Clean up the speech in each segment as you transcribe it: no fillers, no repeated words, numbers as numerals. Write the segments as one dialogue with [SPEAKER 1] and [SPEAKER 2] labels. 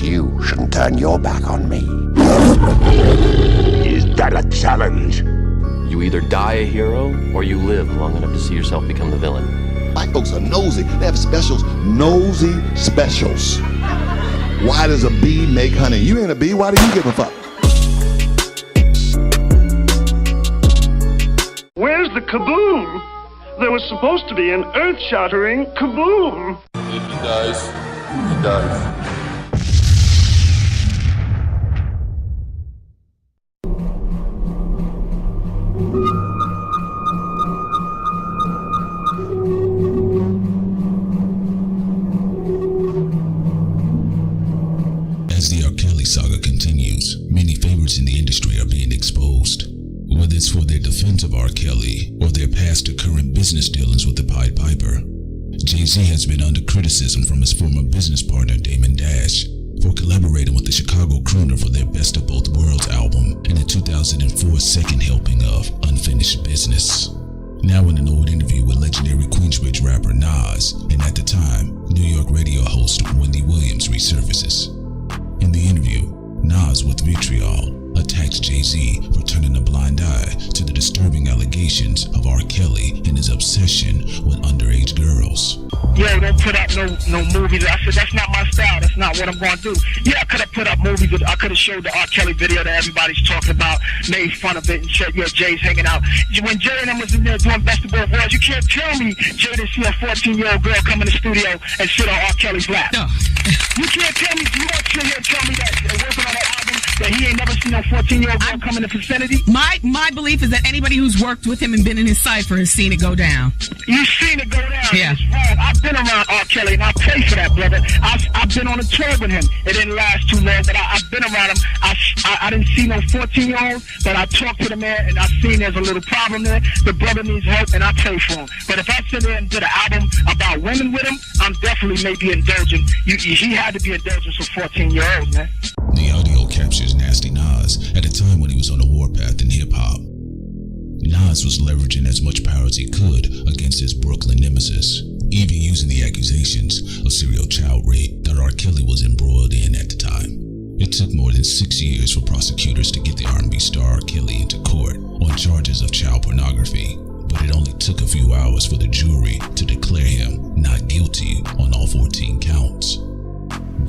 [SPEAKER 1] you shouldn't turn your back on me.
[SPEAKER 2] Is that a challenge?
[SPEAKER 3] You either die a hero, or you live long enough to see yourself become the villain.
[SPEAKER 4] White folks are nosy. They have specials. Nosy specials. Why does a bee make honey? You ain't a bee. Why do you give a fuck?
[SPEAKER 5] Where's the kaboom? There was supposed to be an earth-shattering kaboom.
[SPEAKER 6] If he dies, he dies.
[SPEAKER 7] As the R. Kelly saga continues, many favorites in the industry are being exposed. Whether it's for their defense of R. Kelly or their past or current business dealings with the Pied Piper, Jay-Z has been under criticism from his former business partner Damon Dash for collaborating with the Chicago crooner for their Best of Both Worlds album and the 2004 second helping of Unfinished Business. Now in an old interview with legendary Queensbridge rapper Nas, and at the time, New York radio host Wendy Williams resurfaces. In the interview, Nas with vitriol attacks Jay-Z for turning a blind eye to the disturbing allegations of R. Kelly and his obsession with underage girls.
[SPEAKER 8] Yo, don't put up no movies. I said, that's not my style. That's not what I'm going to do. Yeah, I could have put up movies. I could have showed the R. Kelly video that everybody's talking about, made fun of it, and said, yeah, Jay's hanging out. When Jay and them was in there doing Best of Both Worlds, you can't tell me Jay didn't see a 14-year-old girl come in the studio and sit on R. Kelly's lap. No. You can't tell me, you won't sit here and tell me that working on that album, that he ain't never seen no 14-year-old girl come in the vicinity?
[SPEAKER 9] My belief is that anybody who's worked with him and been in his cypher has seen it go down.
[SPEAKER 8] You've seen it go down.
[SPEAKER 9] Yeah.
[SPEAKER 8] It's wrong. I've been around R. Kelly, and I pray for that, brother. I've been on a tour with him. It didn't last too long, but I've been around him. I didn't see no 14-year-old, but I talked to the man, and I seen there's a little problem there. The brother needs help, and I pray for him. But if I sit there and did an album about women with him, I'm definitely maybe indulgent. He had to be indulgent for 14-year-olds, man.
[SPEAKER 7] The audio captures Nasty Nas at a time when he was on a warpath in hip-hop. Nas was leveraging as much power as he could against his Brooklyn nemesis, even using the accusations of serial child rape that R. Kelly was embroiled in at the time. It took more than 6 years for prosecutors to get the R&B star R. Kelly into court on charges of child pornography, but it only took a few hours for the jury to declare him not guilty on all 14 counts.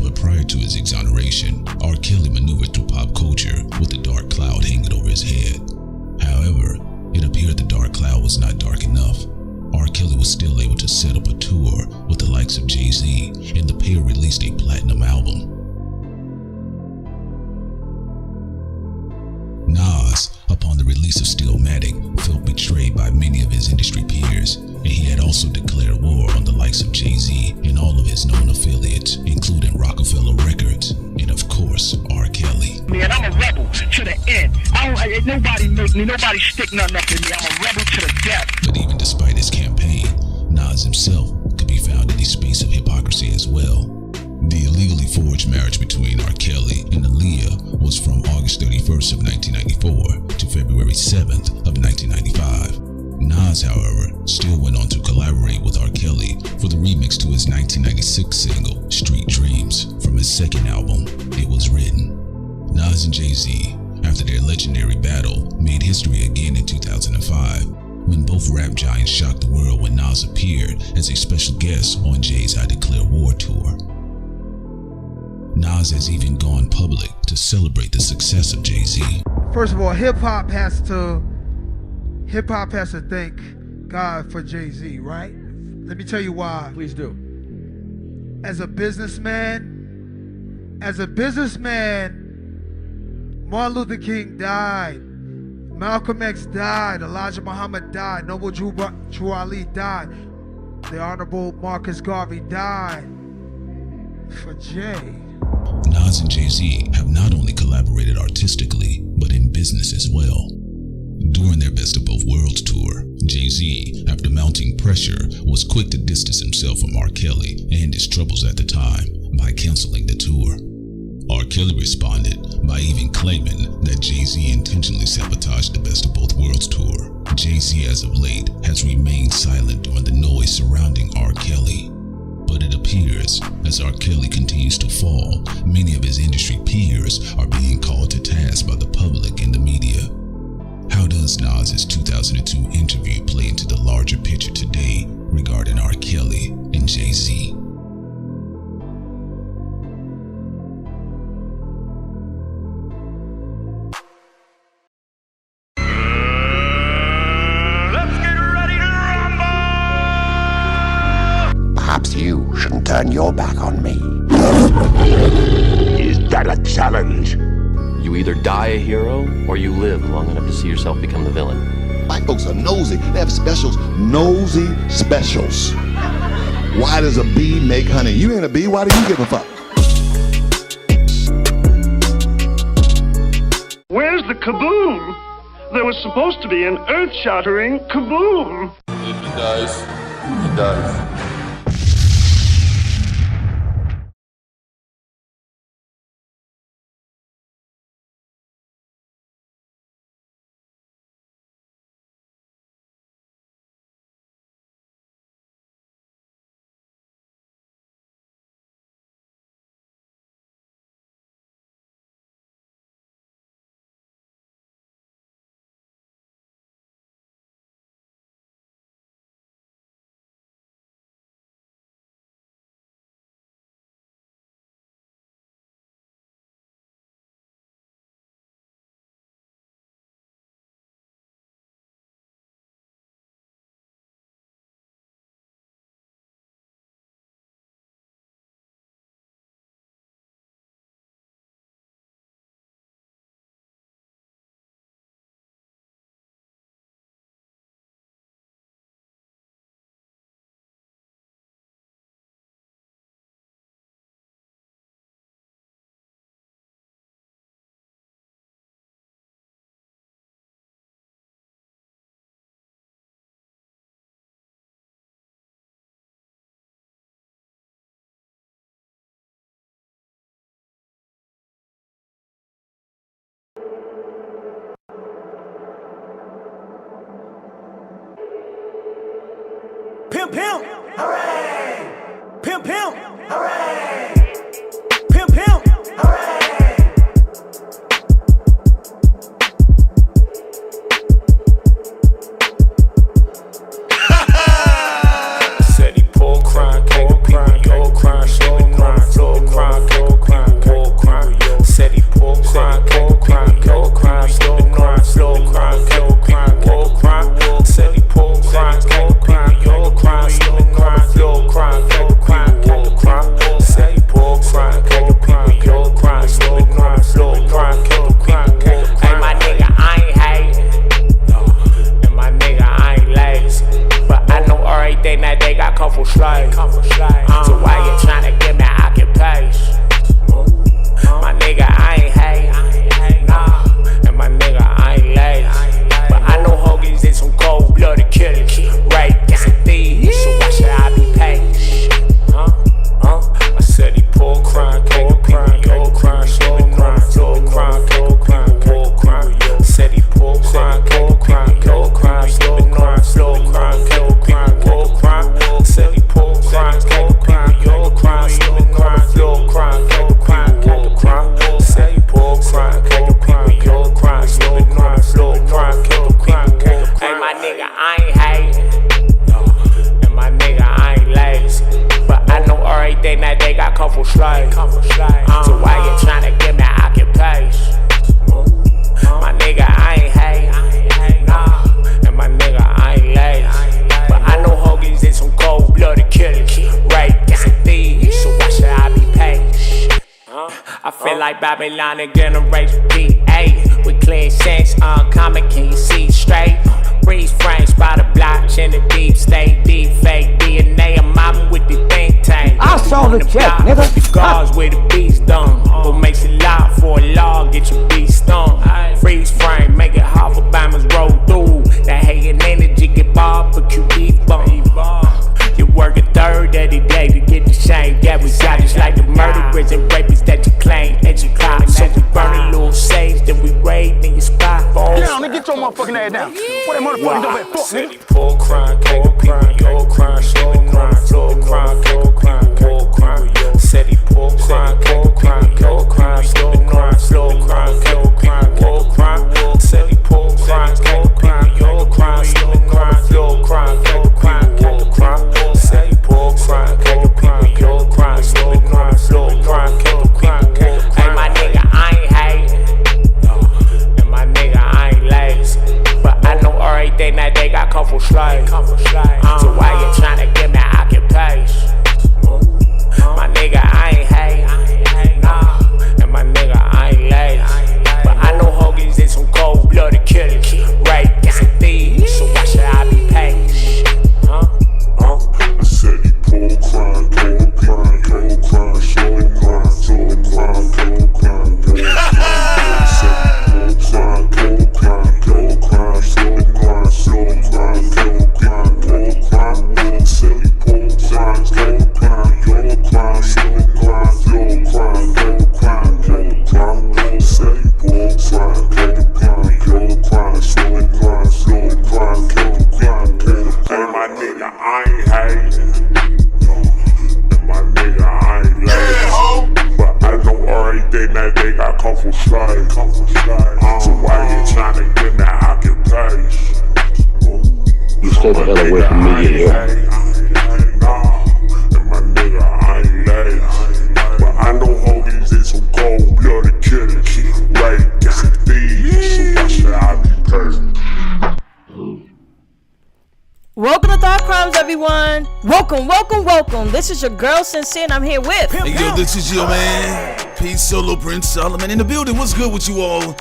[SPEAKER 7] But prior to his exoneration, R. Kelly maneuvered through pop culture with a dark cloud hanging over his head. However, it appeared the dark cloud was not dark enough. R. Kelly was still able to set up a tour with the likes of Jay-Z, and the pair released a platinum album. Nas, upon the release of Stillmatic, felt betrayed by many of his industry peers, and he had also declared war on the likes of Jay-Z and all of his known affiliates, including Rockefeller Records, and of course, R. Kelly.
[SPEAKER 8] Man, I'm a rebel to the end. Nobody make me, nobody stick nothing up in me. I'm a rebel to the death.
[SPEAKER 7] But even despite his campaign, Nas himself could be found in a space of hypocrisy as well. The illegally forged marriage between R. Kelly and Aaliyah was from August 31st of 1994 to February 7th of 1995. Nas, however, still went on to collaborate with R. Kelly for the remix to his 1996 single, Street Dreams, from his second album, It Was Written. Nas and Jay-Z, after their legendary battle, made history again in 2005, when both rap giants shocked the world when Nas appeared as a special guest on Jay's I Declare War tour. Nas has even gone public to celebrate the success of Jay-Z.
[SPEAKER 10] First of all, hip-hop has to thank God for Jay-Z, right? Let me tell you why.
[SPEAKER 11] Please do.
[SPEAKER 10] As a businessman, Martin Luther King died, Malcolm X died, Elijah Muhammad died, Noble Drew Ali died, the Honorable Marcus Garvey died for Jay.
[SPEAKER 7] Nas and Jay-Z have not only collaborated artistically, but in business as well. During their Best of Both Worlds tour, Jay-Z, after mounting pressure, was quick to distance himself from R. Kelly and his troubles at the time by canceling the tour. R. Kelly responded by even claiming that Jay-Z intentionally sabotaged the Best of Both Worlds tour. Jay-Z, as of late, has remained silent during the noise surrounding R. Kelly. But it appears, as R. Kelly continues to fall, many of his industry peers are being called to task by the public and the media. How does Nas's 2002 interview play into the larger picture today regarding R. Kelly and Jay-Z?
[SPEAKER 1] Perhaps you shouldn't turn your back on me.
[SPEAKER 2] Is that a challenge?
[SPEAKER 3] You either die a hero or you live long enough to see yourself become the villain.
[SPEAKER 4] White folks are nosy. They have specials. Nosy specials. Why does a bee make honey? You ain't a bee. Why do you give a fuck?
[SPEAKER 5] Where's the kaboom? There was supposed to be an earth-shattering kaboom.
[SPEAKER 6] If he dies, he dies.
[SPEAKER 11] Pimp, pimp, hooray! Pimp, pimp, hooray! Pimp, pimp, hooray! Said he pull crime, can't compete with your crime. Sleeping on the floor, crime, can't compete with your crime. Said he pull crime, can't compete with your crime. Sleeping on the floor, crime, can't compete with your crime. Said he pull crime, can't compete with your crime. Sleeping on the floor, crime, can't compete with your crime. Said he pull crime, can't compete with your crime. Sleeping on the floor, crime, can't compete with your crime. Hey, my nigga, I ain't hating, and my nigga, I ain't lazy. But I know everything that they got come from slaves. So why you tryna give me occupation? My nigga, I ain't hating, nah, and my nigga, I ain't lazy. But I know hoagies did some cold-blooded killing, rape, and thieves. So why should I be patient? I said he pull crime, can't compete with your crime. Sleeping on the floor, crime, can't compete with your crime. Said he pull crime, can't compete with your crime. Sleeping on the floor, crime, can't compete with your crime. Said he pull crime, can't compete with your crime. Sleeping on the floor, crime, can't compete with your crime. Said he pull crime, can't compete with your crime. Sleeping on the floor, crime, can't compete with your crime. Hey, my nigga, I ain't hating, and my nigga, I ain't lazy. But I know everything that they got come from slaves. So why you tryna give me occupation? My nigga, I ain't hating, nah, and my nigga, I ain't lazy. But I know hoagies did some cold-blooded killing, rape, and thieves. So why should I be patient? I feel like Babylon and Generation B8 with clear sense, uncommon, can you see straight? Freeze frames by the blockchain, the deep state, deep fake DNA. I'm mobbing with the think tank.
[SPEAKER 12] I saw the check, nigga.
[SPEAKER 11] The guards where the beats done. What makes it loud for a law, get your beat stung. Freeze frame, make it hard for bombers roll through. That hating energy get barbecue beef bump. You work a third of the day to get the shame. Yeah, we got just like the murderers and rapists that you claim and you clout. So we burn a little sage, then we raid in your spot.
[SPEAKER 12] Get down, nigga, get your motherfucking ass down. What that motherfucking dope at? Fuck, nigga.
[SPEAKER 11] Said he pull crime, can't compete with your crime. Sleeping on the floor, crime, can't compete with
[SPEAKER 2] for sight. So why you trying to get me occupation?
[SPEAKER 1] You stay the hell away from me, yeah.
[SPEAKER 2] And my nigga, I ain't late. But I know homies is some cold-blooded killers. Right, get some thieves, so why should I be paid?
[SPEAKER 13] Welcome to Thought Crimes, everyone. Welcome. This is your girl Sincere, and I'm here with.
[SPEAKER 14] Hey, yo, this is your man, Peace Solo Prince Solomon in the building. What's good with you all?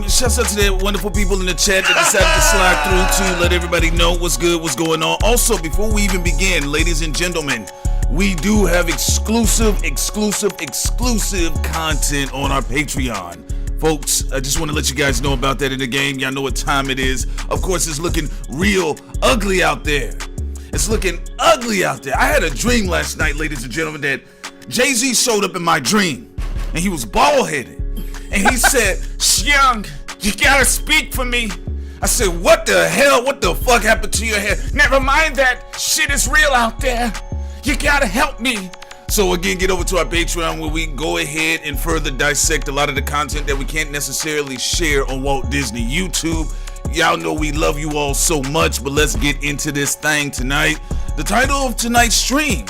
[SPEAKER 14] Shouts out to the wonderful people in the chat that decided to slide through to let everybody know what's good, what's going on. Also, before we even begin, ladies and gentlemen, we do have exclusive content on our Patreon. Folks, I just want to let you guys know about that in the game. Y'all know what time it is. Of course, it's looking real ugly out there. I had a dream last night, ladies and gentlemen, that Jay-Z showed up in my dream, and he was bald-headed. And he said, Young, you gotta speak for me. I said, what the hell? What the fuck happened to your hair? Never mind that. Shit is real out there. You gotta help me. So again, get over to our Patreon where we go ahead and further dissect a lot of the content that we can't necessarily share on Walt Disney YouTube. Y'all know we love you all so much, but let's get into this thing tonight. The title of tonight's stream,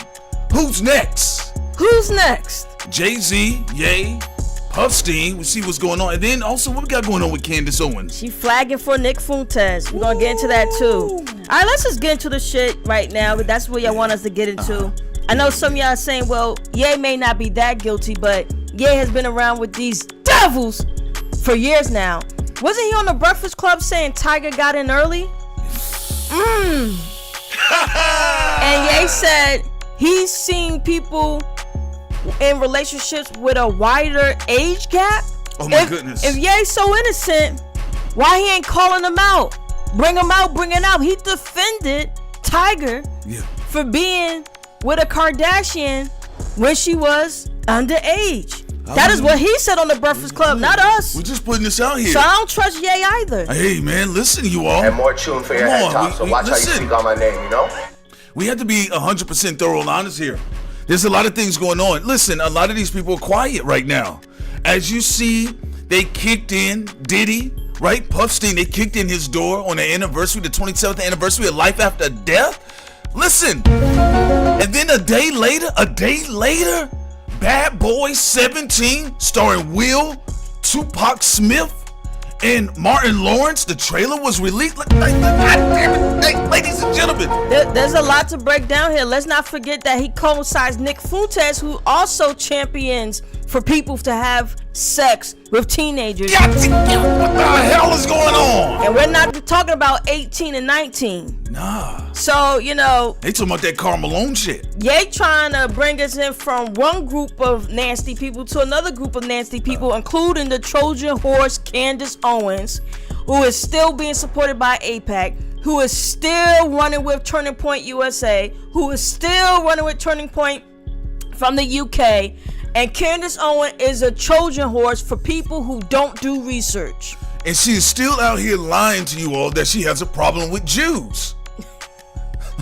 [SPEAKER 14] Who's Next? Jay-Z, Ye, Puffstein, we see what's going on. And then also, what we got going on with Candace Owens?
[SPEAKER 13] She flagging for Nick Fuentes. We're gonna get into that too. All right, let's just get into the shit right now. But that's what y'all want us to get into. I know some of y'all are saying, well, Ye may not be that guilty, but Ye has been around with these devils for years now. Wasn't he on the Breakfast Club saying Tiger got in early? And Ye said he's seen people in relationships with a wider age gap.
[SPEAKER 14] Oh my goodness.
[SPEAKER 13] If Ye's so innocent, why he ain't calling him out? Bring him out. He defended Tiger for being with a Kardashian when she was underage. That is what he said on the Breakfast Club, not us.
[SPEAKER 14] We're just putting this out here.
[SPEAKER 13] So I don't trust Ye either.
[SPEAKER 14] Hey man, listen you all.
[SPEAKER 15] And more tune for your head top, so watch how you speak on my name, you know?
[SPEAKER 14] We have to be 100% thorough and honest here. There's a lot of things going on. Listen, a lot of these people are quiet right now. As you see, they kicked in Diddy, right? Puffstein, they kicked in his door on the anniversary, the 27th anniversary of Life After Death. Listen, and then a day later, Bad Boy 17, starring Will, Tupac Smith, and Martin Lawrence. The trailer was released. God damn it, hey, ladies and gentlemen.
[SPEAKER 13] There's a lot to break down here. Let's not forget that he co-signs Nick Fuentes, who also champions for people to have sex with teenagers.
[SPEAKER 14] What the hell is going on?
[SPEAKER 13] And we're not talking about 18 and 19.
[SPEAKER 14] Nah.
[SPEAKER 13] So, you know,
[SPEAKER 14] they talking about that Karl Malone shit.
[SPEAKER 13] Ye trying to bring us in from one group of nasty people to another group of nasty people, including the Trojan horse Candace Owens, who is still being supported by AIPAC, who is still running with Turning Point USA, who is still running with Turning Point from the UK. And Candace Owens is a Trojan horse for people who don't do research.
[SPEAKER 14] And she is still out here lying to you all that she has a problem with Jews.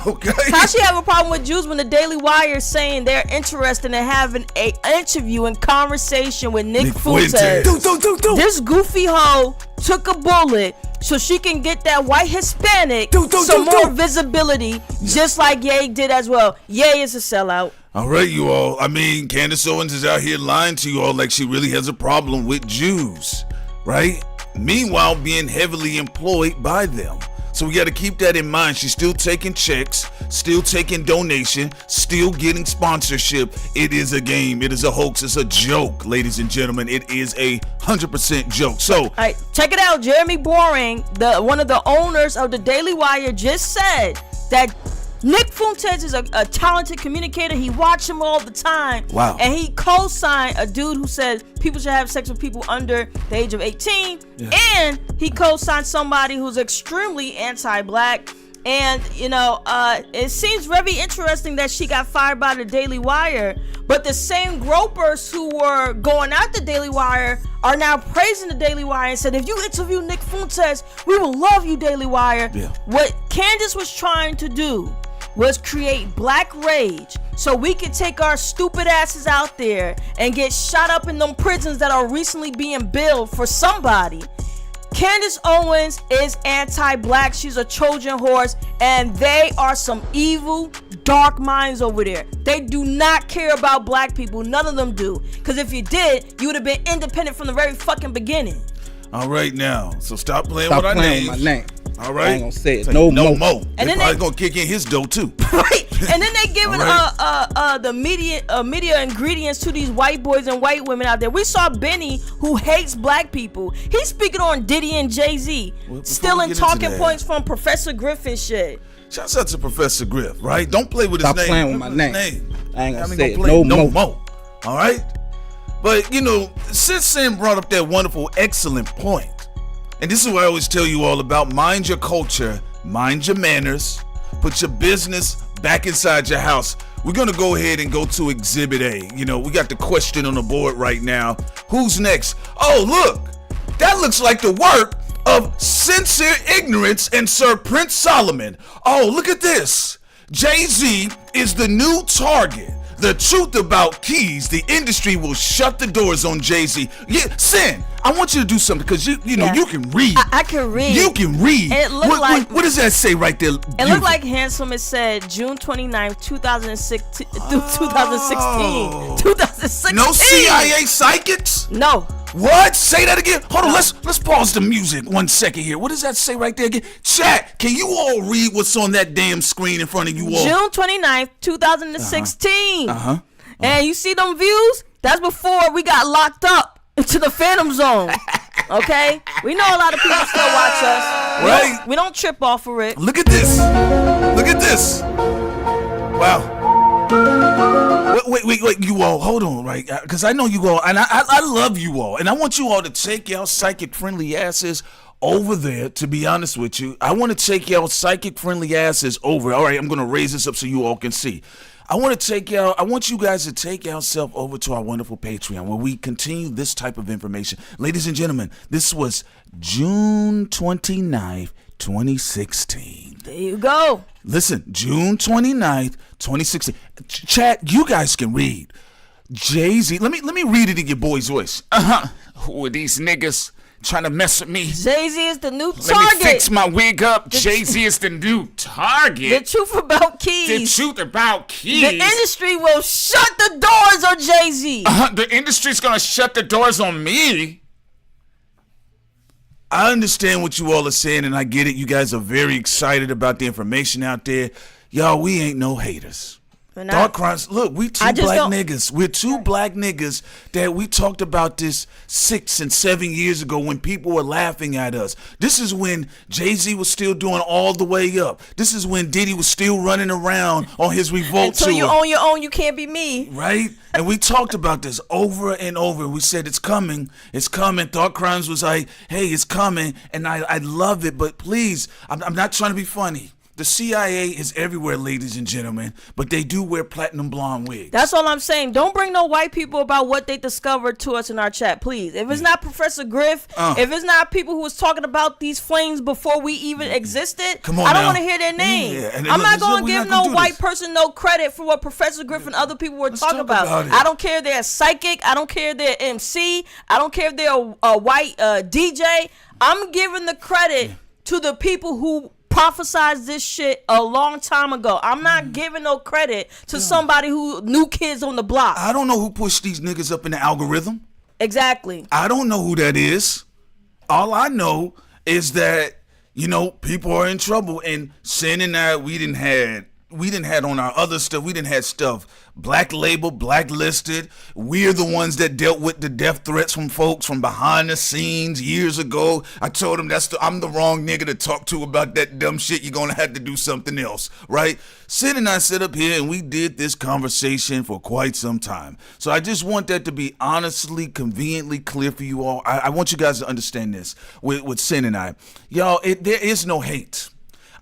[SPEAKER 14] Okay.
[SPEAKER 13] How she have a problem with Jews when the Daily Wire is saying they're interested in having an interview and conversation with Nick Fuentes. This goofy hoe took a bullet so she can get that white Hispanic some more visibility, just like Ye did as well. Ye is a sellout.
[SPEAKER 14] All right, you all. I mean, Candace Owens is out here lying to you all like she really has a problem with Jews, right? Meanwhile, being heavily employed by them. So we got to keep that in mind. She's still taking checks, still taking donation, still getting sponsorship. It is a game. It is a hoax. It's a joke, ladies and gentlemen. It is a 100% joke. So,
[SPEAKER 13] all right, check it out. Jeremy Boering, one of the owners of the Daily Wire, just said that Nick Fuentes is a talented communicator. He watches him all the time.
[SPEAKER 14] Wow.
[SPEAKER 13] And he co-signed a dude who said people should have sex with people under the age of 18. Yeah. And he co-signed somebody who's extremely anti-black. And, you know, it seems very interesting that she got fired by the Daily Wire. But the same gropers who were going at the Daily Wire are now praising the Daily Wire and said, if you interview Nick Fuentes, we will love you, Daily Wire.
[SPEAKER 14] Yeah.
[SPEAKER 13] What Candace was trying to do was create black rage so we can take our stupid asses out there and get shot up in them prisons that are recently being built for somebody. Candace Owens is anti-black. She's a Trojan horse, and they are some evil, dark minds over there. They do not care about black people. None of them do. Because if you did, you would have been independent from the very fucking beginning.
[SPEAKER 14] All right now, so stop playing with our name. All right,
[SPEAKER 16] I ain't gonna say it no more.
[SPEAKER 14] And then probably gonna kick in his dough too.
[SPEAKER 13] Right, and then they giving the media ingredients to these white boys and white women out there. We saw Benny, who hates black people. He's speaking on Diddy and Jay-Z, stealing talking points from Professor Griff and shit.
[SPEAKER 14] Shouts out to Professor Griff, right? Don't play with his name.
[SPEAKER 16] Stop playing with my name. I ain't gonna say it
[SPEAKER 14] no more. All right, but you know, since Sam brought up that wonderful, excellent point. And this is what I always tell you all about. Mind your culture, mind your manners, put your business back inside your house. We're going to go ahead and go to Exhibit A. You know, we got the question on the board right now. Who's next? Oh, look, that looks like the work of Sincere Ignorance and Sir Prince Solomon. Oh, look at this. Jay-Z is the new target. The truth about keys, the industry will shut the doors on Jay-Z. Yeah, Sin, I want you to do something because you know you can read.
[SPEAKER 13] I can read.
[SPEAKER 14] You can read.
[SPEAKER 13] And it looked like
[SPEAKER 14] what does that say right there?
[SPEAKER 13] It looked like handsome. It said June 29th, 2016. 2016.
[SPEAKER 14] No CIA psychics?
[SPEAKER 13] No.
[SPEAKER 14] What? Say that again. Hold on. Let's pause the music 1 second here. What does that say right there again? Chat. Can you all read what's on that damn screen in front of you all?
[SPEAKER 13] June 29th, 2016. And you see them views? That's before we got locked up into the Phantom Zone. Okay? We know a lot of people still watch us.
[SPEAKER 14] Right?
[SPEAKER 13] We don't trip off for it.
[SPEAKER 14] Look at this. Look at this. Wow. Wait, you all, hold on, right? Because I know you all, and I love you all, and I want you all to take your psychic-friendly asses over there, to be honest with you. I want to take your psychic-friendly asses over. All right, I'm going to raise this up so you all can see. I want you guys to take yourself over to our wonderful Patreon where we continue this type of information. Ladies and gentlemen, this was June 29th, 2016.
[SPEAKER 13] There you go.
[SPEAKER 14] Listen, June 29th, 2016. Chat, you guys can read. Jay-Z, let me read it in your boy's voice. Who are these niggas trying to mess with me?
[SPEAKER 13] Jay-Z is the new target.
[SPEAKER 14] Let me fix my wig up. Jay-Z is the new target.
[SPEAKER 13] The truth about keys.
[SPEAKER 14] The truth about keys.
[SPEAKER 13] The industry will shut the doors on Jay-Z.
[SPEAKER 14] The industry's gonna shut the doors on me. I understand what you all are saying, and I get it. You guys are very excited about the information out there. Y'all, we ain't no haters. Dark crimes. Look, we two black niggas. We're two black niggas that we talked about this 6 and 7 years ago when people were laughing at us. This is when Jay-Z was still doing All the Way Up. This is when Diddy was still running around on his Revolt tour.
[SPEAKER 13] Until you own your own, you can't be me.
[SPEAKER 14] Right? And we talked about this over and over. We said it's coming. It's coming. Thought Crimes was like, hey, it's coming. And I love it. But please, I'm not trying to be funny. The CIA is everywhere, ladies and gentlemen, but they do wear platinum blonde wigs.
[SPEAKER 13] That's all I'm saying. Don't bring no white people about what they discovered to us in our chat, please. If it's not Professor Griff, if it's not people who was talking about these flames before we even existed, I don't want to hear their name.
[SPEAKER 14] Yeah.
[SPEAKER 13] I'm not going to give no white person no credit for what Professor Griff and other people were talking about. I don't care if they're a psychic. I don't care if they're MC. I don't care if they're a white DJ. I'm giving the credit to the people who prophesized this shit a long time ago. I'm not giving no credit to somebody who new kids on the block.
[SPEAKER 14] I don't know who pushed these niggas up in the algorithm.
[SPEAKER 13] Exactly.
[SPEAKER 14] I don't know who that is. All I know is that, you know, people are in trouble, and Sin and I, we didn't had on our other stuff. We didn't had stuff black label, blacklisted. We're the ones that dealt with the death threats from folks from behind the scenes years ago. I told them I'm the wrong nigga to talk to about that dumb shit. You're gonna have to do something else, right? Sid and I sit up here and we did this conversation for quite some time. So I just want that to be honestly, conveniently clear for you all. I want you guys to understand this with Sin and I. Y'all, there is no hate.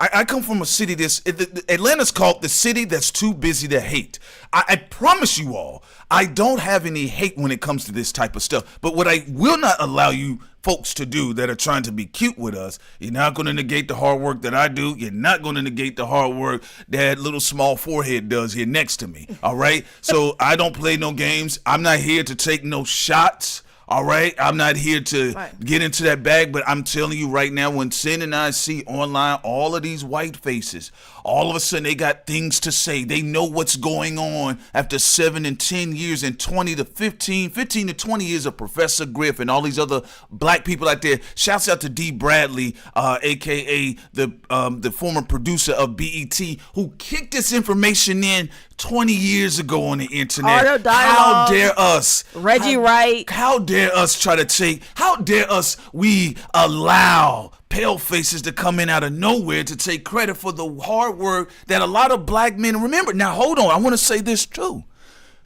[SPEAKER 14] I come from a city Atlanta's called the city that's too busy to hate. I promise you all, I don't have any hate when it comes to this type of stuff. But what I will not allow you folks to do that are trying to be cute with us, you're not going to negate the hard work that I do. You're not going to negate the hard work that little small forehead does here next to me. All right? So I don't play no games. I'm not here to take no shots. All right, I'm not here to get into that bag, but I'm telling you right now, when Sin and I see online all of these white faces, all of a sudden they got things to say. They know what's going on after 7 and 10 years and 20 to 15 to 20 years of Professor Griff and all these other black people out there. Shouts out to D. Bradley, aka the former producer of BET, who kicked this information in 20 years ago on the internet. How dare us?
[SPEAKER 13] Reggie Wright.
[SPEAKER 14] How dare us try to take, how dare us we allow pale faces to come in out of nowhere to take credit for the hard work that a lot of black men, remember, now hold on, I want to say this too.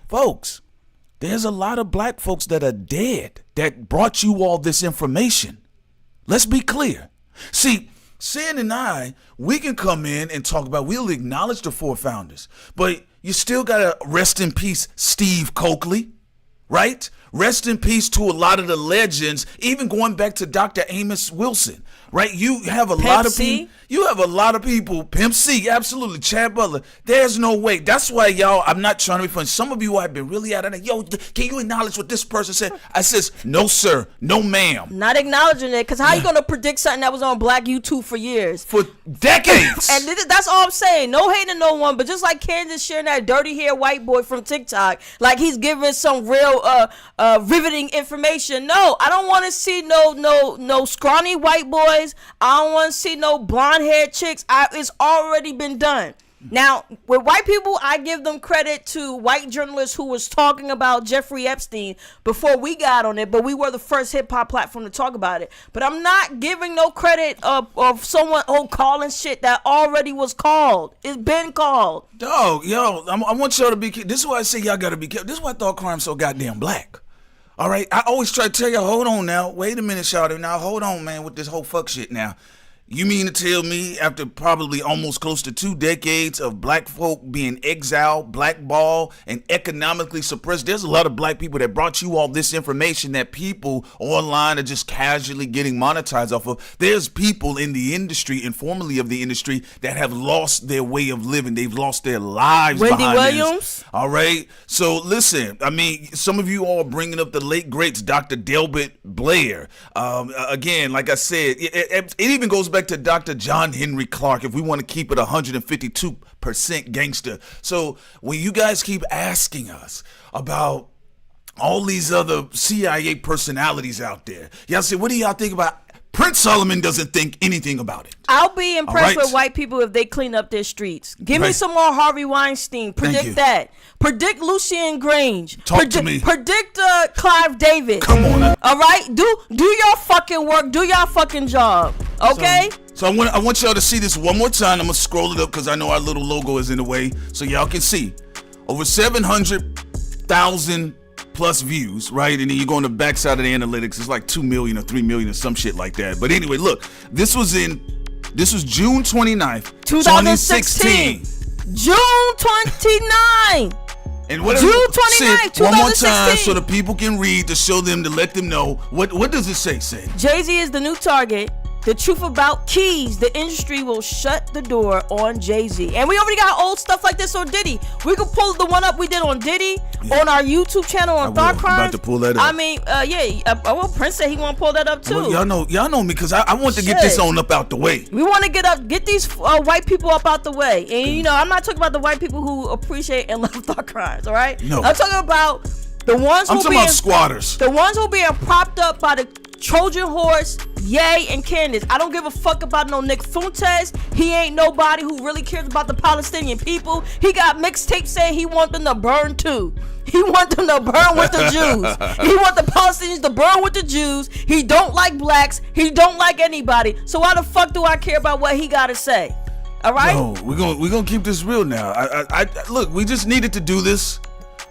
[SPEAKER 14] Folks, there's a lot of black folks that are dead that brought you all this information. Let's be clear. See, Sin and I, we can come in and talk about, we'll acknowledge the 4 founders, but you still gotta rest in peace Steve Coakley, right? Rest in peace to a lot of the legends, even going back to Dr. Amos Wilson, right? You have a lot of people. You have a lot of people. Pimp C, absolutely. Chad Butler. There's no way. That's why, y'all, I'm not trying to be funny. Some of you have been really out of it. Yo, can you acknowledge what this person said? I says, no, sir. No, ma'am.
[SPEAKER 13] Not acknowledging it, because how you going to predict something that was on Black YouTube for years?
[SPEAKER 14] For decades.
[SPEAKER 13] And that's all I'm saying. No hating no one, but just like Candace sharing that dirty hair white boy from TikTok, like he's giving some real riveting information. No, I don't want to see no scrawny white boys. I don't want to see no blonde haired chicks. It's already been done. Now, with white people, I give them credit to white journalists who was talking about Jeffrey Epstein before we got on it, but we were the first hip-hop platform to talk about it. But I'm not giving no credit of someone calling shit that already was called. It's been called.
[SPEAKER 14] Dog, yo, I want y'all to be careful. This is why I say y'all got to be careful. This is why I thought crime's so goddamn black. All right? I always try to tell y'all, hold on now. Wait a minute, Shoutout. Now, hold on, man, with this whole fuck shit now. You mean to tell me after probably almost close to 2 decades of black folk being exiled, blackballed, and economically suppressed, there's a lot of black people that brought you all this information that people online are just casually getting monetized off of. There's people in the industry and formerly of the industry that have lost their way of living. They've lost their lives.
[SPEAKER 13] Wendy Williams.
[SPEAKER 14] All right. So listen, I mean, some of you all are bringing up the late greats, Dr. Delbert Blair. Again, like I said, it even goes back to Dr. John Henry Clark, if we want to keep it 152% gangster. So when you guys keep asking us about all these other CIA personalities out there, y'all say, what do y'all think about? Prince Solomon doesn't think anything about it.
[SPEAKER 13] I'll be impressed with white people if they clean up their streets. Give me some more Harvey Weinstein. Predict that. Predict Lucien Grange.
[SPEAKER 14] Talk to me.
[SPEAKER 13] Predict Clive David.
[SPEAKER 14] Come on.
[SPEAKER 13] All right? Do your fucking work. Do your fucking job. Okay?
[SPEAKER 14] So I want y'all to see this one more time. I'm going to scroll it up because I know our little logo is in the way so y'all can see. Over 700,000 plus views, right? And then you go on the backside of the analytics, it's like 2 million or 3 million or some shit like that. But anyway, look, this was June 29th, 2016.
[SPEAKER 13] June 29th.
[SPEAKER 14] And what
[SPEAKER 13] June 29th, 2016.
[SPEAKER 14] One more time so the people can read, to show them, to let them know. What does it say, Sid?
[SPEAKER 13] Jay-Z is the new target. The truth about keys, the industry will shut the door on Jay-Z. And we already got old stuff like this on Diddy. We could pull the one up we did on Diddy on our YouTube channel on Thought Crimes.
[SPEAKER 14] I'm about to pull that up.
[SPEAKER 13] I mean, well, Prince said he want to pull that up too.
[SPEAKER 14] Well, y'all know me because I want to get this on up out the way.
[SPEAKER 13] We want to get these white people up out the way. And you know, I'm not talking about the white people who appreciate and love Thought Crimes, all right?
[SPEAKER 14] No.
[SPEAKER 13] I'm talking about the ones who
[SPEAKER 14] I'm talking about squatters.
[SPEAKER 13] The ones who being propped up by the Trojan horse, Ye and Candace. I don't give a fuck about no Nick Fuentes. He ain't nobody who really cares about the Palestinian people. He got mixtapes saying he want them to burn too. He want them to burn with the Jews. He want the Palestinians to burn with the Jews. He don't like blacks. He don't like anybody. So why the fuck do I care about what he gotta say? All right?
[SPEAKER 14] No, we're gonna keep this real now. I look, we just needed to do this.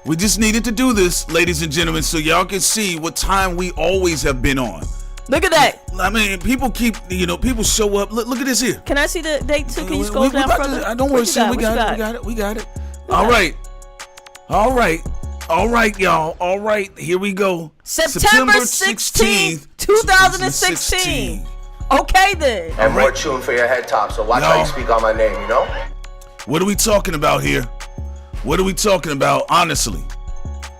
[SPEAKER 14] We just needed to do this, ladies and gentlemen, so y'all can see what time we always have been on.
[SPEAKER 13] Look at that.
[SPEAKER 14] I mean, people keep, people show up. Look at this here.
[SPEAKER 13] Can I see the date too? Can you scroll down further?
[SPEAKER 14] Don't worry, we got it. All right, y'all. All right, here we go.
[SPEAKER 13] September 16th, 2016. Okay then.
[SPEAKER 15] And more tune for your head top, so watch how you speak on my name, you know?
[SPEAKER 14] What are we talking about here? What are we talking about, honestly?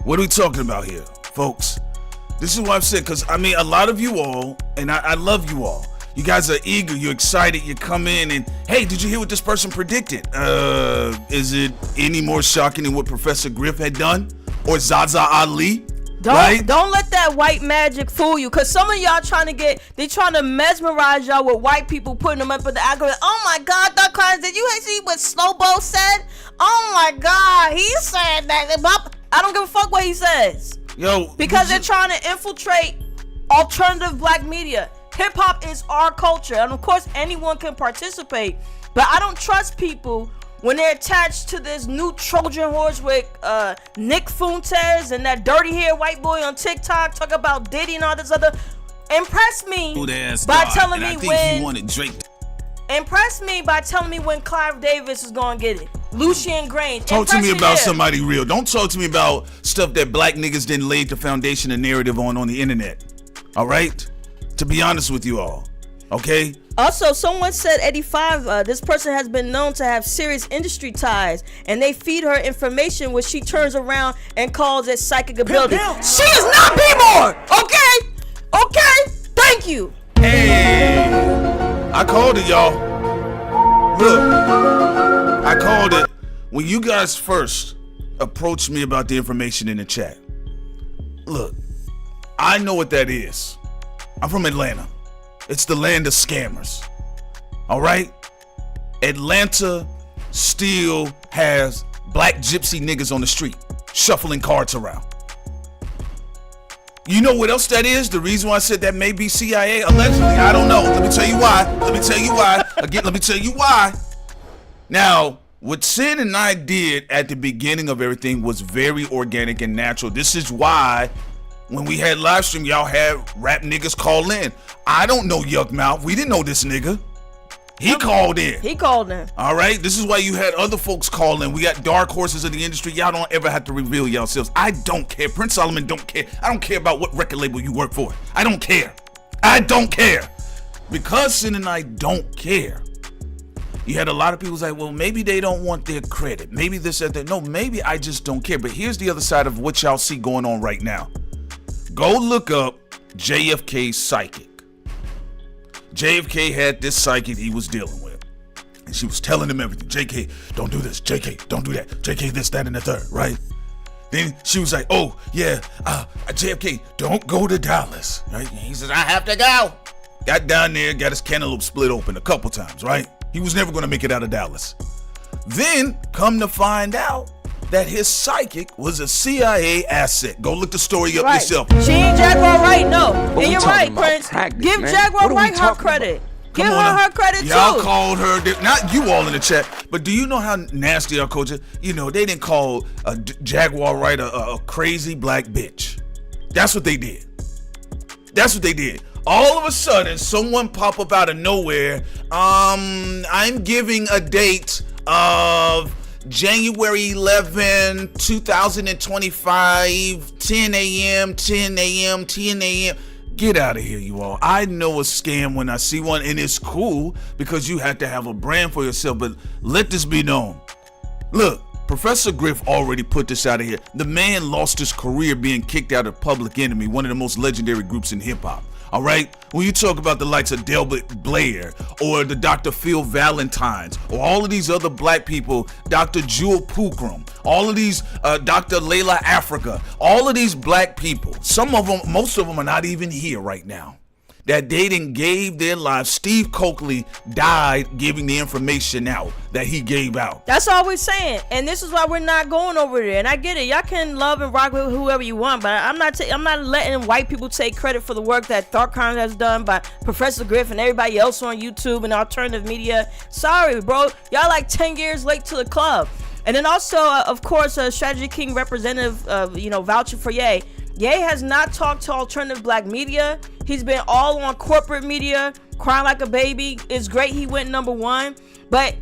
[SPEAKER 14] What are we talking about here, folks? This is what I've said, because, I mean, a lot of you all, and I love you all. You guys are eager, you're excited, you come in and, hey, did you hear what this person predicted? Is it any more shocking than what Professor Griff had done? Or Zaza Ali?
[SPEAKER 13] Don't let that white magic fool you, because some of y'all trying to mesmerize y'all with white people putting them up in the algorithm. Oh my God, did you see what Slowbo said? Oh my God, he said that. I don't give a fuck what he says. Because they're trying to infiltrate alternative black media. Hip hop is our culture, and of course anyone can participate. But I don't trust people when they're attached to this new Trojan horse with Nick Fuentes and that dirty haired white boy on TikTok talk about Diddy and all this other. Impress me by telling me when Clive Davis is gonna get it. Lucian Grange.
[SPEAKER 14] Talk to me about somebody real. Don't talk to me about stuff that black niggas didn't lay the foundation and narrative on the internet. All right? To be honest with you all. Okay?
[SPEAKER 13] Also, someone said 85, this person has been known to have serious industry ties, and they feed her information which she turns around and calls it psychic ability. She is not B-More! Okay? Thank you!
[SPEAKER 14] Hey! I called it, y'all. Look. I called it when you guys first approached me about the information in the chat. Look, I know what that is. I'm from Atlanta. It's the land of scammers. All right? Atlanta still has black gypsy niggas on the street shuffling cards around. You know what else that is? The reason why I said that may be CIA, allegedly. I don't know. Let me tell you why. Again, let me tell you why. Now, what Sin and I did at the beginning of everything was very organic and natural. This is why when we had live stream, y'all had rap niggas call in. I don't know Yuck Mouth. We didn't know this nigga. He called in. All right? This is why you had other folks call in. We got dark horses in the industry. Y'all don't ever have to reveal yourselves. I don't care. Prince Solomon don't care. I don't care about what record label you work for. I don't care. Because Sin and I don't care. You had a lot of people say, well, maybe they don't want their credit. Maybe this and that. No, maybe I just don't care. But here's the other side of what y'all see going on right now. Go look up JFK's psychic. JFK had this psychic he was dealing with. And she was telling him everything. JK, don't do this. JK, don't do that. JK, this, that, and the third, right? Then she was like, oh, yeah, JFK, don't go to Dallas, right? And he says, I have to go. Got down there, got his cantaloupe split open a couple times, right? He was never going to make it out of Dallas. Then, come to find out that his psychic was a CIA asset. Go look the story up yourself.
[SPEAKER 13] She ain't Jaguar Wright, no. And you're right, Prince. Give Jaguar Wright her credit. Give her credit too.
[SPEAKER 14] Y'all called her, not you all in the chat, but do you know how nasty our culture? You know, they didn't call Jaguar Wright a crazy black bitch. That's what they did. All of a sudden, someone pop up out of nowhere. I'm giving a date of January 11, 2025, 10 a.m. Get out of here, you all. I know a scam when I see one, and it's cool because you have to have a brand for yourself, but let this be known. Look, Professor Griff already put this out of here. The man lost his career being kicked out of Public Enemy, one of the most legendary groups in hip-hop. All right? When you talk about the likes of Delbert Blair or the Dr. Phil Valentines or all of these other black people, Dr. Jewel Pookrum, all of these, Dr. Layla Africa, all of these black people, some of them, most of them are not even here right now. That they didn't gave their lives. Steve Coakley died giving the information out that he gave out.
[SPEAKER 13] That's all we're saying, and this is why we're not going over there. And I get it, y'all can love and rock with whoever you want, but I'm not letting white people take credit for the work that Tharkon has done by Professor Griff and everybody else on YouTube and alternative media. Sorry, bro, y'all like 10 years late to the club. And then also, of course, Strategy King representative, vouching for Ye. Ye has not talked to alternative black media. He's been all on corporate media, crying like a baby. It's great he went #1, but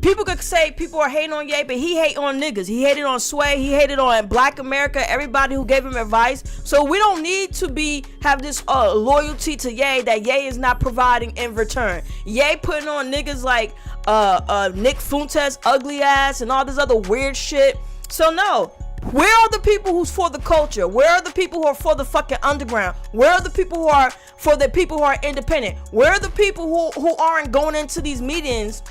[SPEAKER 13] people could say people are hating on Ye, but he hate on niggas. He hated on Sway. He hated on Black America, everybody who gave him advice. So we don't need to have this loyalty to Ye that Ye is not providing in return. Ye putting on niggas like Nick Fuentes, ugly ass, and all this other weird shit. So no. Where are the people who's for the culture? Where are the people who are for the fucking underground? Where are the people who are for the people who are independent? Where are the people who aren't going into these meetings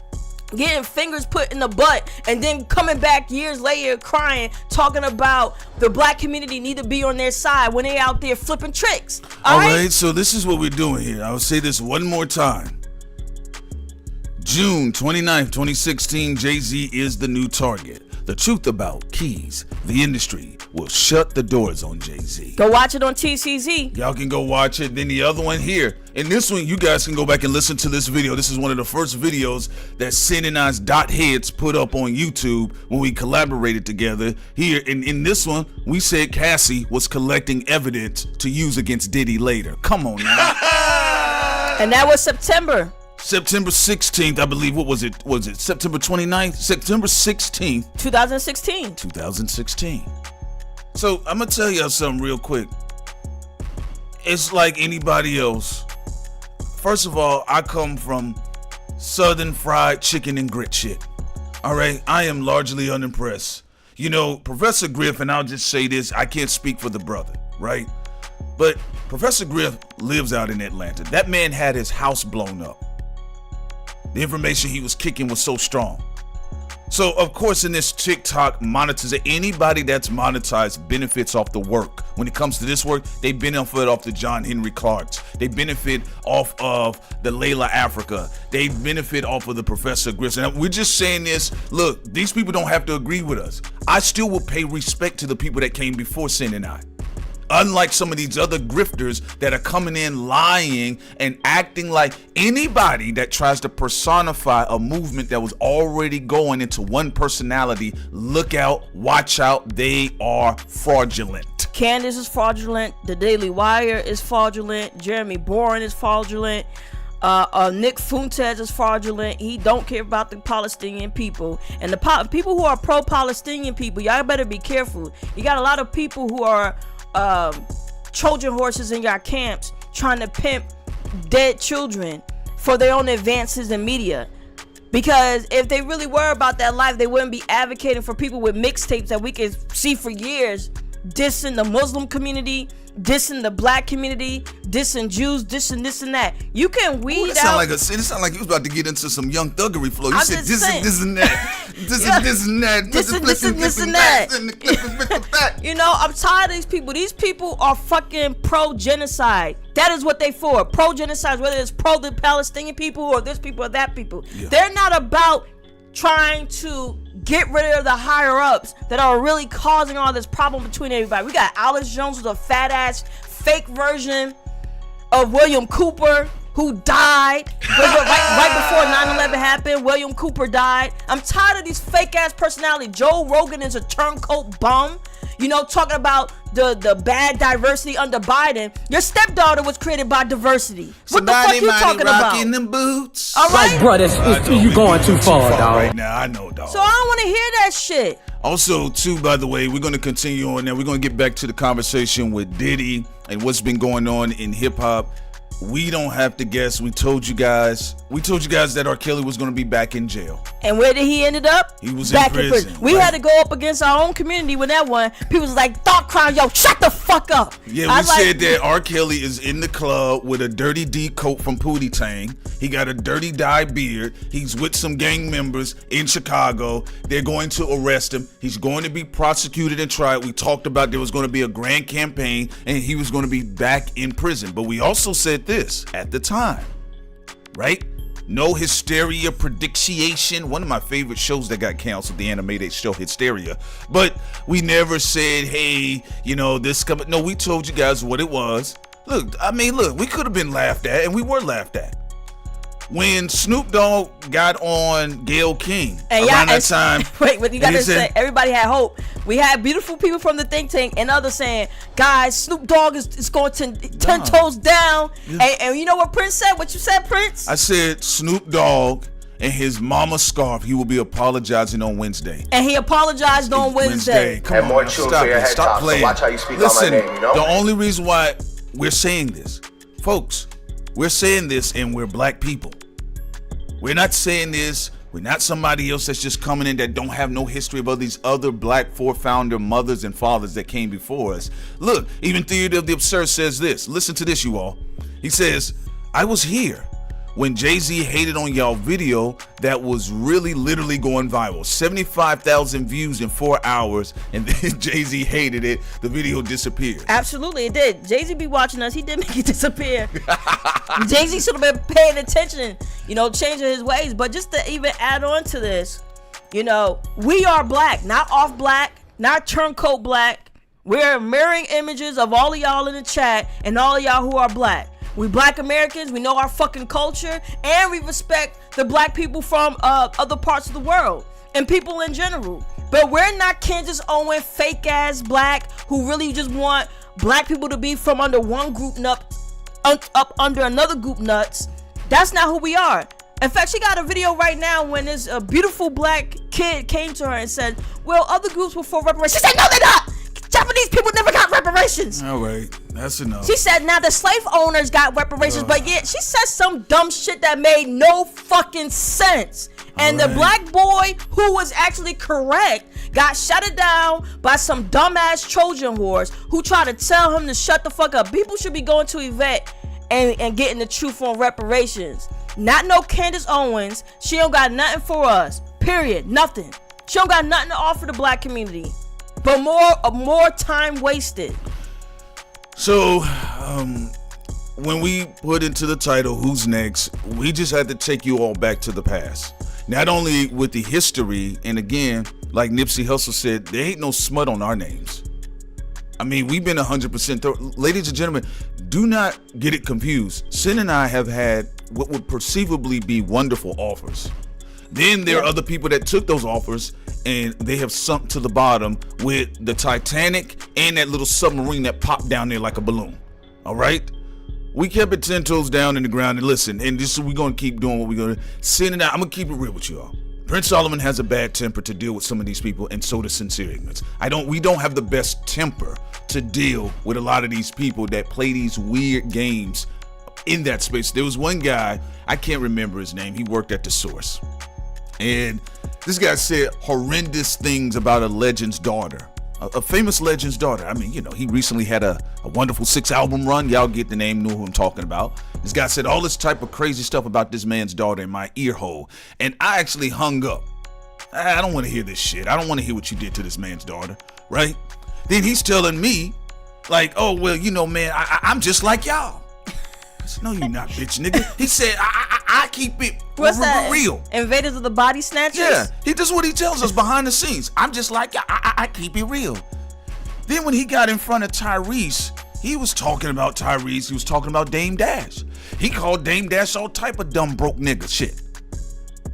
[SPEAKER 13] getting fingers put in the butt and then coming back years later crying, talking about the Black community need to be on their side when they out there flipping tricks?
[SPEAKER 14] All right, so this is what we're doing here. I will say this one more time. June 29th, 2016, Jay-Z is the new target. The truth about Keys, the industry, will shut the doors on Jay-Z.
[SPEAKER 13] Go watch it on TCZ.
[SPEAKER 14] Y'all can go watch it. Then the other one here. And this one, you guys can go back and listen to this video. This is one of the first videos that Sin and I's Dot Heads put up on YouTube when we collaborated together. Here, in this one, we said Cassie was collecting evidence to use against Diddy later. Come on now.
[SPEAKER 13] And that was September
[SPEAKER 14] 16th, I believe. What was it? Was it September 29th? September 16th.
[SPEAKER 13] 2016.
[SPEAKER 14] So I'm gonna tell y'all something real quick. It's like anybody else. First of all, I come from Southern fried chicken and grit shit. All right, I am largely unimpressed. You know, Professor Griff, and I'll just say this, I can't speak for the brother, right? But Professor Griff lives out in Atlanta. That man had his house blown up. The information he was kicking was so strong. So, of course, in this TikTok monetization, anybody that's monetized benefits off the work. When it comes to this work, they benefit off the John Henry Clarks. They benefit off of the Layla Africa. They benefit off of the Professor Griffs. And we're just saying this, look, these people don't have to agree with us. I still will pay respect to the people that came before Sin and I. Unlike some of these other grifters that are coming in lying and acting like anybody that tries to personify a movement that was already going into one personality, look out, watch out, they are fraudulent.
[SPEAKER 13] Candace is fraudulent. The Daily Wire is fraudulent. Jeremy Boering is fraudulent. Nick Fuentes is fraudulent. He don't care about the Palestinian people. And the people who are pro-Palestinian people, y'all better be careful. You got a lot of people who are Trojan horses in your camps trying to pimp dead children for their own advances in media. Because if they really were about that life, they wouldn't be advocating for people with mixtapes that we could see for years dissing the Muslim community, dissing the Black community, dissing Jews, dissing this and that. You can weed out.
[SPEAKER 14] It sounded like you was about to get into some Young Thuggery flow. You said this and this and that. This and that.
[SPEAKER 13] This and that. You know, I'm tired of these people. These people are fucking pro-genocide. That is what they for. Pro-genocide, whether it's pro the Palestinian people or this people or that people. Yeah. They're not about trying to get rid of the higher ups that are really causing all this problem between everybody. We got Alex Jones with a fat ass fake version of William Cooper who died right before 9/11 happened. William Cooper died. I'm tired of these fake ass personalities. Joe Rogan is a turncoat bum. You know, talking about the bad diversity under Biden. Your stepdaughter was created by diversity. What the fuck you talking about?
[SPEAKER 14] Rocking them boots.
[SPEAKER 13] All right,
[SPEAKER 12] like, brother, you going too far, dog.
[SPEAKER 14] Right now, I know, dog.
[SPEAKER 13] So I don't want to hear that shit.
[SPEAKER 14] Also, too, by the way, we're going to continue on there. We're going to get back to the conversation with Diddy and what's been going on in hip hop. We don't have to guess. We told you guys that R. Kelly was going to be back in jail.
[SPEAKER 13] And where did he ended up?
[SPEAKER 14] He was
[SPEAKER 13] back
[SPEAKER 14] in prison.
[SPEAKER 13] We had to go up against our own community with that one. People was like, thought crime, yo, shut the fuck up.
[SPEAKER 14] Yeah, we said that R. Kelly is in the club with a dirty D coat from Pootie Tang. He got a dirty dye beard. He's with some gang members in Chicago. They're going to arrest him. He's going to be prosecuted and tried. We talked about there was going to be a grand campaign and he was going to be back in prison. But we also said this at the time, right? No Hysteria Prediction, one of my favorite shows that got canceled, the animated show Hysteria. But we never said, hey, you know, this coming. No, we told you guys what it was. Look, we could have been laughed at, and we were laughed at. when Snoop Dogg got on Gayle King
[SPEAKER 13] and
[SPEAKER 14] around that time.
[SPEAKER 13] Wait, but you gotta say, everybody had hope. We had beautiful people from the think tank and others saying, guys, Snoop Dogg is going 10 toes down. And you know what Prince said? What you said, Prince?
[SPEAKER 14] I said Snoop Dogg and his mama scarf, he will be apologizing on Wednesday.
[SPEAKER 13] And he apologized on Wednesday.
[SPEAKER 14] Come on,
[SPEAKER 15] more chewing for your head top,
[SPEAKER 14] playing.
[SPEAKER 15] so watch how you speak
[SPEAKER 14] Listen,
[SPEAKER 15] on my name, you know?
[SPEAKER 14] The only reason why we're saying this, folks, we're saying this and we're black people. We're not saying this. We're not somebody else that's just coming in that don't have no history of all these other black founder mothers and fathers that came before us. Look, even Theater of the Absurd says this. Listen to this, you all. He says, I was here when Jay-Z hated on y'all video that was really literally going viral. 75,000 views in 4 hours, and then Jay-Z hated it. The video disappeared.
[SPEAKER 13] Absolutely, it did. Jay-Z be watching us. He did make it disappear. Jay-Z should have been paying attention, changing his ways. But just to even add on to this, we are black, not off black, not turncoat black. We're mirroring images of all of y'all in the chat and all of y'all who are black. We black Americans, we know our fucking culture, and we respect the black people from other parts of the world and people in general. But we're not Candace Owens, fake ass black, who really just want black people to be from under one group nut up under another group nuts. That's not who we are. In fact, she got a video right now when this beautiful black kid came to her and said, well, other groups were for reparations. She said, no, they're not. Japanese people never got reparations.
[SPEAKER 14] All right, that's enough.
[SPEAKER 13] She said now the slave owners got reparations, but yet she said some dumb shit that made no fucking sense. And the black boy who was actually correct got shut down by some dumbass Trojan whores who tried to tell him to shut the fuck up. People should be going to Yvette and getting the truth on reparations. Not no Candace Owens. She don't got nothing for us. Period. Nothing. She don't got nothing to offer the black community. But more time wasted.
[SPEAKER 14] So, when we put into the title, Who's Next, we just had to take you all back to the past. Not only with the history, and again, like Nipsey Hussle said, there ain't no smut on our names. I mean, we've been 100% thorough. Ladies and gentlemen, do not get it confused. Sin and I have had what would perceivably be wonderful offers. Then there are other people that took those offers and they have sunk to the bottom with the Titanic and that little submarine that popped down there like a balloon. All right? We kept it 10 toes down in the ground and listen, and this is we're going to keep doing what we're going to. Sin and I, I'm going to keep it real with you all. Prince Solomon has a bad temper to deal with some of these people, and so does Sincere Ignorance. We don't have the best temper to deal with a lot of these people that play these weird games in that space. There was one guy, I can't remember his name, he worked at The Source. And this guy said horrendous things about a legend's daughter, a famous legend's daughter. I mean, he recently had a wonderful 6-album run. Y'all get the name, know who I'm talking about. This guy said all this type of crazy stuff about this man's daughter in my ear hole. And I actually hung up. I don't want to hear this shit. I don't want to hear what you did to this man's daughter, right? Then he's telling me, like, oh, well, man, I'm just like y'all. No, you're not, bitch, nigga. He said, I keep it real.
[SPEAKER 13] Invaders of the Body Snatchers?
[SPEAKER 14] Yeah, that's what he tells us behind the scenes. I'm just like, I keep it real. Then when he got in front of Tyrese, he was talking about Tyrese. He was talking about Dame Dash. He called Dame Dash all type of dumb broke nigga shit.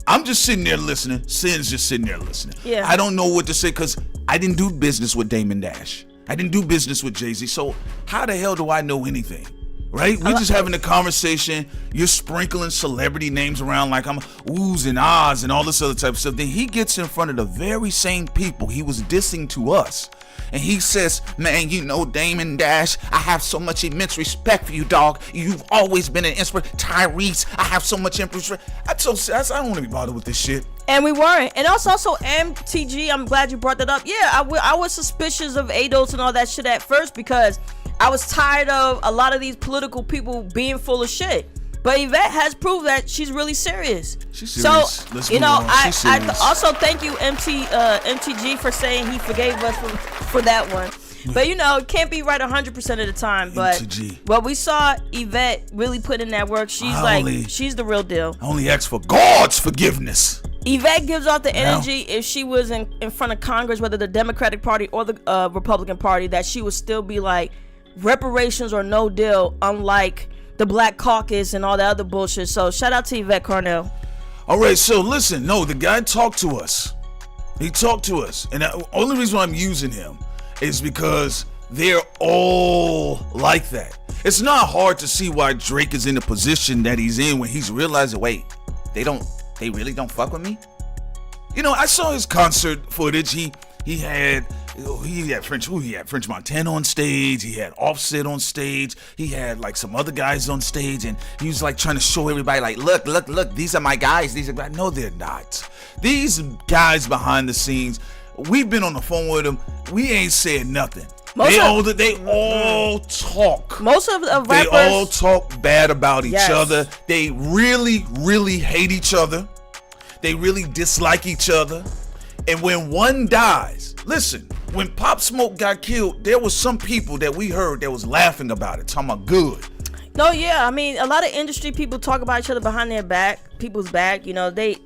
[SPEAKER 14] I'm just sitting there listening. Sin's just sitting there listening.
[SPEAKER 13] Yeah.
[SPEAKER 14] I don't know what to say because I didn't do business with Damon Dash. I didn't do business with Jay-Z. So how the hell do I know anything? Right? We're just having a conversation. You're sprinkling celebrity names around like I'm oohs and ahs and all this other type of stuff. Then he gets in front of the very same people he was dissing to us. And he says, man, Damon Dash, I have so much immense respect for you, dog. You've always been an inspiration. Tyrese, I have so much respect. I don't want to be bothered with this shit.
[SPEAKER 13] And we weren't. And also MTG, I'm glad you brought that up. Yeah, I was suspicious of ADOS and all that shit at first because I was tired of a lot of these political people being full of shit. But Yvette has proved that she's really serious.
[SPEAKER 14] She's serious. So,
[SPEAKER 13] I also thank you, MTG, for saying he forgave us for that one. But it can't be right 100% of the time. But
[SPEAKER 14] MTG.
[SPEAKER 13] We saw Yvette really put in that work. She's she's the real deal.
[SPEAKER 14] I only ask for God's forgiveness.
[SPEAKER 13] Yvette gives off the energy if she was in front of Congress, whether the Democratic Party or the Republican Party, that she would still be like, reparations or no deal, unlike the Black Caucus and all that other bullshit. So shout out to Yvette Carnell.
[SPEAKER 14] All right, so listen, no, the guy talked to us. He talked to us, and the only reason why I'm using him is because they're all like that. It's not hard to see why Drake is in the position that he's in when he's realizing, wait, they really don't fuck with me? You know, I saw his concert footage. He had French Montana on stage. He had Offset on stage. He had like some other guys on stage, and he was like trying to show everybody, like, look, these are my guys. These are, no, they're not. These guys behind the scenes, we've been on the phone with them. We ain't said nothing. They all talk.
[SPEAKER 13] Most of the rappers,
[SPEAKER 14] they all talk bad about each other. They really, really hate each other. They really dislike each other. And when one dies, listen, when Pop Smoke got killed, there was some people that we heard that was laughing about it, talking about good.
[SPEAKER 13] No, yeah, I mean, a lot of industry people talk about each other behind their back, people's back. You know, it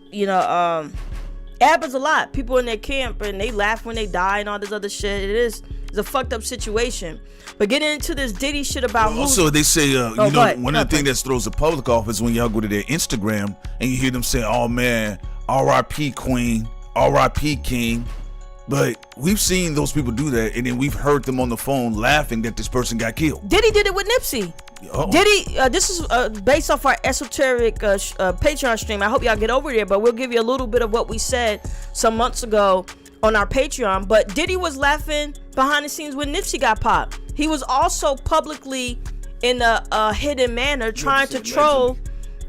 [SPEAKER 13] happens a lot. People in their camp and they laugh when they die and all this other shit. It's a fucked up situation. But getting into this Diddy shit about
[SPEAKER 14] also they say one of the things that throws the public off is when y'all go to their Instagram and you hear them say, "Oh man, R.I.P. Queen, R.I.P. King." But we've seen those people do that, and then we've heard them on the phone laughing that this person got killed.
[SPEAKER 13] Diddy did it with Nipsey. Diddy, this is based off our esoteric Patreon stream. I hope y'all get over there, but we'll give you a little bit of what we said some months ago on our Patreon. But Diddy was laughing behind the scenes when Nipsey got popped. He was also publicly in a hidden manner trying to troll.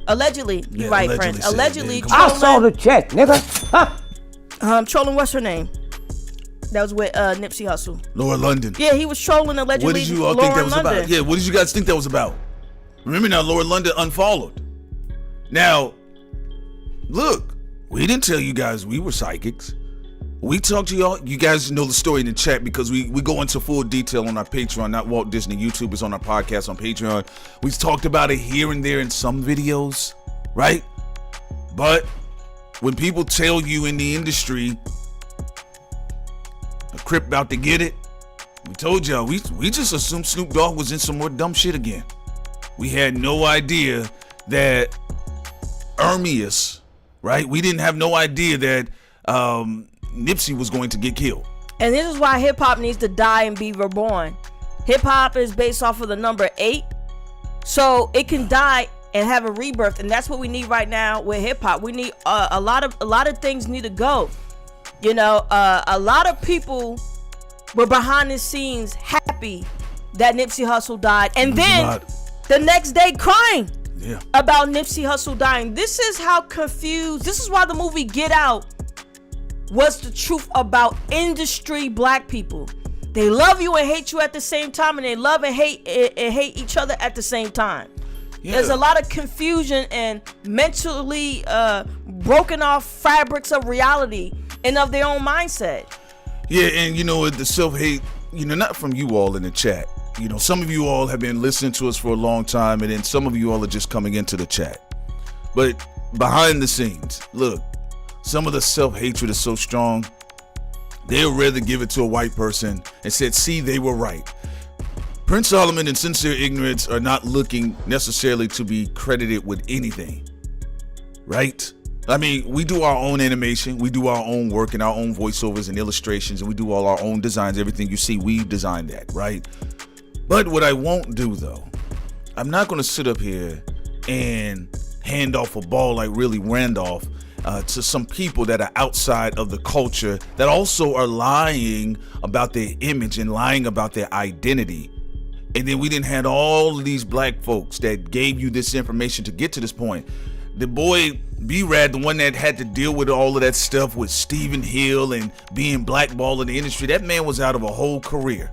[SPEAKER 13] Allegedly, you're right, friends. Allegedly,
[SPEAKER 12] I saw the check, nigga.
[SPEAKER 13] Trolling, what's her name? That was with Nipsey Hussle.
[SPEAKER 14] Laura London.
[SPEAKER 13] Yeah, he was trolling allegedly.
[SPEAKER 14] What did you all think that was about? Yeah, what did you guys think that was about? Remember now, Laura London unfollowed. Now, look, we didn't tell you guys we were psychics. We talked to y'all. You guys know the story in the chat because we go into full detail on our Patreon, not Walt Disney YouTube. It's on our podcast on Patreon. We've talked about it here and there in some videos, right? But when people tell you in the industry, a Crip about to get it, we told y'all, we just assumed Snoop Dogg was in some more dumb shit again. We had no idea that Ermias, right? We didn't have no idea that Nipsey was going to get killed.
[SPEAKER 13] And this is why hip-hop needs to die and be reborn. Hip-hop is based off of the number 8, so it can die and have a rebirth, and that's what we need right now with hip-hop. We need a lot of things need to go. You know, a lot of people were behind the scenes happy that Nipsey Hussle died, and then the next day crying about Nipsey Hussle dying. This is how confused. This is why the movie Get Out was the truth about industry black people. They love you and hate you at the same time, and they love and hate each other at the same time. Yeah. There's a lot of confusion and mentally broken off fabrics of reality and of their own mindset.
[SPEAKER 14] Yeah, and you know, the self-hate, you know, not from you all in the chat. You know, some of you all have been listening to us for a long time, and then some of you all are just coming into the chat. But behind the scenes, look, some of the self-hatred is so strong, they'll rather give it to a white person and said, see, they were right. Prince Solomon and Sincere Ignorance are not looking necessarily to be credited with anything, right? I mean, we do our own animation, we do our own work and our own voiceovers and illustrations, and we do all our own designs. Everything you see, we've designed that, right? But what I won't do, though, I'm not going to sit up here and hand off a ball like Willie Randolph to some people that are outside of the culture that also are lying about their image and lying about their identity. And then we didn't have all of these black folks that gave you this information to get to this point. The boy B-Rad, the one that had to deal with all of that stuff with Stephen Hill and being blackballed in the industry, that man was out of a whole career.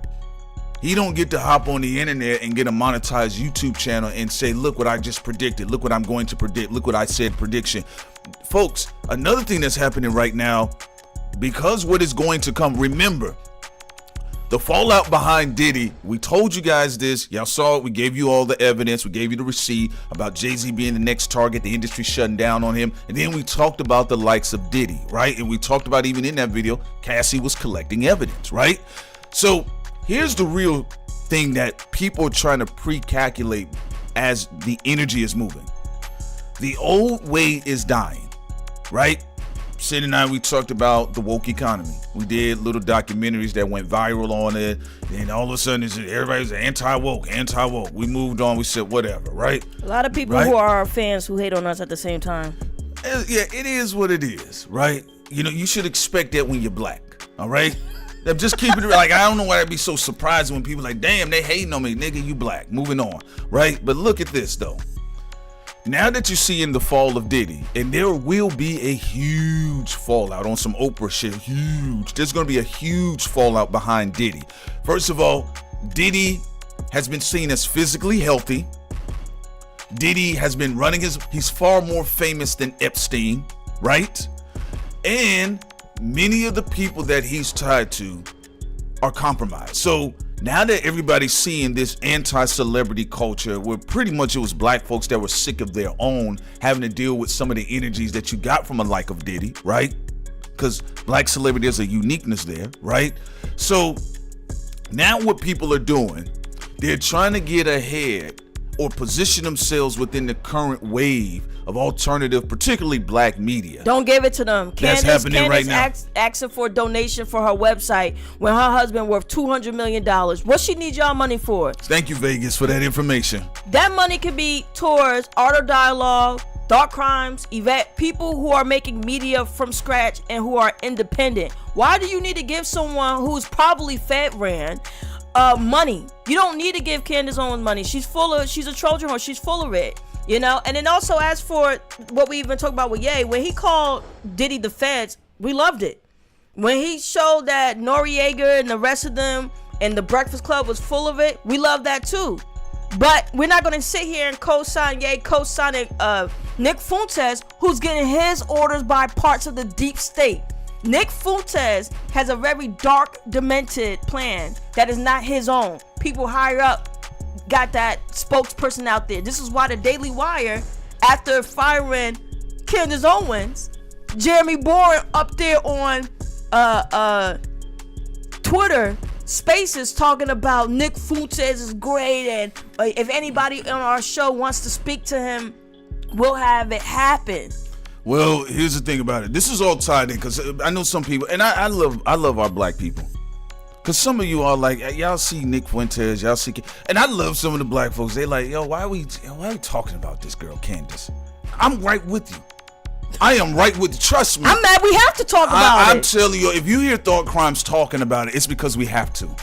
[SPEAKER 14] He don't get to hop on the internet and get a monetized YouTube channel and say, look what I just predicted. Look what I'm going to predict. Look what I said prediction. Folks, another thing that's happening right now, because what is going to come, remember, the fallout behind Diddy, we told you guys this. Y'all saw it. We gave you all the evidence. We gave you the receipt about Jay-Z being the next target, the industry shutting down on him. And then we talked about the likes of Diddy, right? And we talked about, even in that video, Cassie was collecting evidence, right? So here's the real thing that people are trying to pre-calculate as the energy is moving. The old way is dying, right? Sid and I, we talked about the woke economy. We did little documentaries that went viral on it. And all of a sudden, everybody's anti-woke. We moved on. We said, whatever, right?
[SPEAKER 13] A lot of people who are our fans who hate on us at the same time.
[SPEAKER 14] Yeah, it is what it is, right? You know, you should expect that when you're black, all right? Just keep it like, I don't know why I'd be so surprised when people like, damn, they hating on me. Nigga, you black. Moving on, right? But look at this, though. Now that you're seeing the fall of Diddy, and there will be a huge fallout on some Oprah shit, huge. There's going to be a huge fallout behind Diddy. First of all, Diddy has been seen as physically healthy. Diddy has been running he's far more famous than Epstein, right? And many of the people that he's tied to are compromised. So now that everybody's seeing this anti-celebrity culture where pretty much it was black folks that were sick of their own having to deal with some of the energies that you got from a like of Diddy, right? Because black celebrity, there's a uniqueness there, right? So now what people are doing, they're trying to get ahead or position themselves within the current wave of alternative, particularly black media.
[SPEAKER 13] Don't give it to them.
[SPEAKER 14] That's happening right now.
[SPEAKER 13] Asking for a donation for her website when her husband worth $200 million. What she need y'all money for?
[SPEAKER 14] Thank you, Vegas, for that information.
[SPEAKER 13] That money could be towards Art of Dialogue, Dark Crimes, Yvette, people who are making media from scratch and who are independent. Why do you need to give someone who's probably Fed-ran money? You don't need to give Candace Owens money. She's a Trojan horse. She's full of it. You know, and then also as for what we even talked about with Ye, when he called Diddy the feds, we loved it. When he showed that Noriega and the rest of them and the Breakfast Club was full of it, we love that too. But we're not going to sit here and co-sign Ye, co-signing Nick Fuentes, who's getting his orders by parts of the deep state. Nick Fuentes has a very dark, demented plan that is not his own. People higher up got that spokesperson out there. This is why the Daily Wire, after firing Candace Owens, Jeremy Boering up there on Twitter Spaces talking about Nick Fuentes is great, and if anybody on our show wants to speak to him, we'll have it happen.
[SPEAKER 14] Well, here's the thing about it. This is all tied in because I know some people, and I love our black people. Because some of you are like, y'all see Nick Fuentes, y'all see, and I love some of the black folks. They like, yo, why are we talking about this girl, Candace? I'm right with you. I am right with you. Trust me.
[SPEAKER 13] I'm mad we have to talk about it.
[SPEAKER 14] I'm telling you, if you hear Thought Crimes talking about it, it's because we have to.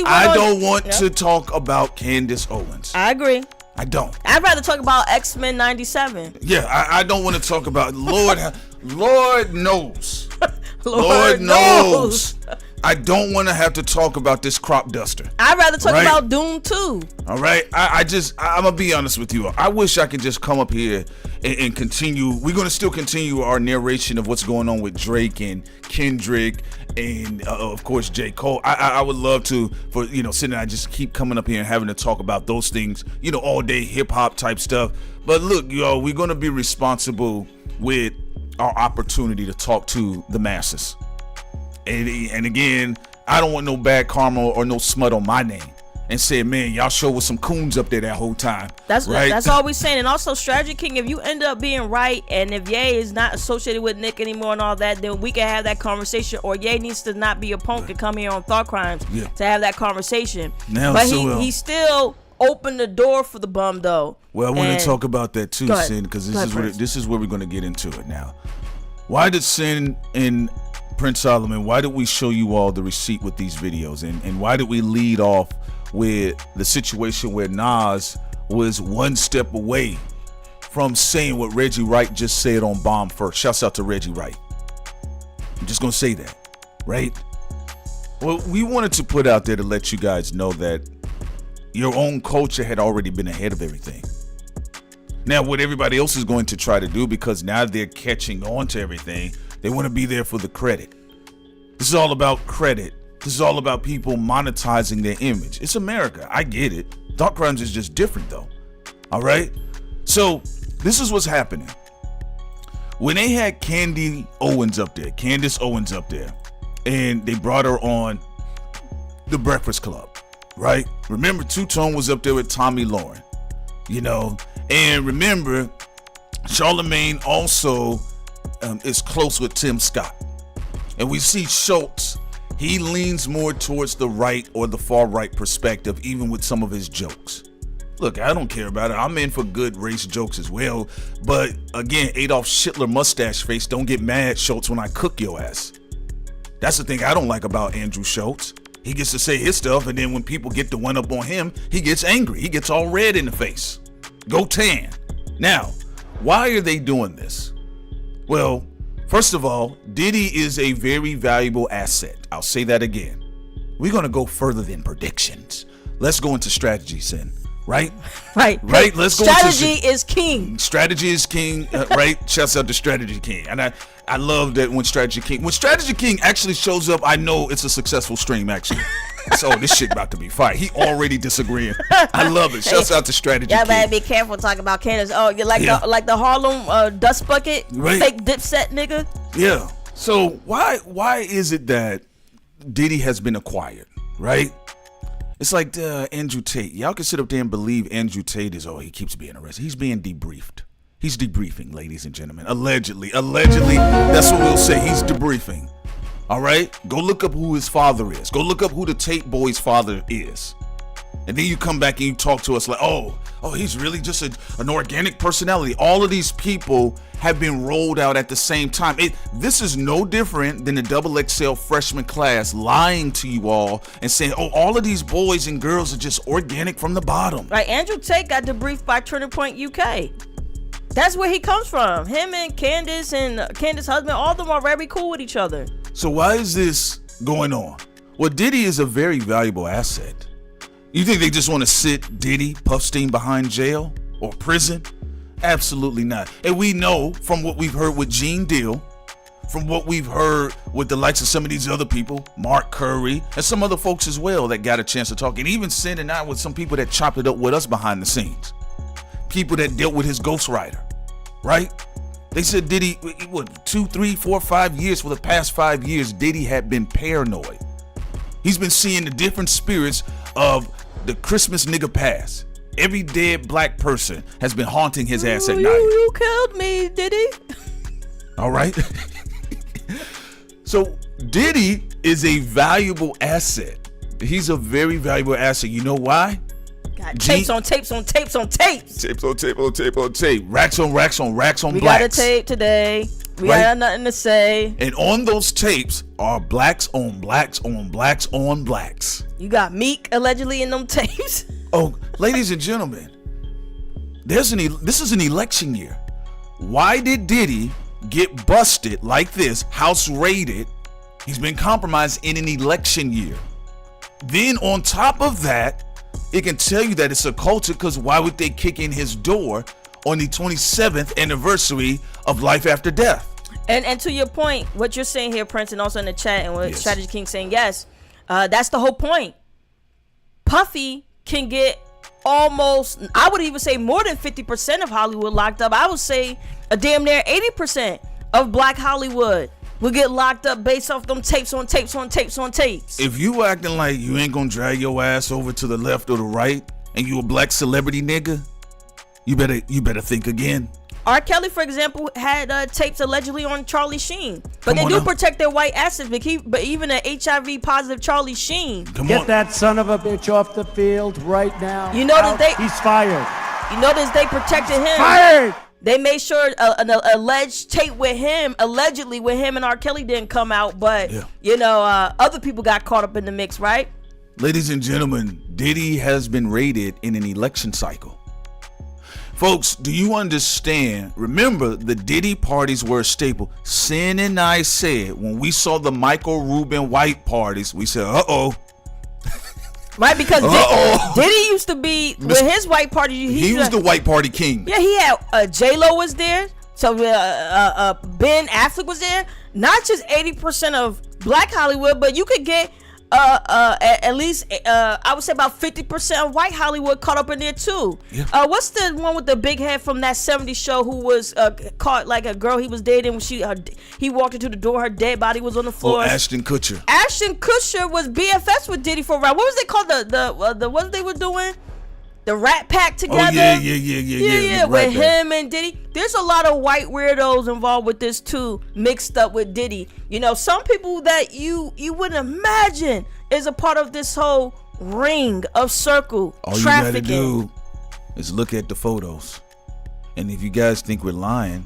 [SPEAKER 13] I
[SPEAKER 14] don't want to talk about Candace Owens.
[SPEAKER 13] I agree.
[SPEAKER 14] I don't.
[SPEAKER 13] I'd rather talk about X-Men 97.
[SPEAKER 14] Yeah, I don't want to talk about Lord knows. Lord knows. I don't want to have to talk about this crop duster.
[SPEAKER 13] I'd rather talk about Doom 2.
[SPEAKER 14] All right. I'm going to be honest with you. I wish I could just come up here and continue. We're going to still continue our narration of what's going on with Drake and Kendrick and, of course, J. Cole. I would love to, for, sitting I just keep coming up here and having to talk about those things, all day hip hop type stuff. But look, we're going to be responsible with our opportunity to talk to the masses. And again, I don't want no bad karma or no smut on my name and say, man, y'all show was some coons up there that whole time.
[SPEAKER 13] That's
[SPEAKER 14] right?
[SPEAKER 13] That's all we saying. And also, Strategy King, if you end up being right, and if Ye is not associated with Nick anymore and all that, then we can have that conversation. Or Ye needs to not be a punk and come here on Thought Crimes to have that conversation. But he still opened the door for the bum, though.
[SPEAKER 14] Well, I want to talk about that too, Sin, because this is where we're going to get into it now. Why did Sin and Prince Solomon, why did we show you all the receipt with these videos, and why did we lead off with the situation where Nas was one step away from saying what Reggie Wright just said on Bomb First? Shouts out to Reggie Wright. I'm just gonna say that, right? Well, we wanted to put out there to let you guys know that your own culture had already been ahead of everything. Now, what everybody else is going to try to do, because now they're catching on to everything, they want to be there for the credit. This is all about credit. This is all about people monetizing their image. It's America. I get it. Thought Crimes is just different, though. All right? So, this is what's happening. When they had Candace Owens up there, and they brought her on The Breakfast Club, right? Remember, Two Tone was up there with Tommy Lauren. You know, and remember, Charlemagne also is close with Tim Scott. And we see Schultz, he leans more towards the right or the far right perspective, even with some of his jokes. Look, I don't care about it. I'm in for good race jokes as well. But again, Adolf Hitler mustache face, don't get mad, Schultz, when I cook your ass. That's the thing I don't like about Andrew Schultz. He gets to say his stuff, and then when people get the one up on him, he gets angry. He gets all red in the face. Go tan. Now, why are they doing this? Well, first of all, Diddy is a very valuable asset. I'll say that again. We're going to go further than predictions. Let's go into strategy, Sin. Right?
[SPEAKER 13] Right.
[SPEAKER 14] Let's go
[SPEAKER 13] strategy is king.
[SPEAKER 14] Strategy is king, right? Shouts out to Strategy King. And I love that when Strategy King actually shows up, I know it's a successful stream, actually. So this shit about to be fire. He already disagreeing. I love it. Shouts out to Strategy King.
[SPEAKER 13] Yeah, man, be careful talking about Candace. Oh, you like the Harlem dust bucket,
[SPEAKER 14] right.
[SPEAKER 13] Fake Dipset nigga.
[SPEAKER 14] Yeah. So why is it that Diddy has been acquired, right? It's like Andrew Tate. Y'all can sit up there and believe Andrew Tate is, he keeps being arrested. He's being debriefed. He's debriefing, ladies and gentlemen. Allegedly, that's what we'll say. He's debriefing. All right? Go look up who his father is. Go look up who the Tate boy's father is. And then you come back and you talk to us like, oh, he's really just an organic personality. All of these people have been rolled out at the same time. This is no different than the XXL freshman class lying to you all and saying, all of these boys and girls are just organic from the bottom.
[SPEAKER 13] Right, Andrew Tate got debriefed by Turning Point UK. That's where he comes from. Him and Candace's husband, all of them are very cool with each other.
[SPEAKER 14] So why is this going on? Well, Diddy is a very valuable asset. You think they just want to sit Diddy, Puffstein behind jail or prison? Absolutely not. And we know from what we've heard with Gene Deal, from what we've heard with the likes of some of these other people, Mark Curry, and some other folks as well that got a chance to talk, and even sending out with some people that chopped it up with us behind the scenes. People that dealt with his ghostwriter, right? They said Diddy, 2, 3, 4, 5 years, for the past 5 years, Diddy had been paranoid. He's been seeing the different spirits of the Christmas nigga past. Every dead black person has been haunting his ass at night.
[SPEAKER 13] You killed me, Diddy.
[SPEAKER 14] All right. So Diddy is a valuable asset. He's a very valuable asset. You know why?
[SPEAKER 13] Got tapes on tapes on tapes on tapes.
[SPEAKER 14] Tapes on tape on tape on tape. Racks on racks on racks on
[SPEAKER 13] we
[SPEAKER 14] blacks.
[SPEAKER 13] We got a tape today. We got nothing to say.
[SPEAKER 14] And on those tapes are blacks on blacks on blacks on blacks.
[SPEAKER 13] You got Meek allegedly in them tapes.
[SPEAKER 14] Oh, ladies and gentlemen, this is an election year. Why did Diddy get busted like this, house raided? He's been compromised in an election year. Then on top of that, it can tell you that it's a culture, because why would they kick in his door on the 27th anniversary of Life After Death?
[SPEAKER 13] And to your point, what you're saying here, Prince, and also in the chat, and what Strategy King saying, yes, that's the whole point. Puffy can get almost, I would even say more than 50% of Hollywood locked up. I would say a damn near 80% of Black Hollywood will get locked up based off them tapes on tapes on tapes on tapes.
[SPEAKER 14] If you acting like you ain't gonna drag your ass over to the left or the right, and you a black celebrity nigga, you better think again.
[SPEAKER 13] R. Kelly, for example, had tapes allegedly on Charlie Sheen, but they do protect their white assets. But even an HIV positive Charlie Sheen,
[SPEAKER 12] get that son of a bitch off the field right now.
[SPEAKER 13] You notice
[SPEAKER 12] he's fired.
[SPEAKER 13] You notice they protected him.
[SPEAKER 12] Fired.
[SPEAKER 13] They made sure an alleged tape with him, allegedly with him and R. Kelly, didn't come out, but other people got caught up in the mix, right?
[SPEAKER 14] Ladies and gentlemen, Diddy has been raided in an election cycle. Folks, do you understand? Remember, the Diddy parties were a staple. Sin and I said, when we saw the Michael Rubin White parties, we said, uh-oh.
[SPEAKER 13] Right, because Diddy used to be, with his white party,
[SPEAKER 14] he was the white party king.
[SPEAKER 13] Yeah, he had, J-Lo was there, so Ben Affleck was there. Not just 80% of Black Hollywood, but you could get at least I would say about 50% of white Hollywood caught up in there too. Yeah. What's the one with the big head from that 70s show who was caught, like a girl he was dating when he walked into the door, her dead body was on the floor?
[SPEAKER 14] Ashton Kutcher.
[SPEAKER 13] Ashton Kutcher was BFFs with Diddy for a while. What was they called? The what they were doing? the Rat Pack together.
[SPEAKER 14] Oh yeah.
[SPEAKER 13] With him and Diddy. There's a lot of white weirdos involved with this too, mixed up with Diddy. You know, some people that you wouldn't imagine is a part of this whole ring of circle
[SPEAKER 14] All
[SPEAKER 13] trafficking.
[SPEAKER 14] you gotta do is look at the photos, and if you guys think we're lying,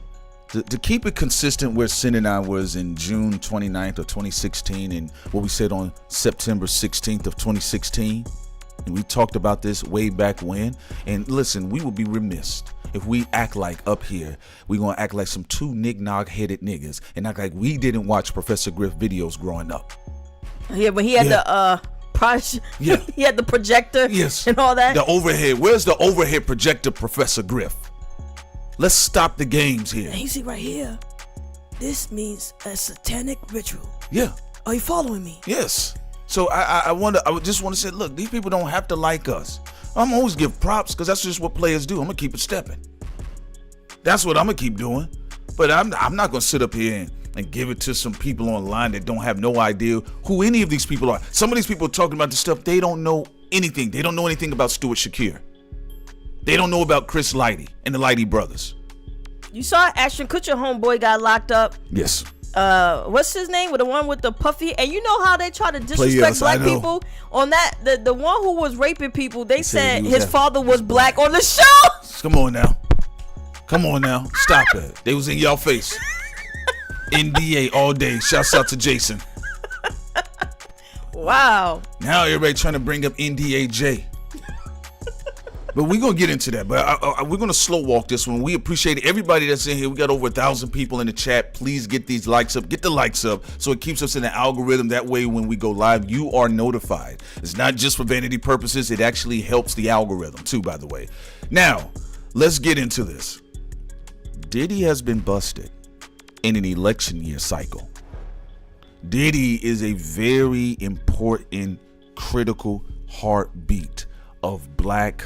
[SPEAKER 14] to keep it consistent where Sin and I was in June 29th of 2016 and what we said on September 16th of 2016, and we talked about this way back when. And listen, we would be remiss if we act like up here we gonna act like some two knick-knock headed niggas and act like we didn't watch Professor Griff videos growing up.
[SPEAKER 13] Yeah, but he had the he had the projector and all that.
[SPEAKER 14] The overhead. Where's the overhead projector, Professor Griff? Let's stop the games here.
[SPEAKER 13] And you see right here, this means a satanic ritual.
[SPEAKER 14] Yeah.
[SPEAKER 13] Are you following me?
[SPEAKER 14] Yes. So I just want to say, look, these people don't have to like us. I'm always give props because that's just what players do. I'm gonna keep it stepping. That's what I'm gonna keep doing. But I'm not gonna sit up here and give it to some people online that don't have no idea who any of these people are. Some of these people talking about this stuff, they don't know anything. They don't know anything about Stuart Shakir. They don't know about Chris Lighty and the Lighty brothers.
[SPEAKER 13] You saw Ashton Kutcher homeboy got locked up.
[SPEAKER 14] Yes.
[SPEAKER 13] What's his name? With the one with the puffy, and you know how they try to disrespect black people on that. The one who was raping people, they said his father was black on the show.
[SPEAKER 14] Come on now, stop it. They was in y'all face. NDA all day. Shouts out to Jason.
[SPEAKER 13] Wow.
[SPEAKER 14] Now everybody trying to bring up NDAJ. But we're going to get into that. But we're going to slow walk this one. We appreciate everybody that's in here. We got over 1,000 people in the chat. Please get these likes up. Get the likes up so it keeps us in the algorithm. That way when we go live, you are notified. It's not just for vanity purposes. It actually helps the algorithm too, by the way. Now, let's get into this. Diddy has been busted in an election year cycle. Diddy is a very important, critical heartbeat of black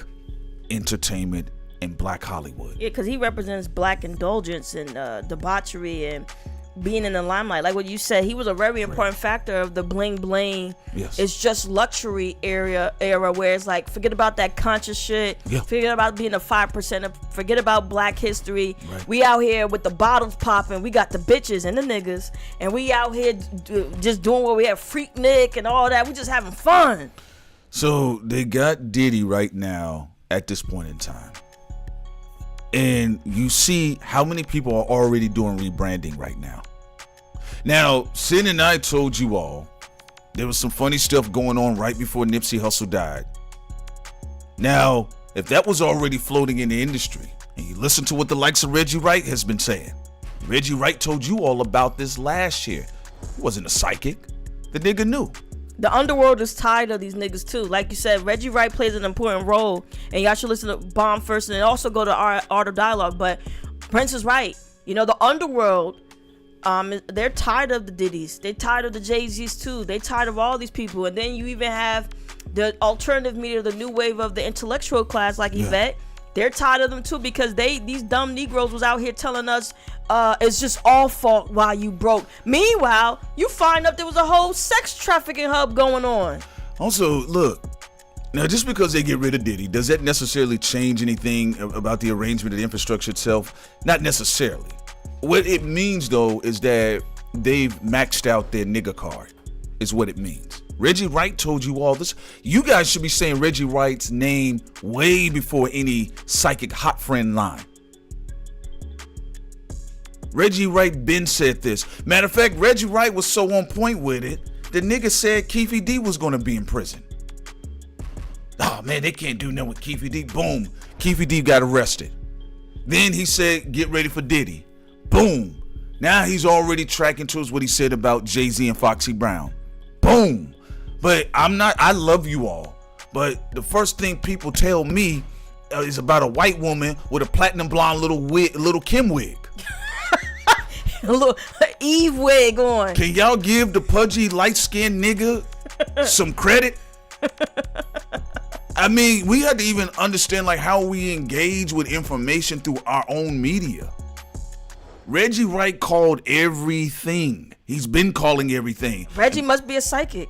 [SPEAKER 14] entertainment and black Hollywood.
[SPEAKER 13] Yeah, because he represents black indulgence and debauchery and being in the limelight. Like what you said, he was a very important factor of the bling bling.
[SPEAKER 14] Yes.
[SPEAKER 13] It's just luxury era where it's like, forget about that conscious shit.
[SPEAKER 14] Yeah.
[SPEAKER 13] Forget about being a 5%. Forget about black history. Right. We out here with the bottles popping. We got the bitches and the niggas. And we out here just doing what we have, Freak Nick and all that. We just having fun.
[SPEAKER 14] So they got Diddy right now at this point in time. And you see how many people are already doing rebranding right now. Now, Sin and I told you all there was some funny stuff going on right before Nipsey Hussle died. Now, if that was already floating in the industry, and you listen to what the likes of Reggie Wright has been saying, Reggie Wright told you all about this last year. He wasn't a psychic. The nigga knew.
[SPEAKER 13] The Underworld is tired of these niggas too. Like you said, Reggie Wright plays an important role, and y'all should listen to Bomb first and then also go to Art of Dialogue. But Prince is right. You know, the Underworld, they're tired of the Diddys. They're tired of the Jay-Z's too. They're tired of all these people. And then you even have the alternative media, the new wave of the intellectual class like Yvette. They're tired of them too because these dumb Negroes was out here telling us it's just all fault while you broke. Meanwhile, you find out there was a whole sex trafficking hub going on.
[SPEAKER 14] Also, look, now just because they get rid of Diddy, does that necessarily change anything about the arrangement of the infrastructure itself? Not necessarily. What it means though is that they've maxed out their nigga card, is what it means. Reggie Wright told you all this. You guys should be saying Reggie Wright's name way before any psychic hot friend line. Reggie Wright been said this. Matter of fact, Reggie Wright was so on point with it, the nigga said Keefe D was gonna be in prison. Oh man, they can't do nothing with Keefe D. Boom, Keefe D got arrested. Then he said, get ready for Diddy. Boom. Now he's already tracking towards what he said about Jay-Z and Foxy Brown. Boom. But I love you all. But the first thing people tell me is about a white woman with a platinum blonde little Kim wig.
[SPEAKER 13] A little Eve wig on.
[SPEAKER 14] Can y'all give the pudgy light-skinned nigga some credit? I mean, we had to even understand like how we engage with information through our own media. Reggie Wright called everything. He's been calling everything.
[SPEAKER 13] Reggie must be a psychic.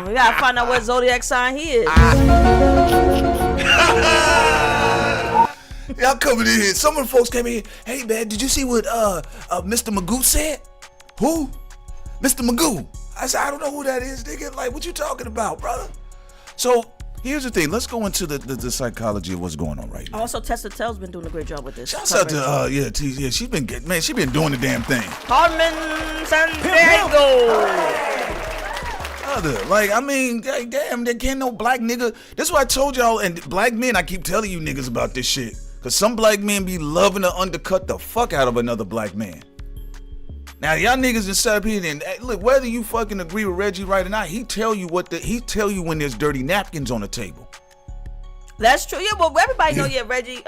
[SPEAKER 13] We gotta find out what zodiac sign he is.
[SPEAKER 14] Y'all coming in here. Some of the folks came in here. Hey man, did you see what Mr. Magoo said? Who? Mr. Magoo. I said, I don't know who that is, nigga. Like, what you talking about, brother? So here's the thing. Let's go into the psychology of what's going on right now.
[SPEAKER 13] Also, Tessa Tell's been doing a great job with this.
[SPEAKER 14] Shouts out to she's been doing the damn thing.
[SPEAKER 13] Carmen Sandiego.
[SPEAKER 14] Like, I mean, damn, there can't no black nigga. That's why I told y'all, and black men, I keep telling you niggas about this shit. Cause some black men be loving to undercut the fuck out of another black man. Now y'all niggas inside up here, and look, whether you fucking agree with Reggie Wright or not, he tell you when there's dirty napkins on the table.
[SPEAKER 13] That's true. Yeah, well, everybody know. Yeah, Reggie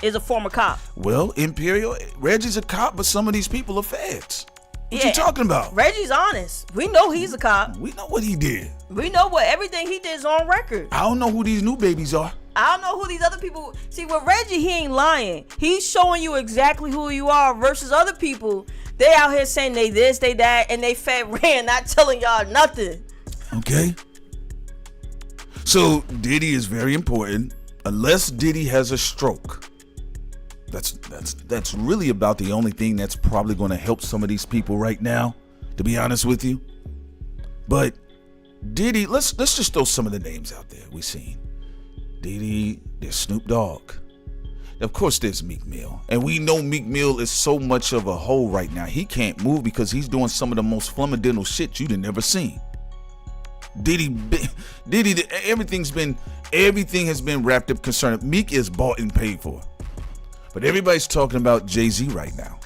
[SPEAKER 13] is a former cop.
[SPEAKER 14] Well, Imperial, Reggie's a cop, but some of these people are feds. What you talking about?
[SPEAKER 13] Reggie's honest. We know he's a cop.
[SPEAKER 14] We know what he did.
[SPEAKER 13] We know what everything he did is on record.
[SPEAKER 14] I don't know who these new babies are.
[SPEAKER 13] I don't know who these other people. See, with Reggie, he ain't lying. He's showing you exactly who you are versus other people. They out here saying they this, they that, and they fat ran, not telling y'all nothing.
[SPEAKER 14] Okay. So Diddy is very important. Unless Diddy has a stroke, that's really about the only thing that's probably going to help some of these people right now, to be honest with you. But Diddy, let's just throw some of the names out there we seen. Diddy, there's Snoop Dogg. Of course, there's Meek Mill. And we know Meek Mill is so much of a hole right now. He can't move because he's doing some of the most fundamental shit you'd have never seen. Diddy, everything has been wrapped up concerning. Meek is bought and paid for. But everybody's talking about Jay-Z right now.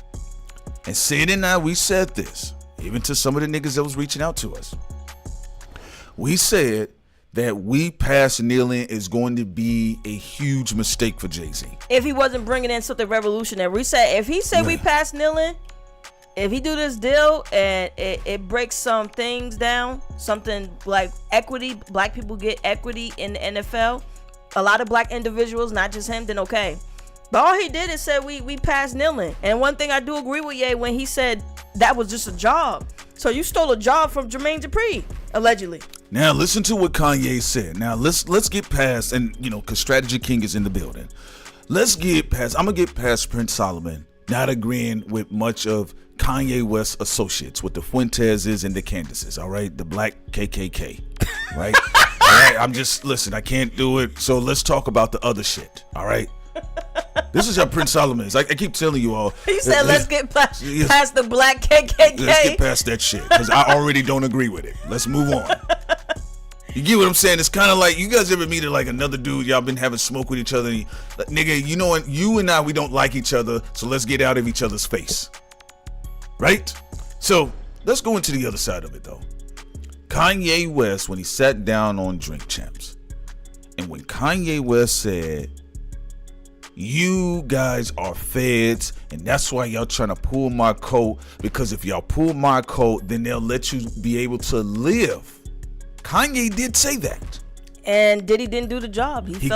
[SPEAKER 14] And Sid and I, we said this, even to some of the niggas that was reaching out to us. We said that we past kneeling is going to be a huge mistake for Jay-Z.
[SPEAKER 13] If he wasn't bringing in something revolutionary. We said, if he said we past kneeling, if he do this deal and it breaks some things down, something like equity, black people get equity in the NFL, a lot of black individuals, not just him, then okay. But all he did is said we past kneeling. And one thing I do agree with Ye when he said that was just a job. So you stole a job from Jermaine Dupri, allegedly.
[SPEAKER 14] Now listen to what Kanye said. Now let's get past, and cause Strategy King is in the building. Let's get past. I'm gonna get past Prince Solomon not agreeing with much of Kanye West's associates, with the Fuenteses and the Candaces. All right, the black KKK. Right. All right. I can't do it. So let's talk about the other shit. All right. This is how Prince Solomon is. I keep telling you all.
[SPEAKER 13] He said, let's get past the black KKK.
[SPEAKER 14] Let's get past that shit, because I already don't agree with it. Let's move on. You get what I'm saying? It's kind of like, you guys ever meet like another dude, y'all been having smoke with each other, and nigga, you know what? You and I, we don't like each other, so let's get out of each other's face. Right? So, let's go into the other side of it, though. Kanye West, when he sat down on Drink Champs, and when Kanye West said, you guys are feds, and that's why y'all trying to pull my coat, because if y'all pull my coat, then they'll let you be able to live. Kanye did say that. And
[SPEAKER 13] Diddy didn't do the job. He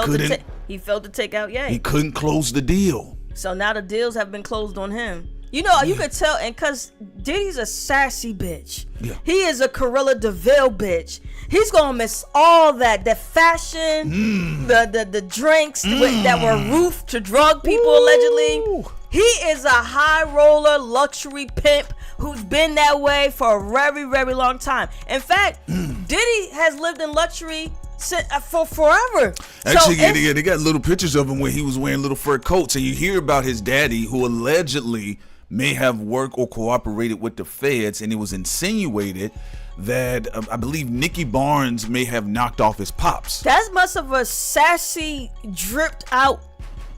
[SPEAKER 13] failed to take out Ye.
[SPEAKER 14] He couldn't close the deal.
[SPEAKER 13] So now the deals have been closed on him. You could tell, and cause Diddy's a sassy bitch. Yeah. He is a Corilla DeVille bitch. He's gonna miss all that. The fashion, the drinks that were roofed to drug people allegedly. He is a high roller luxury pimp who's been that way for a very, very long time. In fact, Diddy has lived in luxury for forever.
[SPEAKER 14] Actually, they got little pictures of him when he was wearing little fur coats, and you hear about his daddy, who allegedly may have worked or cooperated with the feds, and it was insinuated that I believe Nicky Barnes may have knocked off his pops.
[SPEAKER 13] That's much of a sassy, dripped out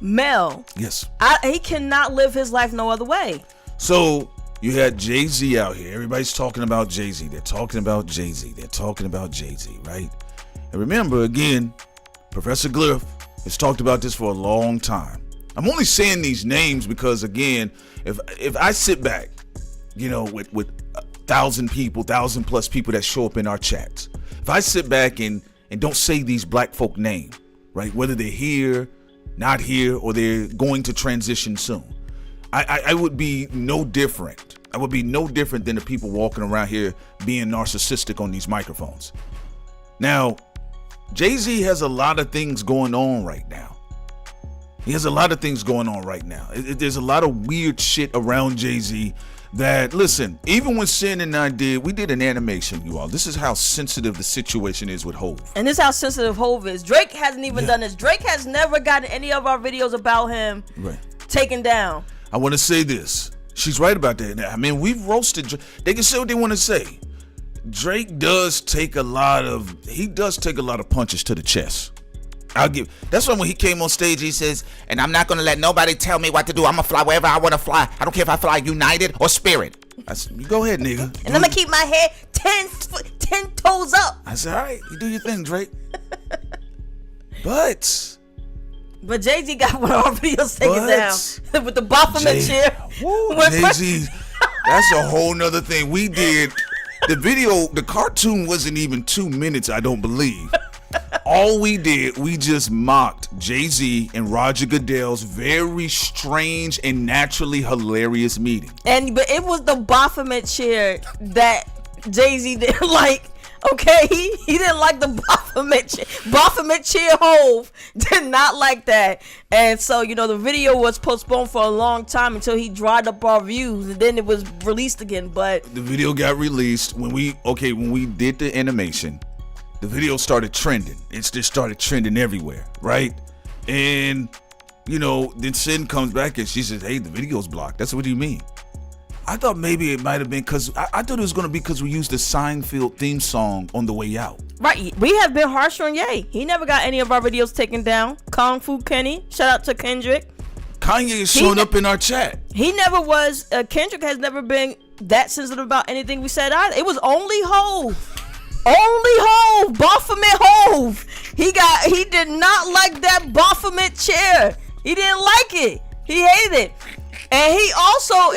[SPEAKER 13] male.
[SPEAKER 14] Yes.
[SPEAKER 13] He cannot live his life no other way.
[SPEAKER 14] So you had Jay-Z out here. Everybody's talking about Jay-Z. They're talking about Jay-Z. They're talking about Jay-Z, right? And remember, again, Professor Gliff has talked about this for a long time. I'm only saying these names because, again, if I sit back, with 1,000 people, 1,000 plus people that show up in our chats, if I sit back and don't say these black folk names, right, whether they're here, not here, or they're going to transition soon, I would be no different I would be no different than the people walking around here being narcissistic on these microphones. Now, Jay-Z has a lot of things going on right now. There's a lot of weird shit around Jay-Z that, listen, even when Sin and I we did an animation, you all. This is how sensitive the situation is with Hov.
[SPEAKER 13] And this is how sensitive Hov is. Drake hasn't even done this. Drake has never gotten any of our videos about him taken down.
[SPEAKER 14] I want to say this. She's right about that. I mean, we've roasted. They can say what they want to say. Drake does take a lot of punches to the chest. That's why when he came on stage, he says, and I'm not going to let nobody tell me what to do. I'm going to fly wherever I want to fly. I don't care if I fly United or Spirit. I said, you go ahead, nigga.
[SPEAKER 13] And I'm going to keep my head 10 toes up.
[SPEAKER 14] I said, all right, you do your thing, Drake. But
[SPEAKER 13] Jay-Z got one of our videos taken down with the Baphomet chair.
[SPEAKER 14] Jay-Z, that's a whole nother thing. We did the video, the cartoon wasn't even 2 minutes, I don't believe. All we did, we just mocked Jay-Z and Roger Goodell's very strange and naturally hilarious meeting.
[SPEAKER 13] But it was the Baphomet chair that Jay-Z didn't like. Okay, he didn't like the Baphomet chair. Hov did not like that. And so, the video was postponed for a long time until he dried up our views, and then it was released again. But
[SPEAKER 14] the video got released when we did the animation. The video started trending. It just started trending everywhere, right? And, then Sin comes back and she says, hey, the video's blocked. That's what do you mean? I thought maybe it might have been because I thought it was going to be because we used the Seinfeld theme song on the way out.
[SPEAKER 13] Right. We have been harsh on Ye. He never got any of our videos taken down. Kung Fu Kenny. Shout out to Kendrick.
[SPEAKER 14] Kanye is showing up in our chat.
[SPEAKER 13] He never was. Kendrick has never been that sensitive about anything we said either. It was only Hov. Baphomet Hov. He did not like that Baphomet chair. He didn't like it. He hated it. And he also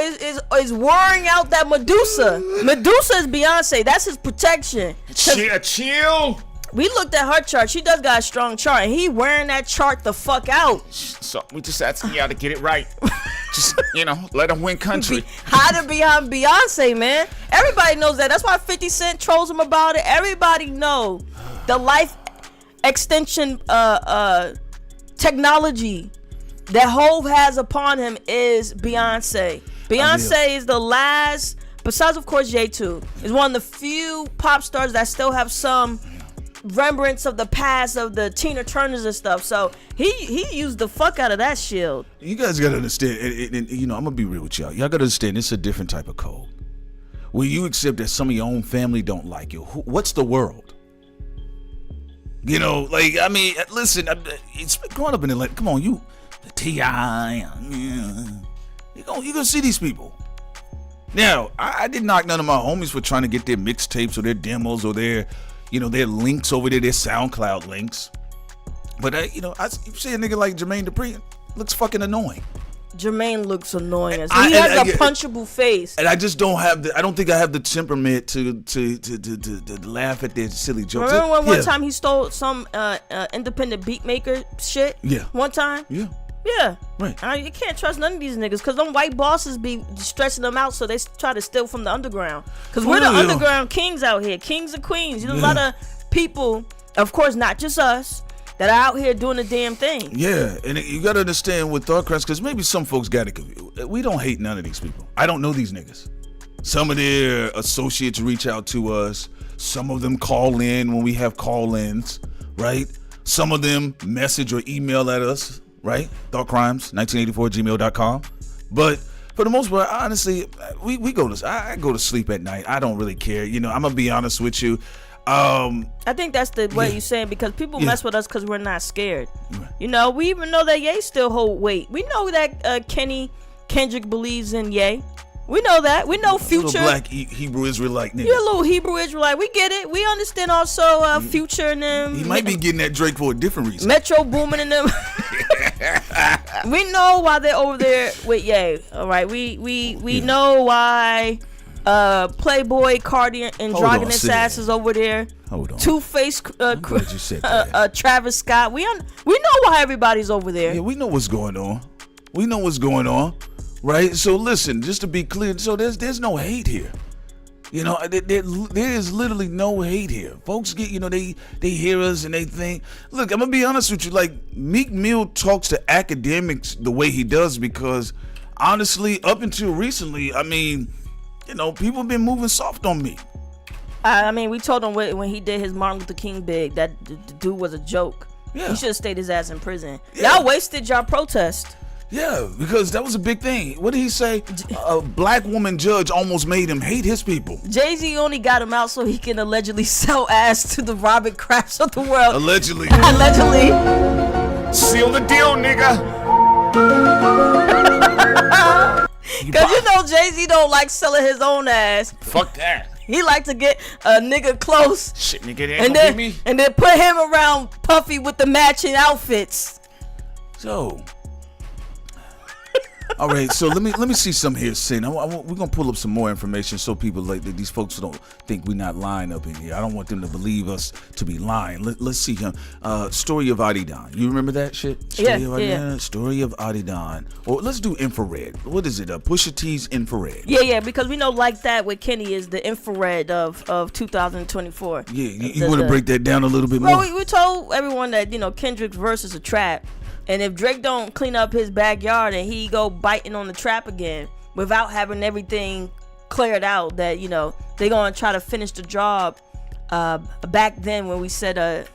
[SPEAKER 13] is worrying out that Medusa. Medusa is Beyonce. That's his protection.
[SPEAKER 14] Chill.
[SPEAKER 13] We looked at her chart. She does got a strong chart. And he wearing that chart the fuck out.
[SPEAKER 14] So we just asking y'all to get it right. Just, let him win country.
[SPEAKER 13] Hiding behind Beyonce, man. Everybody knows that. That's why 50 Cent trolls him about it. Everybody know the life extension technology that Hov has upon him is Beyonce. Beyonce is the last, besides of course J2, is one of the few pop stars that still have some remembrance of the past of the Tina Turners and stuff. So he used the fuck out of that shield.
[SPEAKER 14] You guys gotta understand, and I'm gonna be real with y'all. Y'all gotta understand, it's a different type of code. When you accept that some of your own family don't like you, what's the world? Listen, it's growing up in Atlanta. Come on, the T.I. You gonna see these people. Now, I didn't knock none of my homies for trying to get their mixtapes or their demos or their links over there, their SoundCloud links. But I see a nigga like Jermaine Dupri, looks fucking annoying.
[SPEAKER 13] Jermaine looks annoying. He has a punchable face.
[SPEAKER 14] And I just don't have I don't think I have the temperament to laugh at their silly jokes.
[SPEAKER 13] Remember when one time he stole some independent beat maker shit?
[SPEAKER 14] Yeah.
[SPEAKER 13] One time?
[SPEAKER 14] Yeah.
[SPEAKER 13] Yeah.
[SPEAKER 14] Right.
[SPEAKER 13] You can't trust none of these niggas because them white bosses be stretching them out so they try to steal from the underground. Because we're the underground kings out here. Kings and queens. A lot of people, of course, not just us, that are out here doing the damn thing.
[SPEAKER 14] Yeah, and you got to understand with thought crimes, because maybe some folks got it confused. We don't hate none of these people. I don't know these niggas. Some of their associates reach out to us. Some of them call in when we have call-ins, right? Some of them message or email at us, right? thoughtcrimes1984@gmail.com. But for the most part, honestly, I go to sleep at night. I don't really care. I'm gonna be honest with you.
[SPEAKER 13] I think that's the way you're saying, because people mess with us because we're not scared. Right. We even know that Ye still hold weight. We know that Kendrick believes in Ye. We know that. We know Future.
[SPEAKER 14] Little black Hebrew Israelite nigga.
[SPEAKER 13] You're a little Hebrew Israelite. We get it. We understand also Future and them.
[SPEAKER 14] He might be getting that Drake for a different reason.
[SPEAKER 13] Metro Boomin and them. We know why they're over there with Ye. All right. We know why Playboy, Cardi, and Androgynous Ass is over there.
[SPEAKER 14] Hold on.
[SPEAKER 13] Two-Face, Travis Scott. We know why everybody's over there.
[SPEAKER 14] Yeah, we know what's going on. right? So listen, just to be clear, so there's no hate here. You know, there is literally no hate here. Folks get, you know, they hear us and they think, look, I'm gonna be honest with you, like Meek Mill talks to academics the way he does because honestly, up until recently, I mean, you know, people have been moving soft on me.
[SPEAKER 13] I mean, we told him when he did his Martin Luther King big that the dude was a joke.
[SPEAKER 14] Yeah.
[SPEAKER 13] He should have stayed his ass in prison.
[SPEAKER 14] Yeah.
[SPEAKER 13] Y'all wasted y'all protest.
[SPEAKER 14] Yeah, because that was a big thing. What did he say? A black woman judge almost made him hate his people.
[SPEAKER 13] Jay-Z only got him out so he can allegedly sell ass to the Robert Krafts of the world.
[SPEAKER 14] Allegedly.
[SPEAKER 13] Allegedly.
[SPEAKER 14] Seal the deal, nigga.
[SPEAKER 13] Because you know Jay-Z don't like selling his own ass.
[SPEAKER 14] Fuck that.
[SPEAKER 13] He like to get a nigga close.
[SPEAKER 14] Shit, nigga, they ain't gonna get me.
[SPEAKER 13] And then put him around Puffy with the matching outfits.
[SPEAKER 14] So, all right. So let me see some here, Sin. We're gonna pull up some more information so people like these folks don't think we're not lying up in here. I don't want them to believe us to be lying. Let's see him. Story of Adidon. You remember that shit? Story of Adidon. Story of Adidon. Or let's do infrared. What is it? Pusha T's infrared.
[SPEAKER 13] Yeah, because we know like that with Kenny is the infrared of 2024.
[SPEAKER 14] Yeah, you want to break that down a little bit more?
[SPEAKER 13] Well, we told everyone that, you know, Kendrick's verse is a trap. And if Drake don't clean up his backyard and he go biting on the trap again without having everything cleared out, that, you know, they gonna try to finish the job. Back then when we said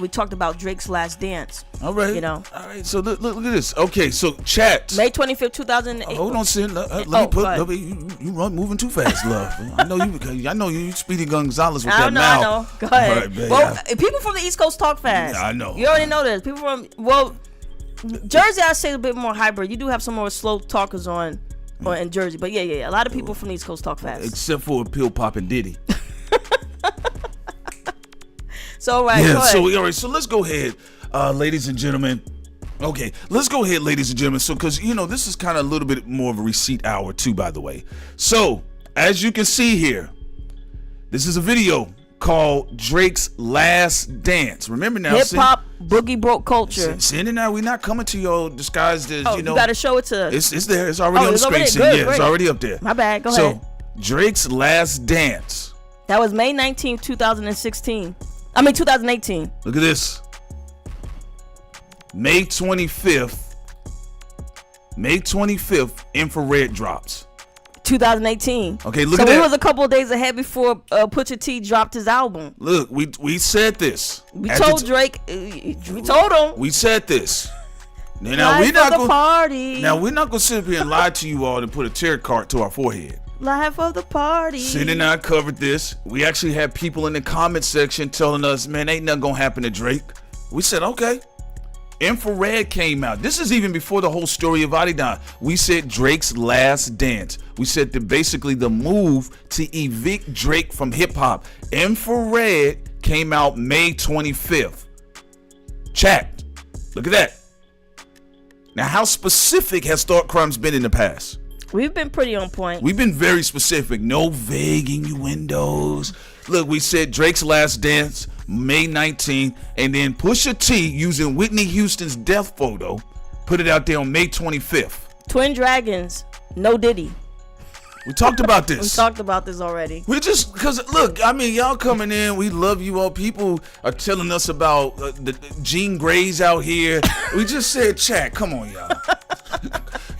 [SPEAKER 13] we talked about Drake's Last Dance.
[SPEAKER 14] All right.
[SPEAKER 13] You know.
[SPEAKER 14] All right. So look at this. Okay. So chat.
[SPEAKER 13] May 25th, 2008.
[SPEAKER 14] Hold on, Sin. Let me put. You run moving too fast, love. I know you Speedy Gonzalez with that mouth.
[SPEAKER 13] I know. Go ahead.
[SPEAKER 14] Right, babe,
[SPEAKER 13] well, people from the East Coast talk fast.
[SPEAKER 14] Yeah, I know.
[SPEAKER 13] You already know this. People from Jersey, I say a bit more hybrid. You do have some more slow talkers on in Jersey, but yeah. A lot of people from the East Coast talk fast.
[SPEAKER 14] Except for pill popping Diddy.
[SPEAKER 13] So right.
[SPEAKER 14] Yeah. So all right. So let's go ahead, ladies and gentlemen. Okay, let's go ahead, ladies and gentlemen. So, because you know this is kind of a little bit more of a receipt hour too, by the way. So, as you can see here, this is a video called Drake's Last Dance. Remember now,
[SPEAKER 13] hip hop boogie broke culture.
[SPEAKER 14] Sin and now we're not coming to y'all disguised as you know.
[SPEAKER 13] You gotta show it to us.
[SPEAKER 14] It's there. It's already on the screen. It's already up there.
[SPEAKER 13] My bad. Go ahead.
[SPEAKER 14] So, Drake's Last Dance.
[SPEAKER 13] That was May 19th, 2016. I mean 2018.
[SPEAKER 14] Look at this. May 25th, infrared drops.
[SPEAKER 13] 2018.
[SPEAKER 14] Okay, look
[SPEAKER 13] at
[SPEAKER 14] that. So
[SPEAKER 13] it was a couple of days ahead before Pusha T dropped his album.
[SPEAKER 14] Look, we said this.
[SPEAKER 13] We told Drake. We told him.
[SPEAKER 14] We said this.
[SPEAKER 13] Now we're not gonna party.
[SPEAKER 14] Now we're not gonna sit up here and lie to you all and put a tear cart to our forehead.
[SPEAKER 13] Life of the party.
[SPEAKER 14] Sid and I covered this. We actually had people in the comment section telling us, man, ain't nothing gonna happen to Drake. We said, okay. Infrared came out. This is even before the whole story of Adidon. We said Drake's Last Dance. We said that basically the move to evict Drake from hip hop. Infrared came out May 25th. Chat. Look at that. Now, how specific has Thought Crimes been in the past?
[SPEAKER 13] We've been pretty on point.
[SPEAKER 14] We've been very specific. No vague innuendos. Look, we said Drake's Last Dance, May 19th, and then Pusha T, using Whitney Houston's death photo, put it out there on May 25th.
[SPEAKER 13] Twin Dragons, no Diddy.
[SPEAKER 14] We talked about this.
[SPEAKER 13] We talked about this already.
[SPEAKER 14] We just, because, look, I mean, y'all coming in, we love you all. People are telling us about the Jean Grays out here. We just said, chat, come on, y'all.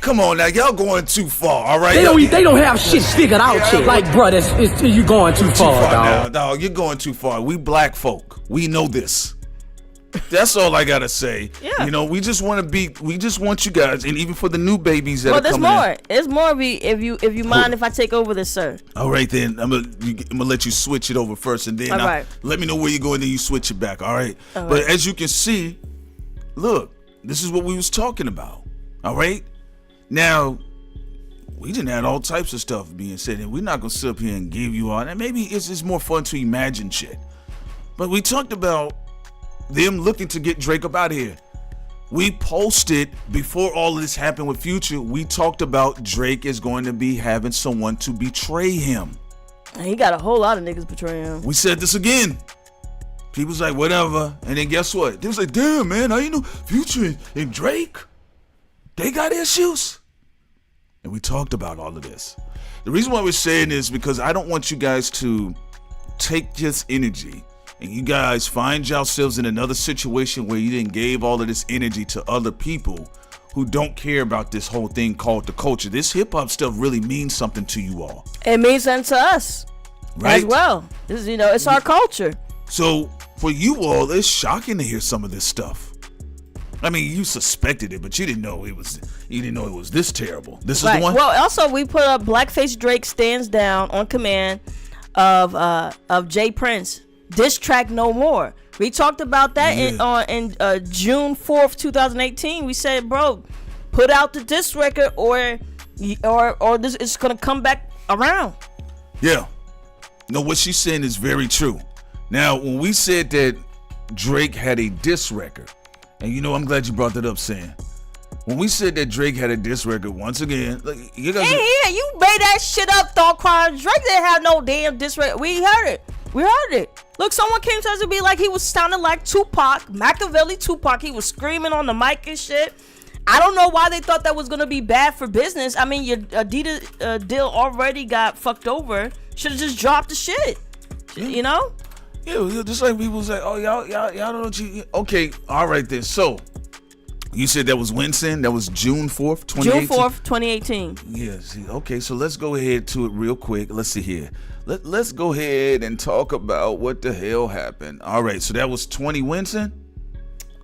[SPEAKER 14] Come on now, y'all going too far, all right?
[SPEAKER 12] They don't have shit figured out yet. Like, bro, you going too far, dog.
[SPEAKER 14] Now, dog. You're going too far. We black folk. We know this. That's all I gotta say.
[SPEAKER 13] Yeah.
[SPEAKER 14] You know, we just want you guys, and even for the new babies that are coming
[SPEAKER 13] in. There's more if you mind if I take over this, sir.
[SPEAKER 14] All right, then I'm gonna let you switch it over first, and then let me know where you go, and then you switch it back. All right. But as you can see, look, this is what we was talking about. All right. Now, we didn't have all types of stuff being said, and we're not gonna sit up here and give you all. And maybe it's just more fun to imagine shit. But we talked about them looking to get Drake up out of here. We posted before all of this happened with Future. We talked about Drake is going to be having someone to betray him.
[SPEAKER 13] He got a whole lot of niggas betraying him.
[SPEAKER 14] We said this again. People's like, whatever. And then guess what? They was like, damn, man, how you know Future and Drake? They got issues. and we talked about all of this. The reason why we're saying this is because I don't want you guys to take this energy and you guys find yourselves in another situation where you didn't gave all of this energy to other people who don't care about this whole thing called the culture. This hip-hop stuff really means something to you all.
[SPEAKER 13] It means something to us, right? As well. This is, it's our culture.
[SPEAKER 14] So for you all, it's shocking to hear some of this stuff. I mean, you suspected it, but you didn't know it was. You didn't know it was this terrible. This is the one.
[SPEAKER 13] Well, also we put up Blackface Drake stands down on command of Jay Prince. Diss track no more. We talked about that in June 4th, 2018. We said, bro, put out the diss record or this is gonna come back around.
[SPEAKER 14] Yeah. No, what she's saying is very true. Now, when we said that Drake had a diss record, and I'm glad you brought that up, Sam. When we said that Drake had a diss record, once again, you guys.
[SPEAKER 13] Yeah, you made that shit up, thought crime. Drake didn't have no damn diss record. We heard it. Look, someone came to us and be like, he was sounding like Tupac, Machiavelli Tupac. He was screaming on the mic and shit. I don't know why they thought that was gonna be bad for business. I mean, your Adidas deal already got fucked over. Should have just dropped the shit.
[SPEAKER 14] Yeah, just like people say, oh, y'all don't know what you. Okay, all right then. So, you said that was Winston. That was June 4th, 2018?
[SPEAKER 13] June 4th, 2018.
[SPEAKER 14] Yeah, see, okay, so let's go ahead to it real quick. Let's see here. Let's go ahead and talk about what the hell happened. All right, so that was 20 Winston?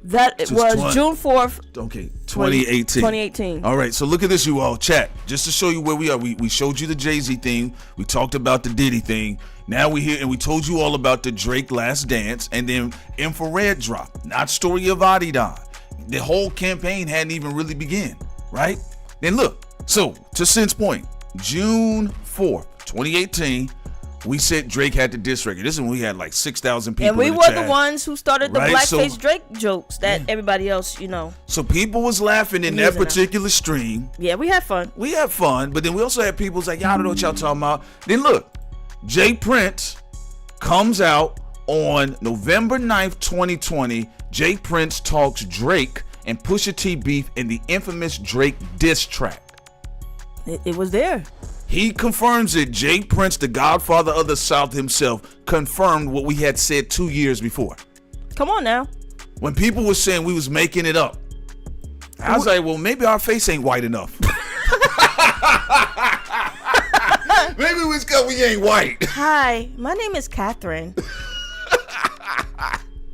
[SPEAKER 13] That it was June 4th.
[SPEAKER 14] Okay, 2018.
[SPEAKER 13] 2018.
[SPEAKER 14] All right, so look at this, you all. Chat, just to show you where we are. We showed you the Jay-Z thing. We talked about the Diddy thing. Now we here, and we told you all about the Drake Last Dance, and then Infrared drop, not Story of Adidas. The whole campaign hadn't even really begun, right? Then look, so to Sin's point, June 4th, 2018, we said Drake had the diss record. This is when we had like 6,000 people.
[SPEAKER 13] And we
[SPEAKER 14] in the
[SPEAKER 13] were
[SPEAKER 14] chat,
[SPEAKER 13] the ones who started the
[SPEAKER 14] right?
[SPEAKER 13] Blackface Drake jokes that everybody else,
[SPEAKER 14] So people was laughing in that particular stream.
[SPEAKER 13] Yeah, we had fun.
[SPEAKER 14] But then we also had people like, y'all don't know what y'all talking about. Then look, Jay Prince comes out on November 9th, 2020. Jay Prince talks Drake and Pusha T beef in the infamous Drake diss track.
[SPEAKER 13] It was there.
[SPEAKER 14] He confirms it. Jay Prince, the godfather of the South himself, confirmed what we had said 2 years before.
[SPEAKER 13] Come on now.
[SPEAKER 14] When people were saying we was making it up, I was like, well, maybe our face ain't white enough. Maybe it's because we ain't white.
[SPEAKER 13] Hi, my name is Catherine.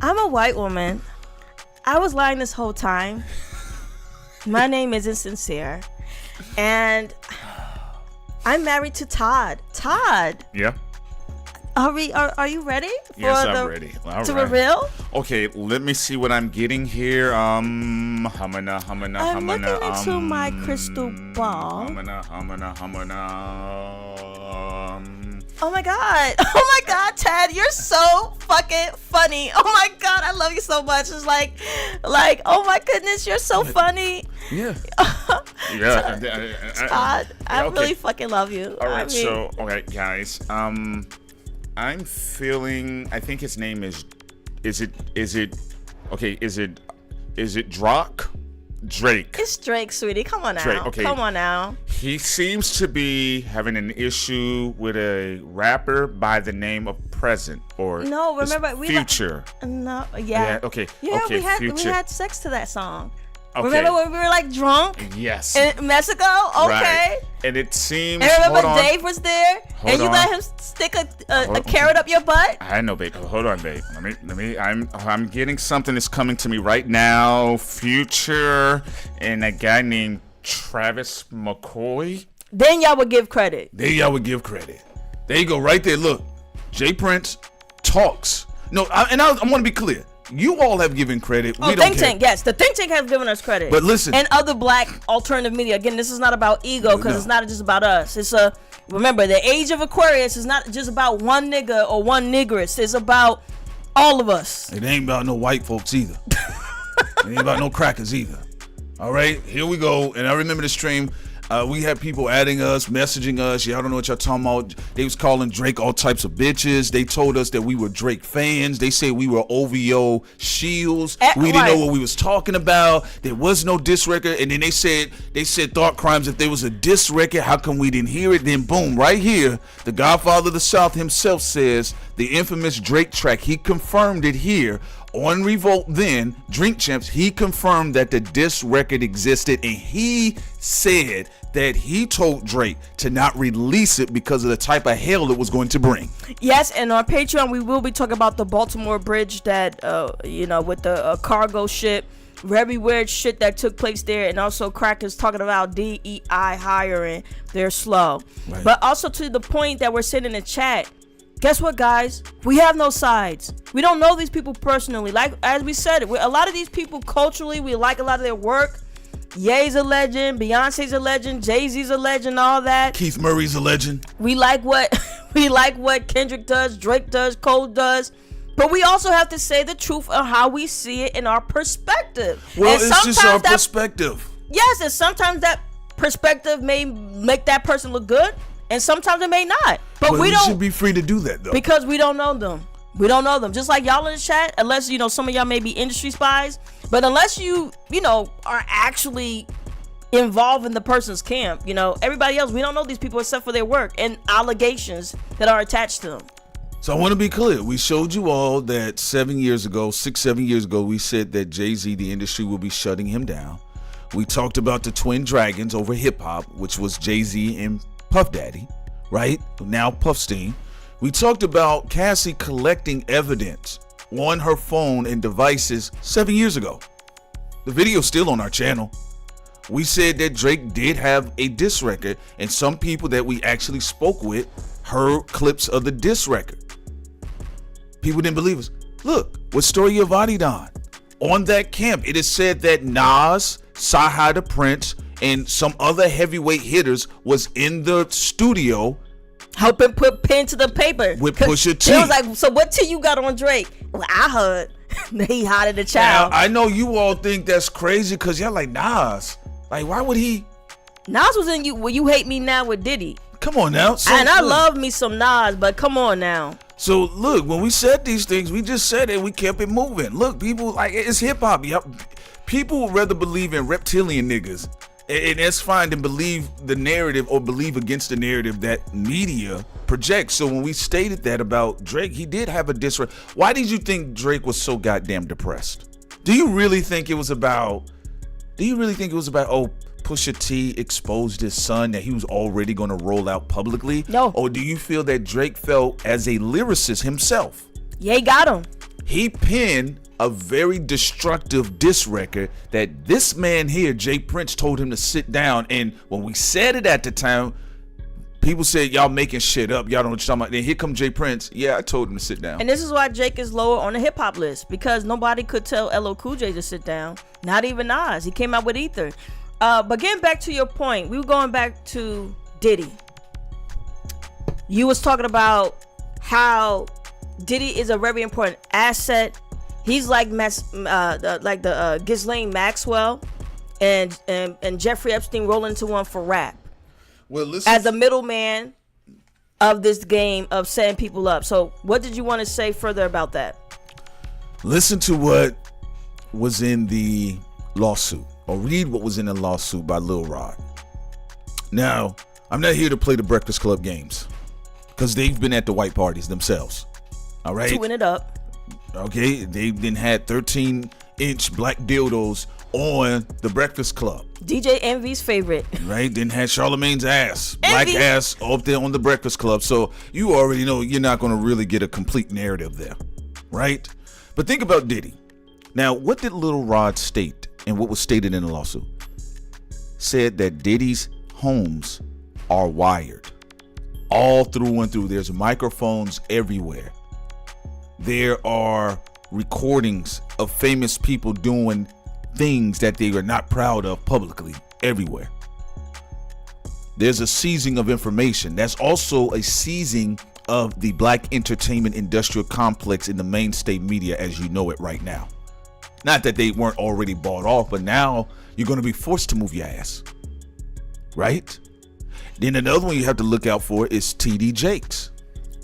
[SPEAKER 13] I'm a white woman. I was lying this whole time. My name isn't sincere. And I'm married to Todd. Todd.
[SPEAKER 17] Yeah.
[SPEAKER 13] Are you ready?
[SPEAKER 17] Yes, I'm ready. All
[SPEAKER 13] to
[SPEAKER 17] right.
[SPEAKER 13] reveal?
[SPEAKER 17] Okay, let me see what I'm getting here.
[SPEAKER 13] I'm looking into my crystal ball. Oh my god, Ted, you're so fucking funny. Oh my god, I love you so much. It's like, oh my goodness, you're so funny.
[SPEAKER 14] Yeah.
[SPEAKER 13] Todd, I really fucking love you.
[SPEAKER 17] All right, so okay, guys. I'm feeling. I think his name is Drake?
[SPEAKER 13] It's Drake, sweetie. Come on now.
[SPEAKER 17] Drake, okay.
[SPEAKER 13] Come on now.
[SPEAKER 17] He seems to be having an issue with a rapper by the name of Present or Future.
[SPEAKER 13] No, yeah.
[SPEAKER 17] Okay.
[SPEAKER 13] Yeah,
[SPEAKER 17] okay,
[SPEAKER 13] we had sex to that song.
[SPEAKER 17] Okay.
[SPEAKER 13] Remember when we were like drunk?
[SPEAKER 17] Yes.
[SPEAKER 13] In Mexico? Okay.
[SPEAKER 17] Right. And it seems.
[SPEAKER 13] And remember Dave was there, and you let him stick a carrot up your butt.
[SPEAKER 17] I know, babe. Hold on, babe. Let me. I'm getting something that's coming to me right now. Future and a guy named Travis McCoy.
[SPEAKER 13] Then y'all would give credit.
[SPEAKER 14] There you go, right there. Look, Jay Prince talks. No, I want to be clear. You all have given credit. We don't
[SPEAKER 13] Think
[SPEAKER 14] care.
[SPEAKER 13] Tank, yes. The Think Tank has given us credit.
[SPEAKER 14] But listen.
[SPEAKER 13] And other black alternative media. Again, this is not about ego because it's not just about us. Remember, the age of Aquarius is not just about one nigga or one niggeress. It's about all of us.
[SPEAKER 14] It ain't about no white folks either. It ain't about no crackers either. All right, here we go. And I remember the stream. We had people adding us, messaging us. Y'all don't know what y'all talking about. They was calling Drake all types of bitches. They told us that we were Drake fans. They said we were OVO shields. We didn't know what we was talking about. There was no diss record. And then they said Thought Crimes, if there was a diss record, how come we didn't hear it? Then boom, right here, the Godfather of the South himself says the infamous Drake track, he confirmed it here on Revolt then, Drink Champs, he confirmed that the diss record existed, and he said that he told Drake to not release it because of the type of hell it was going to bring.
[SPEAKER 13] Yes, and on Patreon we will be talking about the Baltimore Bridge that, with the cargo ship, very weird shit that took place there, and also crackers talking about DEI hiring. They're slow. Right. But also to the point that we're sitting in the chat, guess what, guys? We have no sides. We don't know these people personally. Like, as we said, a lot of these people culturally, we like a lot of their work. Ye's a legend. Beyonce's a legend. Jay-Z's a legend. All that.
[SPEAKER 14] Keith Murray's a legend.
[SPEAKER 13] We like what Kendrick does, Drake does, Cole does. But we also have to say the truth of how we see it in our perspective.
[SPEAKER 14] Well, and it's just our perspective.
[SPEAKER 13] Yes, and sometimes that perspective may make that person look good, and sometimes it may not. But we don't.
[SPEAKER 14] Should be free to do that though,
[SPEAKER 13] because we don't know them. We don't know them. Just like y'all in the chat, unless some of y'all may be industry spies, but unless you are actually involved in the person's camp, everybody else, we don't know these people except for their work and allegations that are attached to them.
[SPEAKER 14] So I want to be clear. We showed you all that 7 years ago, 6-7 years ago, we said that Jay-Z, the industry, will be shutting him down. We talked about the twin dragons over hip-hop, which was Jay-Z and Puff Daddy, right? Now Puffstein. We talked about Cassie collecting evidence on her phone and devices 7 years ago. The video's still on our channel. We said that Drake did have a diss record, and some people that we actually spoke with heard clips of the diss record. People didn't believe us. Look, with Story of Adidon. On that camp, it is said that Nas, Sahai the Prince, and some other heavyweight hitters was in the studio
[SPEAKER 13] helping put pen to the paper
[SPEAKER 14] with Pusha T.
[SPEAKER 13] It was like, so what T you got on Drake? Well, I heard he hot the child.
[SPEAKER 14] Now, I know you all think that's crazy because y'all like Nas. Like, why would he?
[SPEAKER 13] Nas was in You Hate Me Now with Diddy.
[SPEAKER 14] Come on now.
[SPEAKER 13] I love me some Nas, but come on now.
[SPEAKER 14] So look, when we said these things, we just said it. We kept it moving. Look, people, like, it's hip hop. People would rather believe in reptilian niggas, and that's fine, to believe the narrative or believe against the narrative that media projects. So when we stated that about Drake, he did have a diss record. Why did you think Drake was so goddamn depressed? Do you really think it was about? Pusha T exposed his son that he was already going to roll out publicly?
[SPEAKER 13] No.
[SPEAKER 14] Or do you feel that Drake felt as a lyricist himself?
[SPEAKER 13] Yeah, he got him.
[SPEAKER 14] He penned a very destructive diss record that this man here, Jay Prince, told him to sit down. And when we said it at the time, people said, y'all making shit up. Y'all don't know what you're talking about. Then here comes Jay Prince. Yeah, I told him to sit down.
[SPEAKER 13] And this is why Jake is lower on the hip hop list, because nobody could tell LL Cool J to sit down. Not even Nas. He came out with Ether. But getting back to your point, we were going back to Diddy. You was talking about how Diddy is a very important asset. He's like the Ghislaine Maxwell and Jeffrey Epstein roll into one for rap.
[SPEAKER 14] Well, listen,
[SPEAKER 13] as the middleman of this game of setting people up. So what did you want to say further about that?
[SPEAKER 14] Listen to what was in the lawsuit, or read what was in the lawsuit by Lil Rod. Now, I'm not here to play the Breakfast Club games, because they've been at the white parties themselves. All right?
[SPEAKER 13] Chewing it up.
[SPEAKER 14] Okay, they then had 13-inch black dildos on the Breakfast Club.
[SPEAKER 13] DJ Envy's favorite.
[SPEAKER 14] Right? Then had Charlamagne's ass, Envy. Black ass up there on the Breakfast Club. So you already know you're not going to really get a complete narrative there. Right? But think about Diddy. Now, what did Lil Rod state, and what was stated in the lawsuit? Said that Diddy's homes are wired all through and through. There's microphones everywhere. There are recordings of famous people doing things that they are not proud of publicly everywhere. There's a seizing of information. That's also a seizing of the black entertainment industrial complex in the mainstay media as you know it right now. Not that they weren't already bought off, but now you're going to be forced to move your ass. right? Then another one you have to look out for is TD Jakes.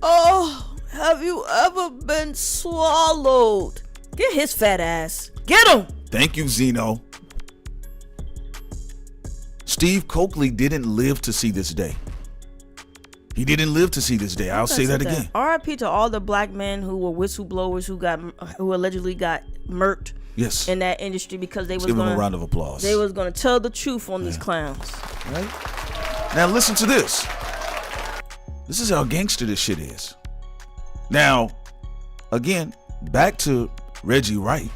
[SPEAKER 13] Oh, have you ever been swallowed? Get his fat ass. Get him.
[SPEAKER 14] Thank you, Zeno. Steve Coakley didn't live to see this day. He didn't live to see this day. I'll say that again.
[SPEAKER 13] R.I.P. to all the black men who were whistleblowers who allegedly got murked.
[SPEAKER 14] Yes.
[SPEAKER 13] In that industry because they was
[SPEAKER 14] give
[SPEAKER 13] going
[SPEAKER 14] them a round of applause.
[SPEAKER 13] They was going to tell the truth on these clowns.
[SPEAKER 14] Right? Now listen to this. This is how gangster this shit is. Now, again, back to Reggie Wright.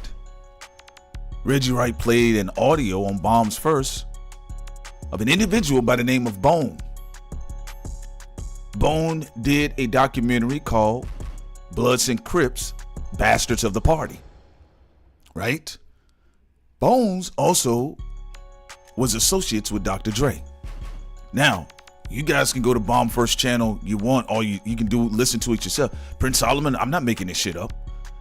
[SPEAKER 14] Reggie Wright played an audio on Bombs First of an individual by the name of Bone. Bone did a documentary called Bloods and Crips, Bastards of the Party. Right? Bones also was associates with Dr. Dre. Now, you guys can go to Bomb First channel you want, or you can listen to it yourself. Prince Solomon, I'm not making this shit up.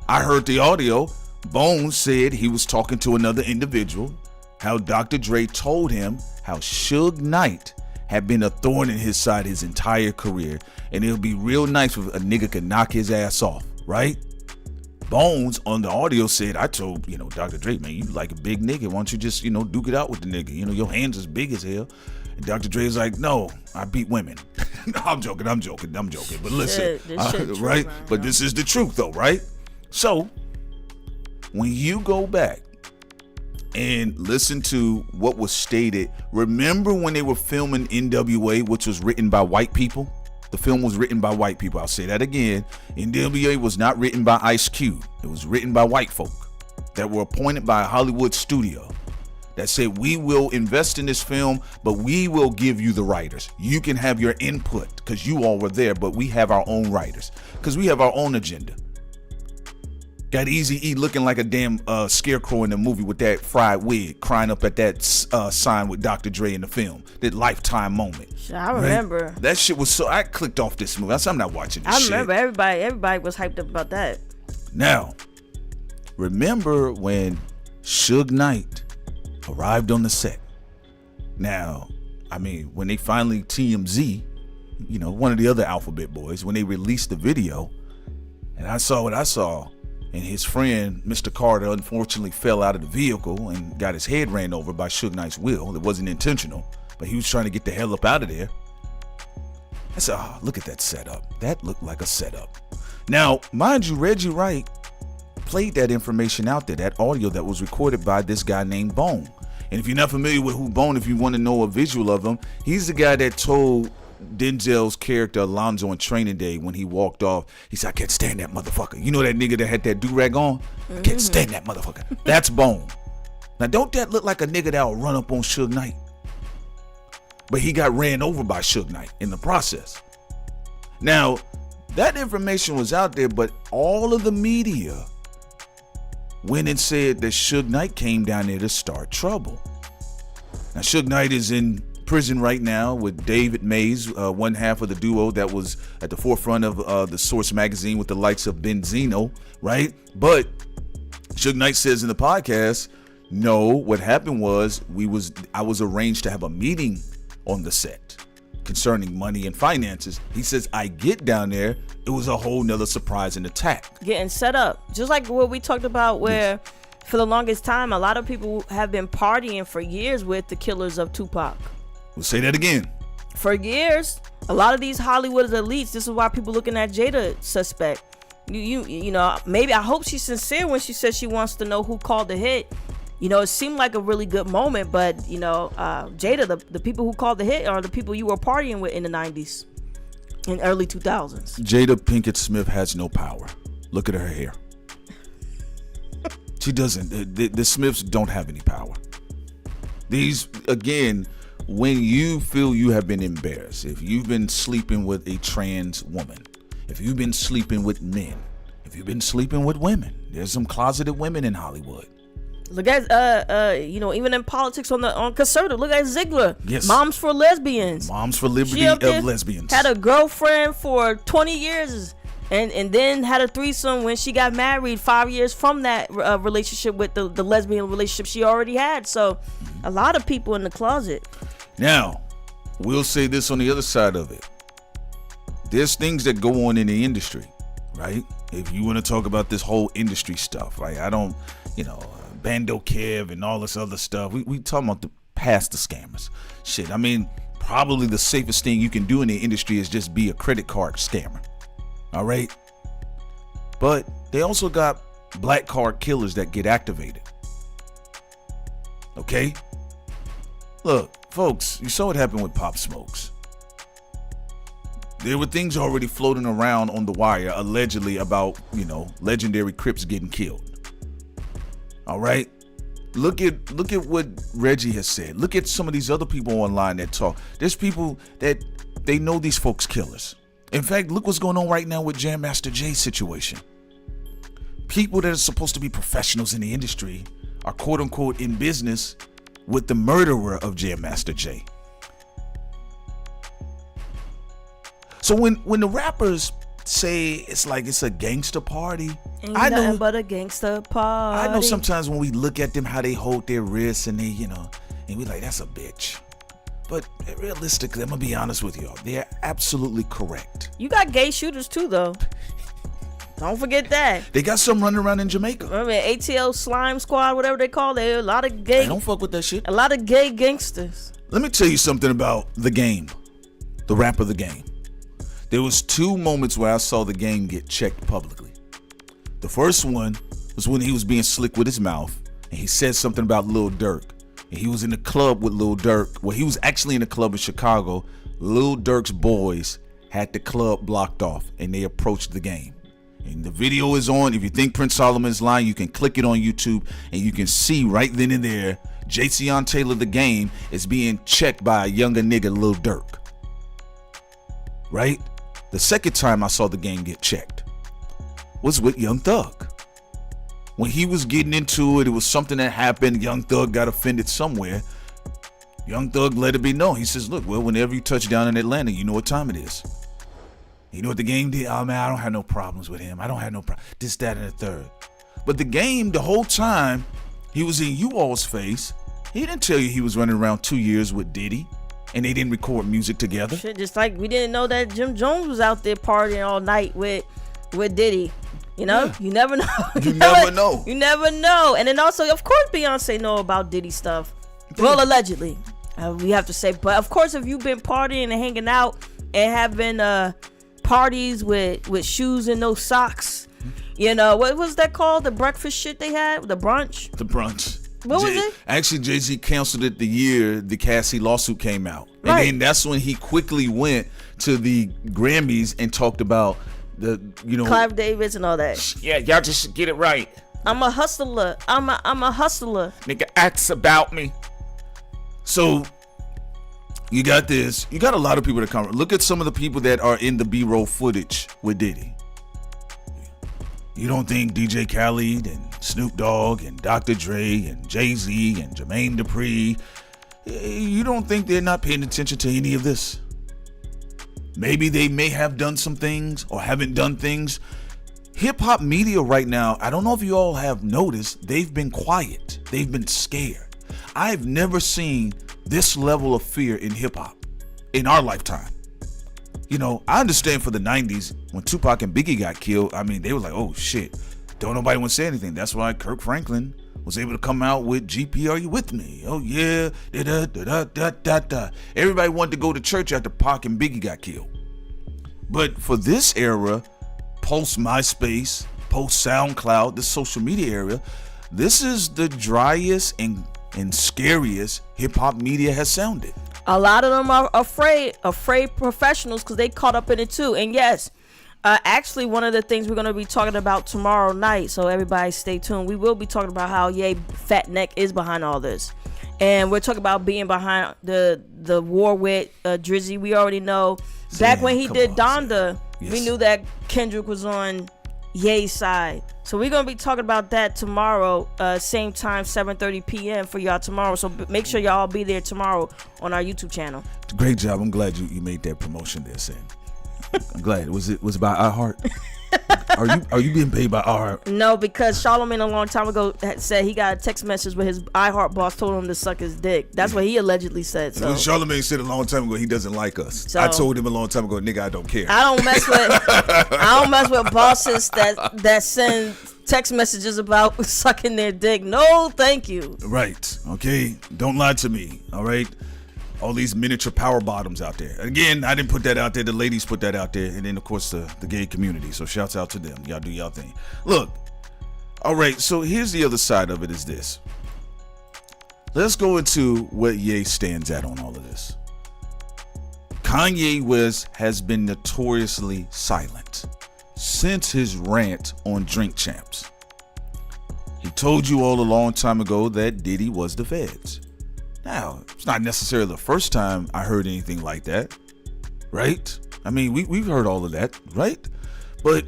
[SPEAKER 14] I heard the audio. Bones said he was talking to another individual, how Dr. Dre told him how Suge Knight had been a thorn in his side his entire career, and it would be real nice if a nigga could knock his ass off, right? Bones on the audio said, I told, Dr. Dre, man, you like a big nigga. Why don't you just, duke it out with the nigga? Your hands as big as hell. And Dr. Dre's like, no, I beat women. No, I'm joking. But listen, right? But this is the truth though, right? So when you go back and listen to what was stated, remember when they were filming NWA, which was written by white people? The film was written by white people. I'll say that again. NWA was not written by Ice Cube. It was written by white folk that were appointed by a Hollywood studio that said, we will invest in this film, but we will give you the writers. You can have your input because you all were there, but we have our own writers because we have our own agenda. Got Eazy-E looking like a damn scarecrow in the movie with that fried wig, crying up at that sign with Dr. Dre in the film. That Lifetime moment.
[SPEAKER 13] I remember.
[SPEAKER 14] Right? That shit was so... I clicked off this movie. I said, I'm not watching this shit.
[SPEAKER 13] I remember everybody was hyped up about that.
[SPEAKER 14] Now, remember when Suge Knight arrived on the set? Now, I mean, when they finally TMZ, one of the other Alphabet boys, when they released the video, and I saw what I saw, and his friend, Mr. Carter, unfortunately fell out of the vehicle and got his head ran over by Suge Knight's wheel. It wasn't intentional, but he was trying to get the hell up out of there. I said, oh, look at that setup. That looked like a setup. Now, mind you, Reggie Wright played that information out there, that audio that was recorded by this guy named Bone. And if you're not familiar with who Bone, if you want to know a visual of him, he's the guy that told Denzel's character Alonzo on Training Day when he walked off, he said, I can't stand that motherfucker. You know that nigga that had that do-rag on? I can't stand that motherfucker. That's Bone. Now don't that look like a nigga that'll run up on Suge Knight? But he got ran over by Suge Knight in the process. Now, that information was out there, but all of the media went and said that Suge Knight came down there to start trouble. Now Suge Knight is in prison right now with David Mays, one half of the duo that was at the forefront of the Source magazine with the likes of Benzino, right? But Suge Knight says in the podcast, no, what happened was I was arranged to have a meeting on the set concerning money and finances. He says, I get down there, it was a whole nother surprise and attack.
[SPEAKER 13] Getting set up. Just like what we talked about where for the longest time, a lot of people have been partying for years with the killers of Tupac.
[SPEAKER 14] We'll say that again.
[SPEAKER 13] For years, a lot of these Hollywood elites, this is why people looking at Jada suspect. You know, maybe I hope she's sincere when she says she wants to know who called the hit. It seemed like a really good moment, but Jada, the people who called the hit are the people you were partying with in the 90s and early 2000s.
[SPEAKER 14] Jada Pinkett Smith has no power. Look at her hair. She doesn't. The Smiths don't have any power. These, again, when you feel you have been embarrassed, if you've been sleeping with a trans woman, if you've been sleeping with men, if you've been sleeping with women, there's some closeted women in Hollywood.
[SPEAKER 13] Look at even in politics on conservative. Look at Ziegler.
[SPEAKER 14] Yes.
[SPEAKER 13] Moms for Lesbians.
[SPEAKER 14] Moms for Liberty of Lesbians.
[SPEAKER 13] Had a girlfriend for 20 years and then had a threesome when she got married 5 years from that relationship with the lesbian relationship she already had. So a lot of people in the closet.
[SPEAKER 14] Now, we'll say this on the other side of it. There's things that go on in the industry, right? If you want to talk about this whole industry stuff, right? I don't, Bando Kev and all this other stuff. We talking about past the scammers. Shit, I mean, probably the safest thing you can do in the industry is just be a credit card scammer. All right? But they also got black card killers that get activated. Okay? Look, folks, you saw what happened with Pop Smokes. There were things already floating around on the wire, allegedly about, legendary Crips getting killed. All right? Look at what Reggie has said. Look at some of these other people online that talk. There's people that they know these folks killers. In fact, look what's going on right now with Jam Master Jay's situation. People that are supposed to be professionals in the industry are quote unquote in business with the murderer of Jam Master Jay. So when the rappers say it's like it's a gangster party,
[SPEAKER 13] ain't nothing but a gangster party.
[SPEAKER 14] I know sometimes when we look at them how they hold their wrists and they, and we like, that's a bitch. But realistically, I'm gonna be honest with y'all, they're absolutely correct.
[SPEAKER 13] You got gay shooters too, though. Don't forget that.
[SPEAKER 14] They got some running around in Jamaica.
[SPEAKER 13] I mean, ATL Slime Squad, whatever they call it. A lot of gay.
[SPEAKER 14] I don't fuck with that shit.
[SPEAKER 13] A lot of gay gangsters.
[SPEAKER 14] Let me tell you something about The Game, the rap of The Game. There was 2 moments where I saw The Game get checked publicly. The first one was when he was being slick with his mouth and he said something about Lil Durk. And he was in the club with Lil Durk. Well, he was actually in a club in Chicago. Lil Durk's boys had the club blocked off and they approached The Game. And the video is on. If you think Prince Solomon's lying, you can click it on YouTube and you can see right then and there, Jayceon Taylor The Game is being checked by a younger nigga, Lil Durk. Right? The second time I saw The Game get checked was with Young Thug. When he was getting into it, it was something that happened. Young Thug got offended somewhere. Young Thug let it be known. He says, look, well, whenever you touch down in Atlanta, you know what time it is. You know what The Game did? Oh, man, I don't have no problems with him. I don't have no problem. This, that, and the third. But The Game, the whole time, he was in you all's face. He didn't tell you he was running around 2 years with Diddy. And they didn't record music together.
[SPEAKER 13] Shit, just like we didn't know that Jim Jones was out there partying all night with Diddy. Yeah. You never know.
[SPEAKER 14] You never know.
[SPEAKER 13] You never know. And then also, of course, Beyonce know about Diddy stuff. Well, allegedly, we have to say. But of course, if you've been partying and hanging out and having parties with shoes and no socks, what was that called? The breakfast shit they had, the brunch.
[SPEAKER 14] The brunch.
[SPEAKER 13] What was it?
[SPEAKER 14] Actually, Jay-Z canceled it the year the Cassie lawsuit came out. And
[SPEAKER 13] right.
[SPEAKER 14] then that's when he quickly went to the Grammys and talked about the,
[SPEAKER 13] Clive Davis and all that.
[SPEAKER 17] Yeah, y'all just get it right.
[SPEAKER 13] I'm a hustler. I'm a hustler.
[SPEAKER 17] Nigga, ask about me.
[SPEAKER 14] So, you got this. You got a lot of people that come. Look at some of the people that are in the B-roll footage with Diddy. You don't think DJ Khaled and Snoop Dogg and Dr. Dre and Jay-Z and Jermaine Dupri, you don't think they're not paying attention to any of this? Maybe they may have done some things or haven't done things. Hip-hop media right now, I don't know if you all have noticed, they've been quiet. They've been scared. I've never seen this level of fear in hip-hop in our lifetime. I understand for the 90s when Tupac and Biggie got killed, I mean, they were like, oh shit, don't nobody want to say anything. That's why Kirk Franklin was able to come out with GP, are you with me? Oh yeah, da-da-da-da-da-da-da. Everybody wanted to go to church after Pac and Biggie got killed. But for this era, post MySpace, post SoundCloud, the social media area, this is the driest and scariest hip-hop media has sounded.
[SPEAKER 13] A lot of them are afraid professionals because they caught up in it too. And yes, actually one of the things we're going to be talking about tomorrow night, so everybody stay tuned. We will be talking about how Fat Neck is behind all this. And we're talking about being behind the war with Drizzy. We already know. Back when he did Donda, yes, we knew that Kendrick was on Ye's side. So we're going to be talking about that tomorrow, same time, 7:30 p.m. for y'all tomorrow. So make sure y'all be there tomorrow on our YouTube channel.
[SPEAKER 14] Great job. I'm glad you made that promotion there, Sam.
[SPEAKER 18] I'm glad. Was it by iHeart? Are you being paid by iHeart?
[SPEAKER 13] No, because Charlamagne a long time ago said he got a text message where his iHeart boss told him to suck his dick. That's what he allegedly said. So
[SPEAKER 18] Charlamagne said a long time ago he doesn't like us. So, I told him a long time ago, nigga, I don't care.
[SPEAKER 13] I don't mess with bosses that send text messages about sucking their dick. No, thank you.
[SPEAKER 18] Right. Okay. Don't lie to me. All right. All these miniature power bottoms out there. Again, I didn't put that out there. The ladies put that out there. And then, of course, the gay community. So shouts out to them. Y'all do y'all thing. Look. All right. So here's the other side of it is this. Let's go into what Ye stands at on all of this. Kanye West has been notoriously silent since his rant on Drink Champs. He told you all a long time ago that Diddy was the feds. Now, it's not necessarily the first time I heard anything like that, right? I mean, we've heard all of that, right? But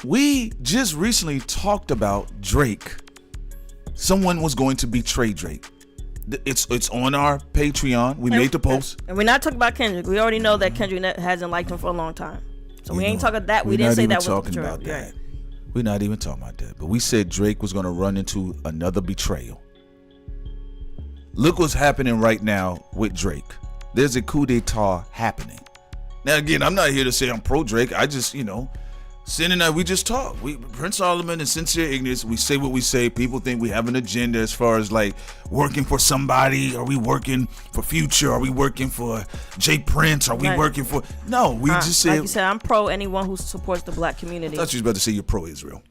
[SPEAKER 18] we just recently talked about Drake. Someone was going to betray Drake. It's on our Patreon. We made the post.
[SPEAKER 13] And we're not talking about Kendrick. We already know that Kendrick hasn't liked him for a long time. So we ain't talking that. We didn't say that was
[SPEAKER 18] talking about that. We're not even talking about that. But we said Drake was going to run into another betrayal. Look what's happening right now with Drake. There's a coup d'etat happening. Now, again, I'm not here to say I'm pro Drake. I just, Sin and I, we just talk. Prince Solomon and Sincere Ignorance, we say what we say. People think we have an agenda as far as like working for somebody. Are we working for Future? Are we working for Jay Prince? Are we working for... No, we just say...
[SPEAKER 13] Like you said, I'm pro anyone who supports the black community.
[SPEAKER 18] I thought you was about to say you're pro Israel.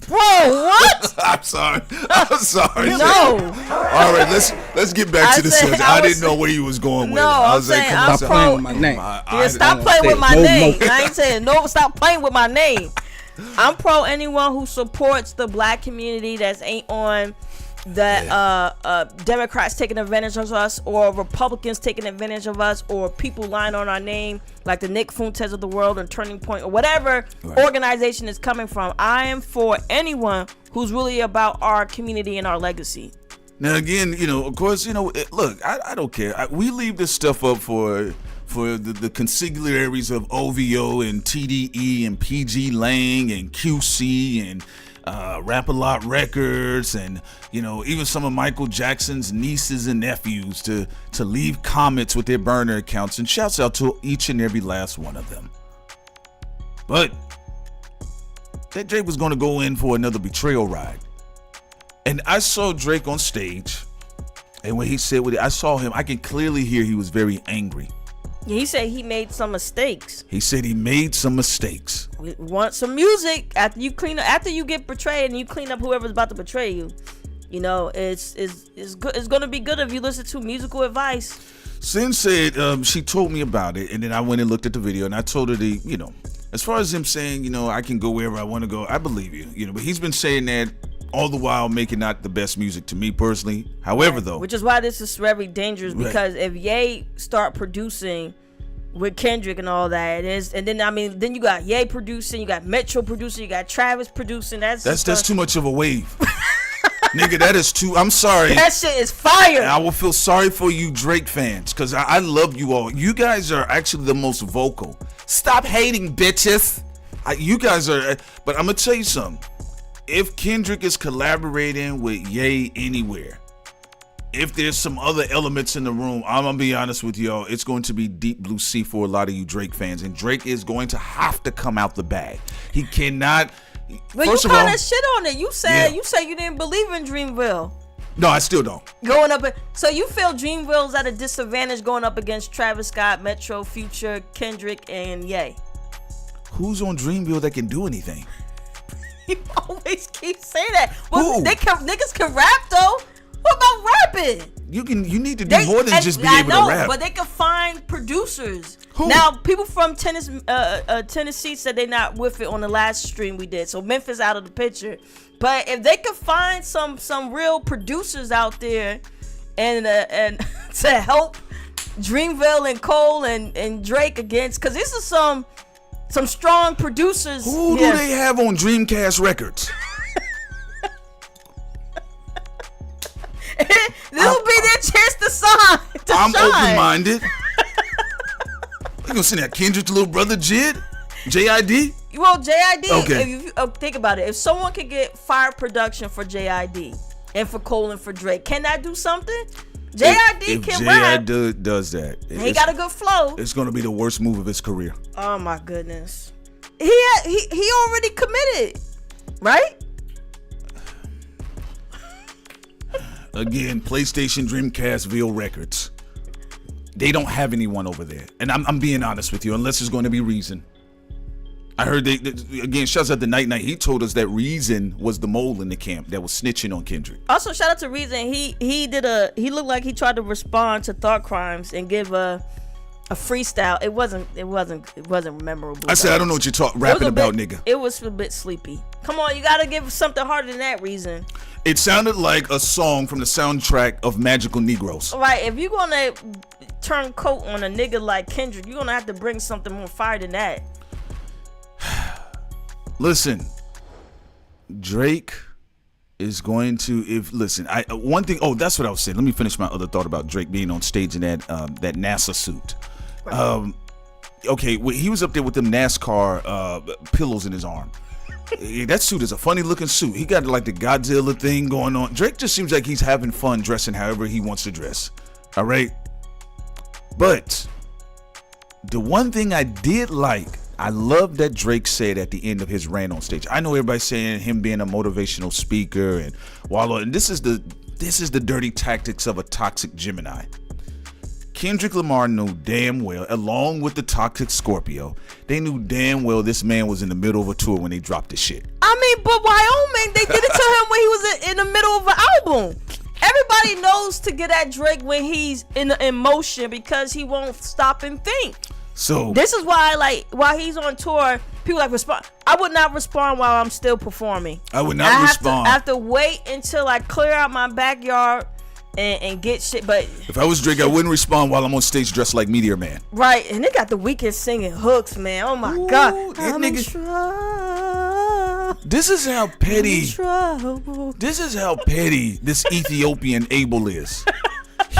[SPEAKER 13] Bro, what?
[SPEAKER 18] I'm sorry.
[SPEAKER 13] No.
[SPEAKER 18] All right, let's get back to the subject. I didn't know where you was going with it. I was like,
[SPEAKER 13] I'm
[SPEAKER 18] stop
[SPEAKER 13] playing
[SPEAKER 18] with my name.
[SPEAKER 13] Stop playing with my name. I ain't saying no. Stop playing with my name. I'm pro anyone who supports the black community that ain't on the Democrats taking advantage of us, or Republicans taking advantage of us, or people lying on our name like the Nick Fuentes of the world and Turning Point, or whatever organization is coming from. I am for anyone who's really about our community and our legacy.
[SPEAKER 18] Now again, of course, look, I don't care. We leave this stuff up for the consigliaries of OVO and TDE and PG Lang and QC and Rap-A-Lot Records and even some of Michael Jackson's nieces and nephews to leave comments with their burner accounts, and shouts out to each and every last one of them. But that Drake was going to go in for another betrayal ride, and I saw Drake on stage, and when he said what I saw him, I can clearly hear he was very angry.
[SPEAKER 13] Yeah, he said he made some mistakes.
[SPEAKER 18] He said he made some mistakes.
[SPEAKER 13] We want some music after you get betrayed and you clean up whoever's about to betray you. It's good. It's gonna be good if you listen to musical advice.
[SPEAKER 18] Sin said she told me about it, and then I went and looked at the video, and I told her as far as him saying, I can go wherever I want to go, I believe you. But he's been saying that all the while making not the best music to me personally. However, though,
[SPEAKER 13] which is why this is very dangerous, because if Ye start producing with Kendrick and all that, and then you got Ye producing, you got Metro producing, you got Travis producing. That's
[SPEAKER 18] too much of a wave. Nigga, that is too. I'm sorry.
[SPEAKER 13] That shit is fire. And
[SPEAKER 18] I will feel sorry for you Drake fans, because I love you all. You guys are actually the most vocal. Stop hating, bitches. You guys are. But I'm gonna tell you something. If Kendrick is collaborating with Ye anywhere, if there's some other elements in the room, I'm gonna be honest with y'all, it's going to be deep blue sea for a lot of you Drake fans, and Drake is going to have to come out the bag. He cannot.
[SPEAKER 13] But you kind of shit on it. You said you didn't believe in Dreamville.
[SPEAKER 18] No, I still don't.
[SPEAKER 13] So you feel Dreamville's at a disadvantage going up against Travis Scott, Metro, Future, Kendrick, and Ye?
[SPEAKER 18] Who's on Dreamville that can do anything?
[SPEAKER 13] You always keep saying that. Well, niggas can rap though. What about rapping?
[SPEAKER 18] You need to do more than just be able to rap.
[SPEAKER 13] But they can find producers. Who? Now, people from Tennessee said they're not with it on the last stream we did. So Memphis out of the picture. But if they could find some real producers out there and to help Dreamville and Cole and Drake against, because this is some strong producers.
[SPEAKER 18] Who do they have on Dreamcast Records?
[SPEAKER 13] This will be their chance to shine.
[SPEAKER 18] I'm open-minded. gonna send that Kendrick's little brother JID? JID?
[SPEAKER 13] Well, JID.
[SPEAKER 18] Okay.
[SPEAKER 13] If you think about it, if someone could get fire production for JID and for Cole and for Drake, can that do something? JID can rap.
[SPEAKER 18] If does that,
[SPEAKER 13] He got a good flow.
[SPEAKER 18] It's gonna be the worst move of his career.
[SPEAKER 13] Oh my goodness. He already committed, right?
[SPEAKER 18] Again, PlayStation, Dreamcast, Ville Records. They don't have anyone over there, and I'm being honest with you. Unless there's going to be Reason. I heard again. Shouts out to Night. He told us that Reason was the mole in the camp that was snitching on Kendrick.
[SPEAKER 13] Also, shout out to Reason. He looked like he tried to respond to Thought Crimes and give a freestyle. It wasn't memorable.
[SPEAKER 18] I said I don't know what you're rapping about, nigga.
[SPEAKER 13] It was a bit sleepy. Come on, you gotta give something harder than that, Reason.
[SPEAKER 18] It sounded like a song from the soundtrack of Magical Negroes.
[SPEAKER 13] All right, if you're gonna turn coat on a nigga like Kendrick, you're gonna have to bring something more fire than that.
[SPEAKER 18] Listen, Drake is going to one thing. Oh, that's what I was saying. Let me finish my other thought about Drake being on stage in that NASA suit. Right. Okay, he was up there with them NASCAR pillows in his arm. That suit is a funny looking suit. He got like the Godzilla thing going on. Drake just seems like he's having fun dressing however he wants to dress. All right. But the one thing I did like, I love that Drake said at the end of his rant on stage. I know everybody's saying him being a motivational speaker and Wallow, and this is the dirty tactics of a toxic Gemini. Kendrick Lamar knew damn well, along with the toxic Scorpio, they knew damn well this man was in the middle of a tour when they dropped this shit.
[SPEAKER 13] I mean, but Wyoming, they did it to him when he was in the middle of an album. Everybody knows to get at Drake when he's in motion because he won't stop and think.
[SPEAKER 18] So
[SPEAKER 13] this is why, while he's on tour, people respond. I would not respond while I'm still performing.
[SPEAKER 18] I would not respond.
[SPEAKER 13] I have to wait until I clear out my backyard and get shit. But
[SPEAKER 18] if I was Drake, I wouldn't respond while I'm on stage dressed like Meteor Man.
[SPEAKER 13] Right, and they got the Weeknd singing hooks, man. Oh my God,
[SPEAKER 18] that nigga. This is how petty. This is how petty this Ethiopian Abel is.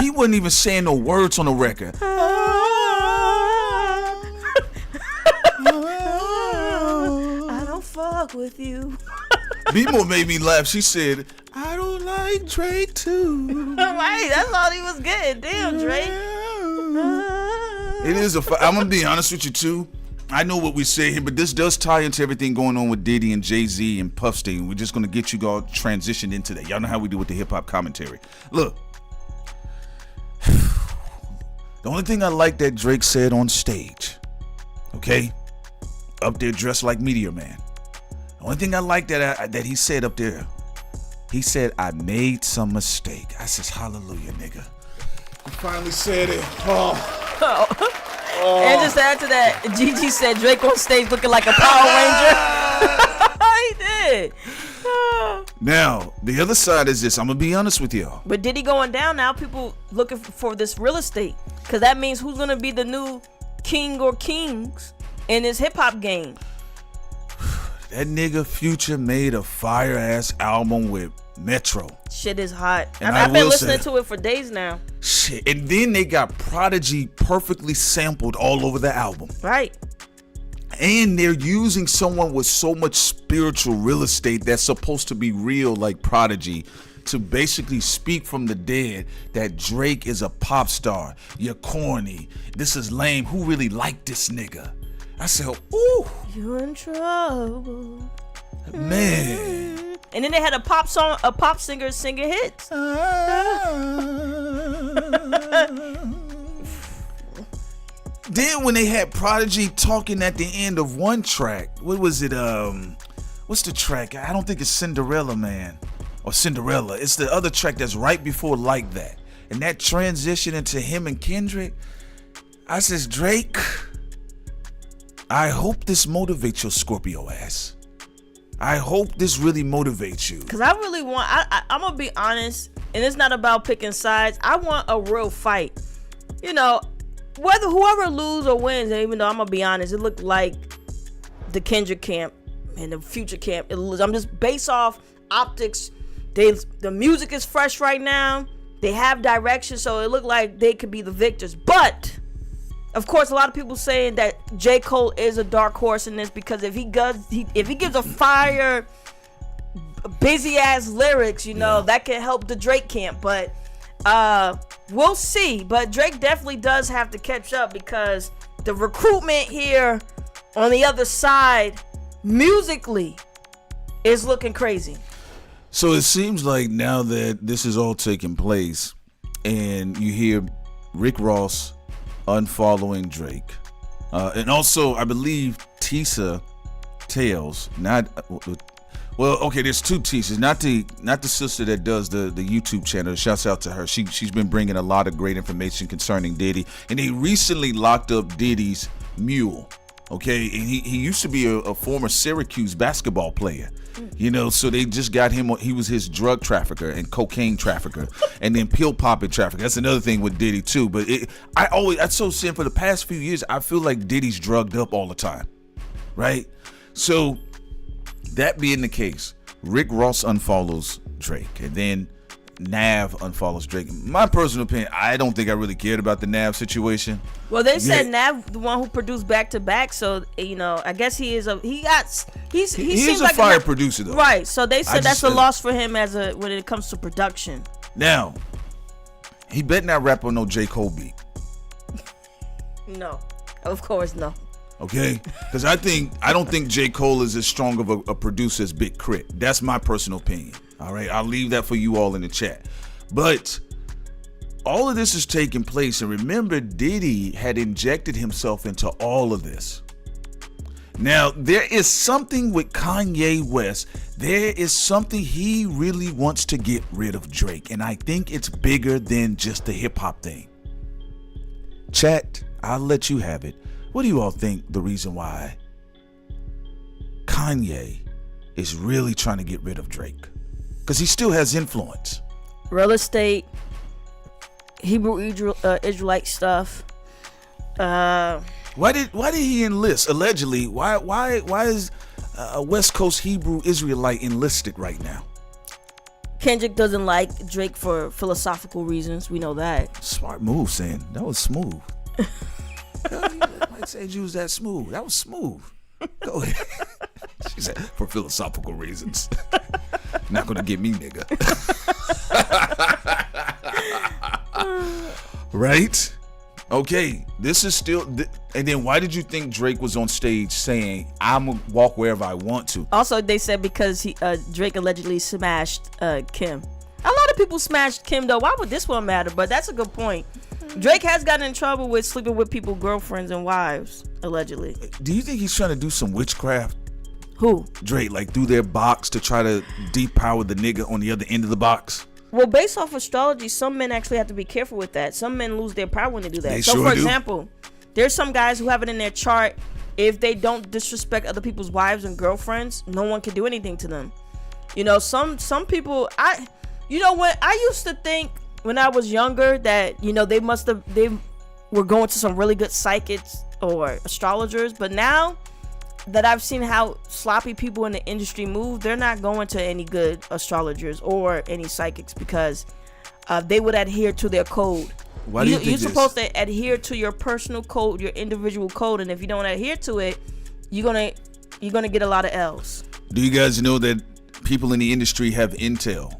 [SPEAKER 18] He wasn't even saying no words on the record.
[SPEAKER 13] I don't fuck with you.
[SPEAKER 18] Bimo made me laugh. She said, I don't like Drake too.
[SPEAKER 13] Right, that's all he was getting. Damn, Drake.
[SPEAKER 18] It is I'm gonna be honest with you too. I know what we say here, but this does tie into everything going on with Diddy and Jay-Z and Puffstein. We're just gonna get you all transitioned into that. Y'all know how we do with the hip hop commentary. Look, the only thing I like that Drake said on stage, okay, up there dressed like Meteor Man. The only thing I like that he said up there, he said, I made some mistake. I says, hallelujah, nigga. He finally said it.
[SPEAKER 13] And just add to that, Gigi said Drake on stage looking like a Power Ranger. He did.
[SPEAKER 18] Now, the other side is this. I'm going to be honest with y'all.
[SPEAKER 13] But Diddy going down now, people looking for this real estate. Because that means who's going to be the new king or kings in this hip-hop game.
[SPEAKER 18] That nigga Future made a fire-ass album with Metro.
[SPEAKER 13] Shit is hot.
[SPEAKER 18] And
[SPEAKER 13] I've been listening to it for days now.
[SPEAKER 18] Shit. And then they got Prodigy perfectly sampled all over the album.
[SPEAKER 13] Right.
[SPEAKER 18] And they're using someone with so much spiritual real estate that's supposed to be real, like Prodigy, to basically speak from the dead that Drake is a pop star. You're corny. This is lame. Who really liked this nigga? I said, ooh.
[SPEAKER 13] You're in trouble.
[SPEAKER 18] Man.
[SPEAKER 13] And then they had a pop singer singing hits.
[SPEAKER 18] Then when they had Prodigy talking at the end of one track, what was it? What's the track? I don't think it's Cinderella Man or Cinderella. It's the other track that's right before Like That. And that transition into him and Kendrick, I says, Drake, I hope this motivates your Scorpio ass. I hope this really motivates you.
[SPEAKER 13] Because I really want, I'm going to be honest, and it's not about picking sides. I want a real fight. You know, whether whoever loses or wins, and even though I'm going to be honest, it looked like the Kendrick camp and the Future camp. I'm just based off optics. The music is fresh right now. They have direction, so it looked like they could be the victors. But Of course, a lot of people saying that J. Cole is a dark horse in this because if he gives a fire, busy ass lyrics, that can help the Drake camp. But we'll see. But Drake definitely does have to catch up because the recruitment here on the other side, musically, is looking crazy.
[SPEAKER 18] So it seems like now that this is all taking place, and you hear Rick Ross unfollowing Drake, and also I believe Tisa Tales, there's two Tisas, not the sister that does the YouTube channel. Shouts out to her. She's been bringing a lot of great information concerning Diddy, and they recently locked up Diddy's mule. Okay, and he used to be a former Syracuse basketball player. So they just got him. He was his drug trafficker and cocaine trafficker, and then pill popping trafficker. That's another thing with Diddy too. But that's so saying for the past few years, I feel like Diddy's drugged up all the time, right? So that being the case, Rick Ross unfollows Drake, and then Nav unfollows Drake. My personal opinion, I don't think I really cared about the Nav situation.
[SPEAKER 13] Well, they said Nav, the one who produced back to back, so I guess he is he's a
[SPEAKER 18] fire producer though.
[SPEAKER 13] Right. So they said that's a loss for him when it comes to production.
[SPEAKER 18] Now, he better not rap on no J. Cole beat.
[SPEAKER 13] No. Of course no.
[SPEAKER 18] Okay? Because I don't think J. Cole is as strong of a producer as Big Crit. That's my personal opinion. All right, I'll leave that for you all in the chat. But all of this is taking place, and remember, Diddy had injected himself into all of this. Now, there is something with Kanye West. There is something he really wants to get rid of Drake, and I think it's bigger than just the hip-hop thing. Chat, I'll let you have it. What do you all think the reason why Kanye is really trying to get rid of Drake? Because he still has influence.
[SPEAKER 13] Real estate, Hebrew Israelite stuff.
[SPEAKER 18] Why did he enlist? Allegedly, why is a West Coast Hebrew Israelite enlisted right now?
[SPEAKER 13] Kendrick doesn't like Drake for philosophical reasons. We know that.
[SPEAKER 18] Smart move, saying that was smooth. Mike said you was that smooth. That was smooth. Go ahead. She said for philosophical reasons. Not gonna get me, nigga. Right? Okay, this is still. And then why did you think Drake was on stage saying, "I'm gonna walk wherever I want to"?
[SPEAKER 13] Also, they said because Drake allegedly smashed Kim. A lot of people smashed Kim though. Why would this one matter? But that's a good point. Drake has gotten in trouble with sleeping with people's girlfriends and wives, allegedly.
[SPEAKER 18] Do you think he's trying to do some witchcraft?
[SPEAKER 13] Who?
[SPEAKER 18] Drake, like through their box to try to depower the nigga on the other end of the box?
[SPEAKER 13] Well, based off astrology, some men actually have to be careful with that. Some men lose their power when they do that.
[SPEAKER 18] They
[SPEAKER 13] so,
[SPEAKER 18] sure
[SPEAKER 13] for
[SPEAKER 18] do.
[SPEAKER 13] example, there's some guys who have it in their chart. If they don't disrespect other people's wives and girlfriends, no one can do anything to them. Some people. When I used to think when I was younger that they were going to some really good psychics or astrologers, but now that I've seen how sloppy people in the industry move, they're not going to any good astrologers or any psychics because they would adhere to their code.
[SPEAKER 18] Why do you think
[SPEAKER 13] you're supposed to adhere to your personal code, your individual code, and if you don't adhere to it, you're gonna get a lot of L's.
[SPEAKER 18] Do you guys know that people in the industry have intel?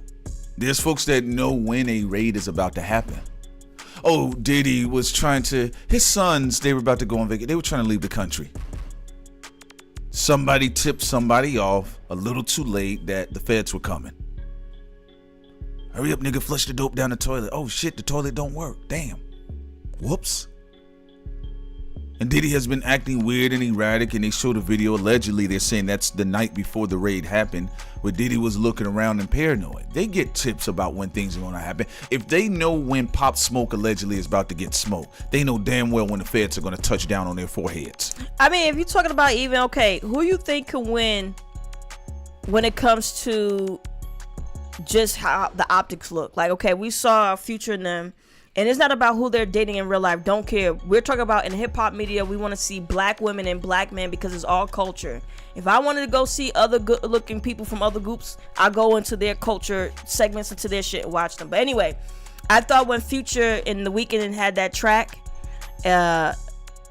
[SPEAKER 18] There's folks that know when a raid is about to happen. Oh, Diddy was his sons, they were about to go on vacation. They were trying to leave the country. Somebody tipped somebody off a little too late that the feds were coming. Hurry up, nigga, flush the dope down the toilet. Oh shit, the toilet don't work. Damn. Whoops. And Diddy has been acting weird and erratic, and they showed a video. Allegedly, they're saying that's the night before the raid happened, where Diddy was looking around and paranoid. They get tips about when things are going to happen. If they know when Pop Smoke allegedly is about to get smoked, they know damn well when the feds are going to touch down on their foreheads.
[SPEAKER 13] I mean, if you're talking about who you think can win when it comes to just how the optics look? Like, okay, we saw Future in them. And it's not about who they're dating in real life. Don't care. We're talking about in hip hop media, we want to see black women and black men because it's all culture. If I wanted to go see other good looking people from other groups, I go into their culture segments, into their shit and watch them. But anyway, I thought when Future in The Weeknd had that track,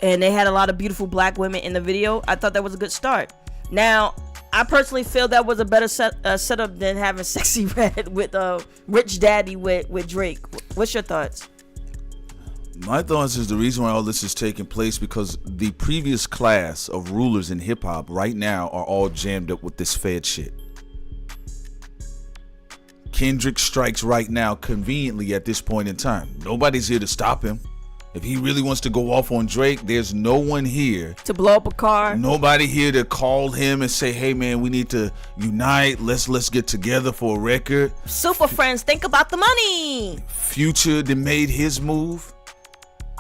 [SPEAKER 13] and they had a lot of beautiful black women in the video. I thought that was a good start. Now, I personally feel that was a better setup than having Sexy Red with Rich Daddy with Drake. What's your thoughts?
[SPEAKER 18] My thoughts is the reason why all this is taking place because the previous class of rulers in hip hop right now are all jammed up with this Fed shit. Kendrick strikes right now conveniently at this point in time. Nobody's here to stop him. If he really wants to go off on Drake, there's no one here
[SPEAKER 13] to blow up a car.
[SPEAKER 18] Nobody here to call him and say, hey man, we need to unite. Let's get together for a record.
[SPEAKER 13] Super friends, think about the money.
[SPEAKER 18] Future that made his move.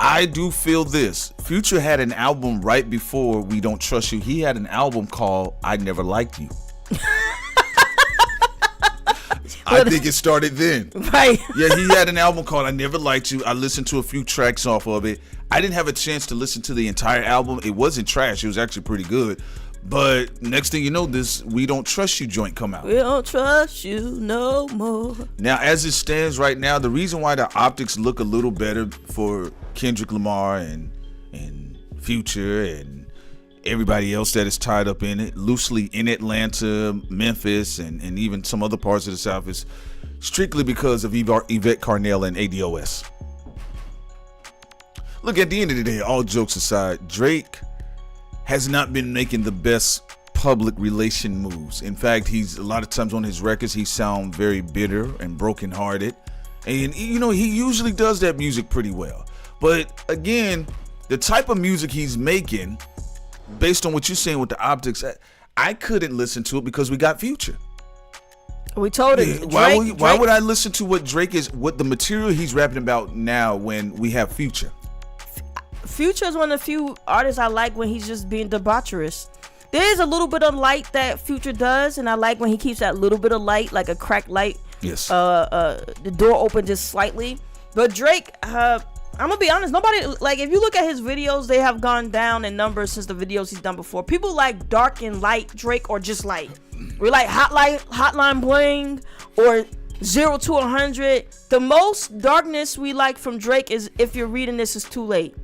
[SPEAKER 18] I do feel this. Future had an album right before We Don't Trust You. He had an album called I Never Liked You. I think it started then.
[SPEAKER 13] Right.
[SPEAKER 18] Yeah, he had an album called I Never Liked You. I listened to a few tracks off of it. I didn't have a chance to listen to the entire album. It wasn't trash. It was actually pretty good. But next thing you know, this We Don't Trust You joint come out.
[SPEAKER 13] We don't trust you no more.
[SPEAKER 18] Now, as it stands right now, the reason why the optics look a little better for Kendrick Lamar and Future and everybody else that is tied up in it, loosely in Atlanta, Memphis, and even some other parts of the South, is strictly because of Yvette Carnell and ADOS. Look, at the end of the day, all jokes aside, Drake has not been making the best public relation moves. In fact, he's a lot of times on his records, he sounds very bitter and brokenhearted. And, you know, he usually does that music pretty well. But again, the type of music he's making, based on what you're saying with the optics, I couldn't listen to it because we got Future.
[SPEAKER 13] We told it.
[SPEAKER 18] Why would I listen to what Drake is, what the material he's rapping about now when we have Future?
[SPEAKER 13] Future is one of the few artists I like when he's just being debaucherous. There is a little bit of light that Future does, and I like when he keeps that little bit of light, like a cracked light.
[SPEAKER 18] Yes.
[SPEAKER 13] The door open just slightly. But Drake, I'm gonna be honest, nobody, like, if you look at his videos, they have gone down in numbers since the videos he's done before. People like dark and light Drake, or just light. We like Hotline Bling or 0 to 100. The most darkness we like from Drake is If You're Reading This Is Too Late.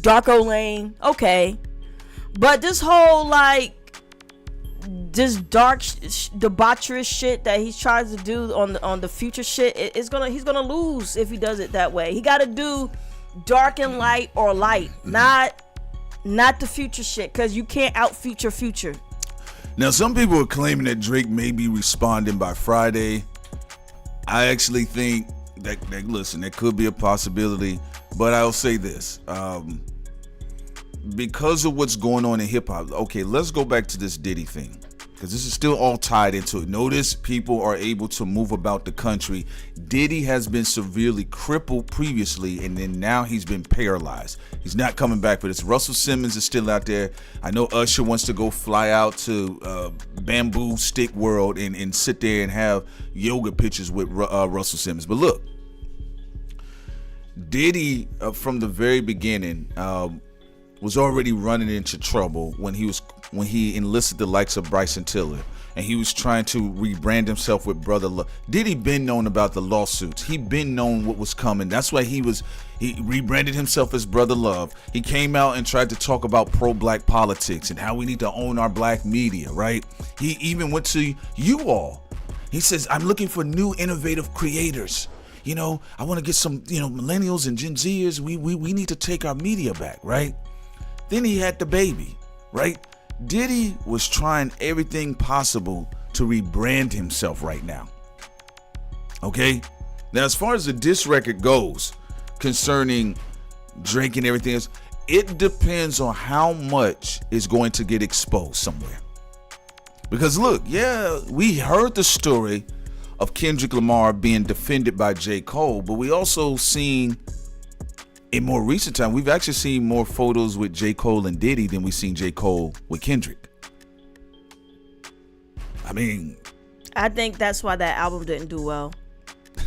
[SPEAKER 13] Darko Lane, okay. But this whole, like, this dark debaucherous shit that he tries to do on the Future shit, he's gonna lose if he does it that way. He gotta do dark and light, or light, not the Future shit, because you can't out Future.
[SPEAKER 18] Now, some people are claiming that Drake may be responding by Friday. I actually think that listen, that could be a possibility, but I'll say this. Because of what's going on in hip-hop, okay, let's go back to this Diddy thing, because this is still all tied into it. Notice people are able to move about the country. Diddy has been severely crippled previously, and then now he's been paralyzed. He's not coming back for this. Russell Simmons is still out there. I know Usher wants to go fly out to Bamboo Stick World and sit there and have yoga pictures with Russell Simmons. But look, Diddy, from the very beginning, was already running into trouble when he enlisted the likes of Bryson Tiller, and he was trying to rebrand himself with Brother Love. Diddy been known about the lawsuits. He been known what was coming. That's why he rebranded himself as Brother Love. He came out and tried to talk about pro-black politics and how we need to own our black media, right? He even went to you all. He says, I'm looking for new innovative creators. You know, I want to get some, millennials and Gen Zers. We need to take our media back, right? Then he had the baby, right? Diddy was trying everything possible to rebrand himself right now. Okay? Now, as far as the diss record goes, concerning Drake and everything else, it depends on how much is going to get exposed somewhere. Because look, yeah, we heard the story of Kendrick Lamar being defended by J. Cole, but we also seen, in more recent time, we've actually seen more photos with J. Cole and Diddy than we've seen J. Cole with Kendrick.
[SPEAKER 13] I think that's why that album didn't do well.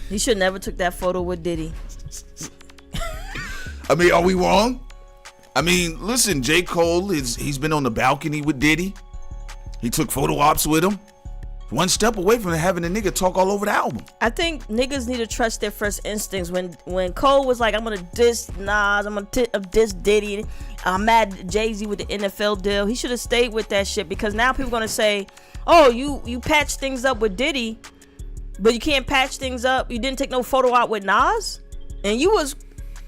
[SPEAKER 13] He should never took that photo with Diddy.
[SPEAKER 18] Are we wrong? Listen, J. Cole he's been on the balcony with Diddy. He took photo ops with him. one step away from having a nigga talk all over the album.
[SPEAKER 13] I think niggas need to trust their first instincts. When Cole was like, I'm gonna diss Nas, I'm gonna diss Diddy, I'm mad at Jay-Z with the NFL deal, he should have stayed with that shit, because now people gonna say, oh, you patched things up with Diddy, but you can't patch things up, you didn't take no photo out with Nas, and you was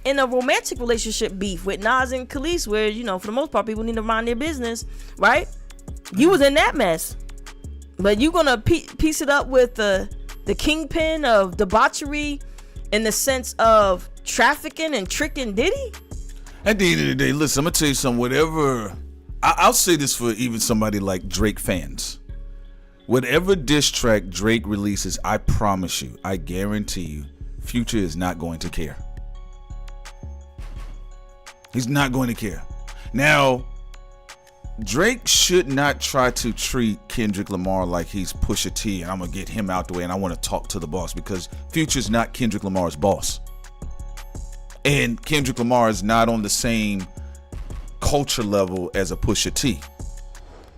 [SPEAKER 13] in a romantic relationship beef with Nas and Khalees, where, you know, for the most part, people need to mind their business, right? You was in that mess. But you gonna piece it up with the kingpin of debauchery in the sense of trafficking and tricking Diddy?
[SPEAKER 18] At the end of the day, listen, I'm gonna tell you something. Whatever, I'll say this for even somebody like Drake fans. Whatever diss track Drake releases, I promise you, I guarantee you, Future is not going to care. He's not going to care. Now, Drake should not try to treat Kendrick Lamar like he's Pusha T and I'm gonna get him out the way and I want to talk to the boss, because Future's not Kendrick Lamar's boss. And Kendrick Lamar is not on the same culture level as a Pusha T.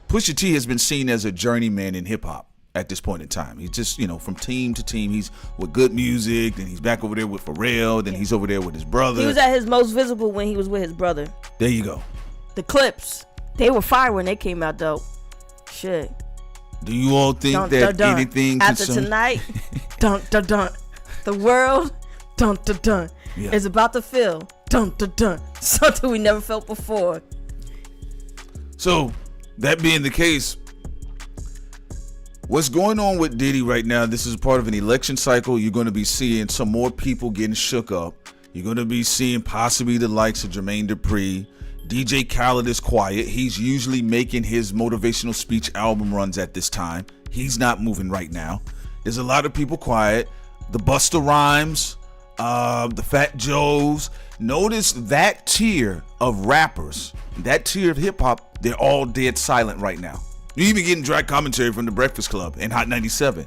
[SPEAKER 18] Pusha T has been seen as a journeyman in hip hop at this point in time. He's just, you know, from team to team, he's with good music, then he's back over there with Pharrell, then he's over there with his brother.
[SPEAKER 13] He was at his most visible when he was with his brother.
[SPEAKER 18] There you go.
[SPEAKER 13] The clips. They were fire when they came out, though. Shit.
[SPEAKER 18] Do you all think that anything
[SPEAKER 13] after tonight, dun dun dun, the world, dun dun dun, is about to feel dun dun dun, something we never felt before.
[SPEAKER 18] So, that being the case, what's going on with Diddy right now? This is part of an election cycle. You're going to be seeing some more people getting shook up. You're going to be seeing possibly the likes of Jermaine Dupri. DJ Khaled is quiet. He's usually making his motivational speech album runs at this time. He's not moving right now. There's a lot of people quiet. The Busta Rhymes, the Fat Joes. Notice that tier of rappers, that tier of hip hop, they're all dead silent right now. You're even getting dry commentary from the Breakfast Club and Hot 97.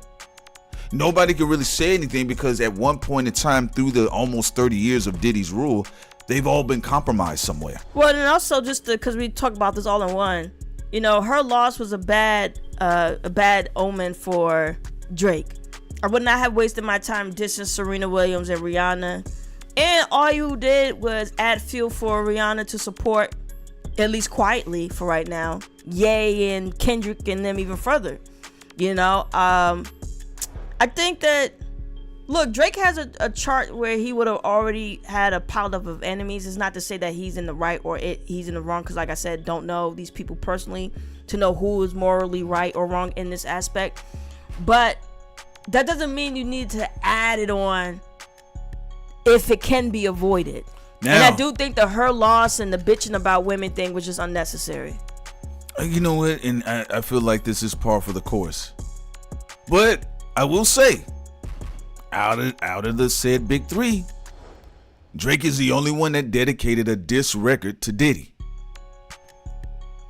[SPEAKER 18] Nobody can really say anything because at one point in time through the almost 30 years of Diddy's rule, they've all been compromised somewhere.
[SPEAKER 13] Well, and also just because we talk about this all in one, you know, her loss was a bad omen for Drake. I would not have wasted my time dissing Serena Williams and Rihanna. And all you did was add fuel for Rihanna to support, at least quietly for right now, Ye and Kendrick and them even further. You know, I think that, look, Drake has a chart where he would have already had a pile up of enemies. It's not to say that he's in the right or he's in the wrong, because like I said, don't know these people personally to know who is morally right or wrong in this aspect. But that doesn't mean you need to add it on if it can be avoided. Now, and I do think that her loss and the bitching about women thing was just unnecessary.
[SPEAKER 18] You know what? And I feel like this is par for the course. But I will say, out of the said big three, Drake is the only one that dedicated a diss record to Diddy.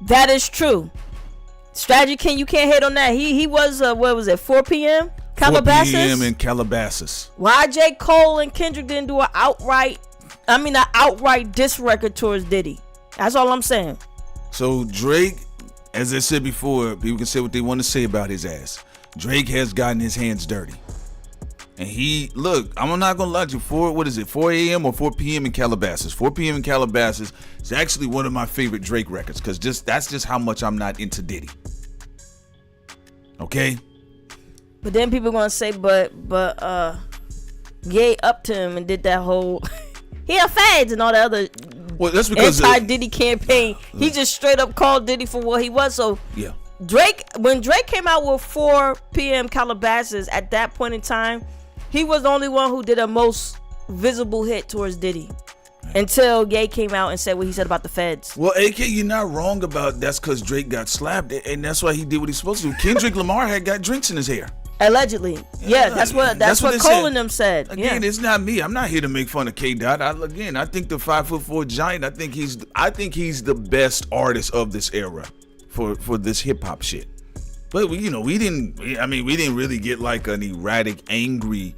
[SPEAKER 13] That is true. Strategy King, you can't hate on that. He was what was it, 4 p.m. Calabasas?
[SPEAKER 18] 4 p.m. in Calabasas.
[SPEAKER 13] Why J. Cole and Kendrick didn't do an outright diss record towards Diddy? That's all I'm saying.
[SPEAKER 18] So Drake, as I said before, people can say what they want to say about his ass. Drake has gotten his hands dirty. And look, I'm not going to lie to you, 4 a.m. or 4 p.m. in Calabasas? 4 p.m. in Calabasas is actually one of my favorite Drake records, because that's just how much I'm not into Diddy. Okay?
[SPEAKER 13] But then people going to say, but Ye up to him and did that whole, he had fads and all the other
[SPEAKER 18] that's because
[SPEAKER 13] anti-Diddy campaign. He just straight up called Diddy for what he was. So
[SPEAKER 18] yeah.
[SPEAKER 13] When Drake came out with 4 p.m. Calabasas, at that point in time, he was the only one who did a most visible hit towards Diddy. Until Ye came out and said what he said about the feds.
[SPEAKER 18] Well, AK, you're not wrong about that's because Drake got slapped, and that's why he did what he's supposed to do. Kendrick Lamar had got drinks in his hair.
[SPEAKER 13] Allegedly. Yeah, that's what Cole and them said.
[SPEAKER 18] Again, it's not me. I'm not here to make fun of K-Dot. I think the 5'4" giant, I think he's the best artist of this era for this hip hop shit. But we didn't really get like an erratic, angry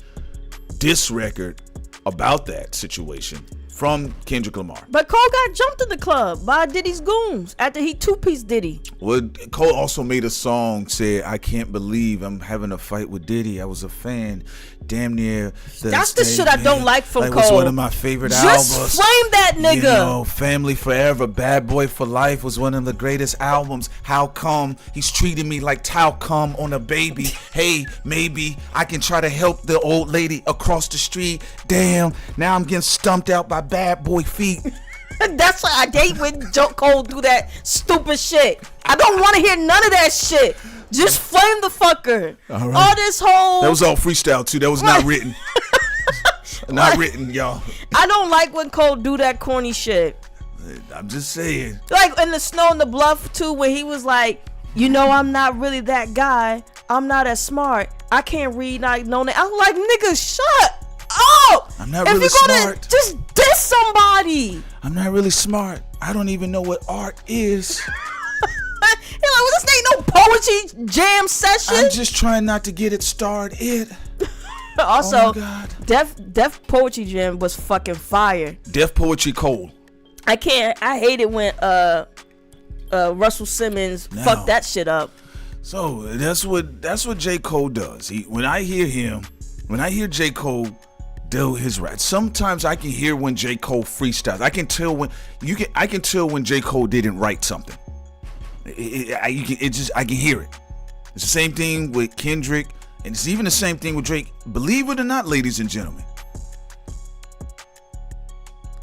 [SPEAKER 18] diss record about that situation from Kendrick Lamar.
[SPEAKER 13] But Cole got jumped in the club by Diddy's goons after he two-piece Diddy.
[SPEAKER 18] Well, Cole also made a song, said, I can't believe I'm having a fight with Diddy. I was a fan. Damn near.
[SPEAKER 13] That's the shit I don't like from Cole.
[SPEAKER 18] It was one of my favorite albums.
[SPEAKER 13] Just flame that nigga.
[SPEAKER 18] You know, Family Forever, Bad Boy for Life was one of the greatest albums. How come he's treating me like talcum on a baby? Hey, maybe I can try to help the old lady across the street. Damn, now I'm getting stumped out by bad boy feet.
[SPEAKER 13] That's why I hate when Joe Cole do that stupid shit. I don't want to hear none of that shit. Just flame the fucker.
[SPEAKER 18] All right.
[SPEAKER 13] All this whole...
[SPEAKER 18] That was all freestyle too. That was not written. Not written, y'all.
[SPEAKER 13] I don't like when Cole do that corny shit.
[SPEAKER 18] I'm just saying.
[SPEAKER 13] Like in the Snow and the Bluff too, where he was like, you know, I'm not really that guy. I'm not as smart. I can't read like no name. I'm like, nigga, shut up.
[SPEAKER 18] I'm not really smart.
[SPEAKER 13] Just diss somebody.
[SPEAKER 18] I'm not really smart. I don't even know what art is.
[SPEAKER 13] You're like, well, this ain't no poetry jam session.
[SPEAKER 18] I'm just trying not to get it started.
[SPEAKER 13] Also,
[SPEAKER 18] oh my God.
[SPEAKER 13] Def Poetry Jam was fucking fire.
[SPEAKER 18] Def Poetry Cole.
[SPEAKER 13] I hate it when Russell Simmons fucked that shit up.
[SPEAKER 18] So that's what J. Cole does. When I hear J. Cole do his rap, sometimes I can hear when J. Cole freestyles. I can tell when J. Cole didn't write something. I can hear it. It's the same thing with Kendrick, and it's even the same thing with Drake. Believe it or not, ladies and gentlemen,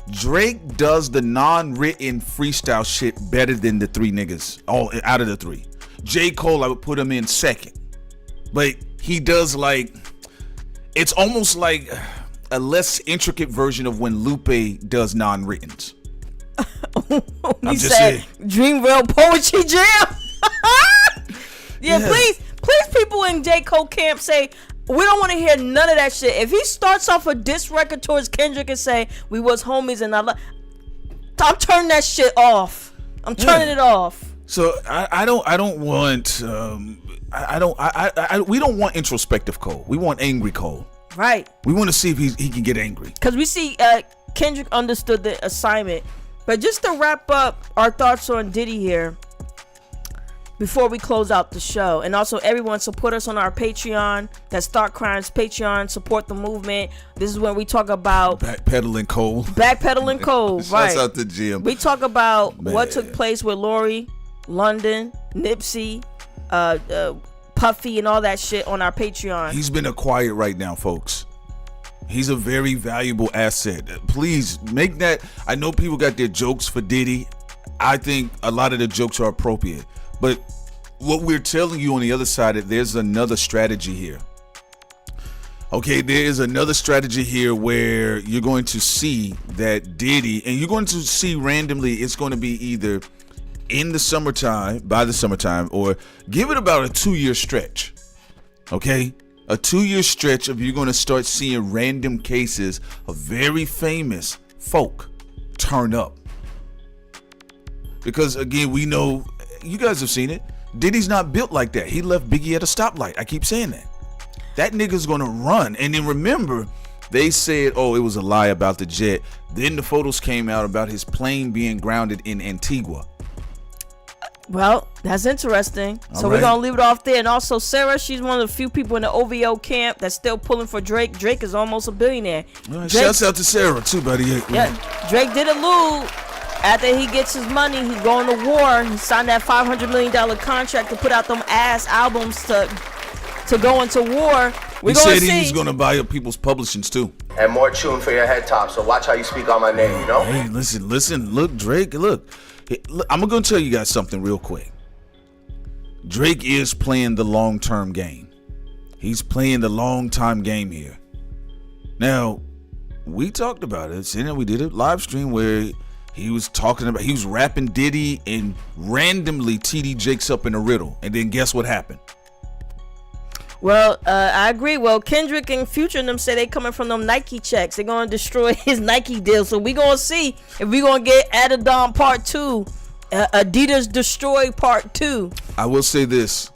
[SPEAKER 18] Drake does the non-written freestyle shit better than the three niggas, all out of the three. J. Cole, I would put him in second, but he does it's almost like a less intricate version of when Lupe does non-writtens.
[SPEAKER 13] He said Dreamville Poetry Jam. yeah, please people in J. Cole camp say we don't want to hear none of that shit. If he starts off a diss record towards Kendrick and say we was homies and I'm turning that shit off. I'm turning it off.
[SPEAKER 18] So I don't want we don't want introspective Cole. We want angry Cole.
[SPEAKER 13] Right.
[SPEAKER 18] We want to see if he can get angry.
[SPEAKER 13] Because we see Kendrick understood the assignment. But just to wrap up our thoughts on Diddy here, before we close out the show, and also everyone support us on our Patreon. That's Thought Crimes Patreon. Support the movement. This is when we talk about
[SPEAKER 18] backpedaling Cole.
[SPEAKER 13] Backpedaling Cole. Right.
[SPEAKER 18] Shouts out to Jim.
[SPEAKER 13] We talk about what took place with Lori, London, Nipsey, Puffy, and all that shit on our Patreon.
[SPEAKER 18] He's been acquired right now, folks. He's a very valuable asset. Please make that. I know people got their jokes for Diddy. I think a lot of the jokes are appropriate. But what we're telling you on the other side, there's another strategy here. Okay, there is another strategy here where you're going to see that Diddy, and you're going to see randomly, it's going to be either in the summertime, by the summertime, or give it about a 2-year stretch. Okay? A 2-year stretch of you're going to start seeing random cases of very famous folk turn up. Because again, we know, you guys have seen it, Diddy's not built like that. He left Biggie at a stoplight. I keep saying that. That nigga's going to run. And then remember, they said, oh, it was a lie about the jet. Then the photos came out about his plane being grounded in Antigua.
[SPEAKER 13] Well, that's interesting. So we're going to leave it off there. And also, Sarah, she's one of the few people in the OVO camp that's still pulling for Drake. Drake is almost a billionaire.
[SPEAKER 18] Right, shouts out to Sarah, too, buddy.
[SPEAKER 13] Yeah, Drake did allude. After he gets his money, he going to war. He signed that $500 million contract to put out them ass albums to go into war.
[SPEAKER 18] He said he was going to buy up people's publishings, too.
[SPEAKER 15] And more chewing for your head top, so watch how you speak on my name, you know?
[SPEAKER 18] Hey, listen. Look, Drake, look. I'm going to tell you guys something real quick. Drake is playing the long-term game. He's playing the long-time game here. Now, we talked about it. And we did a live stream where he was rapping Diddy and randomly TD Jakes up in a riddle. And then guess what happened?
[SPEAKER 13] Well, I agree. Well, Kendrick and Future and them say they coming from them Nike checks. They're going to destroy his Nike deal. So we going to see if we going to get Adidon Part 2, Adidas Destroy Part 2.
[SPEAKER 18] I will say this.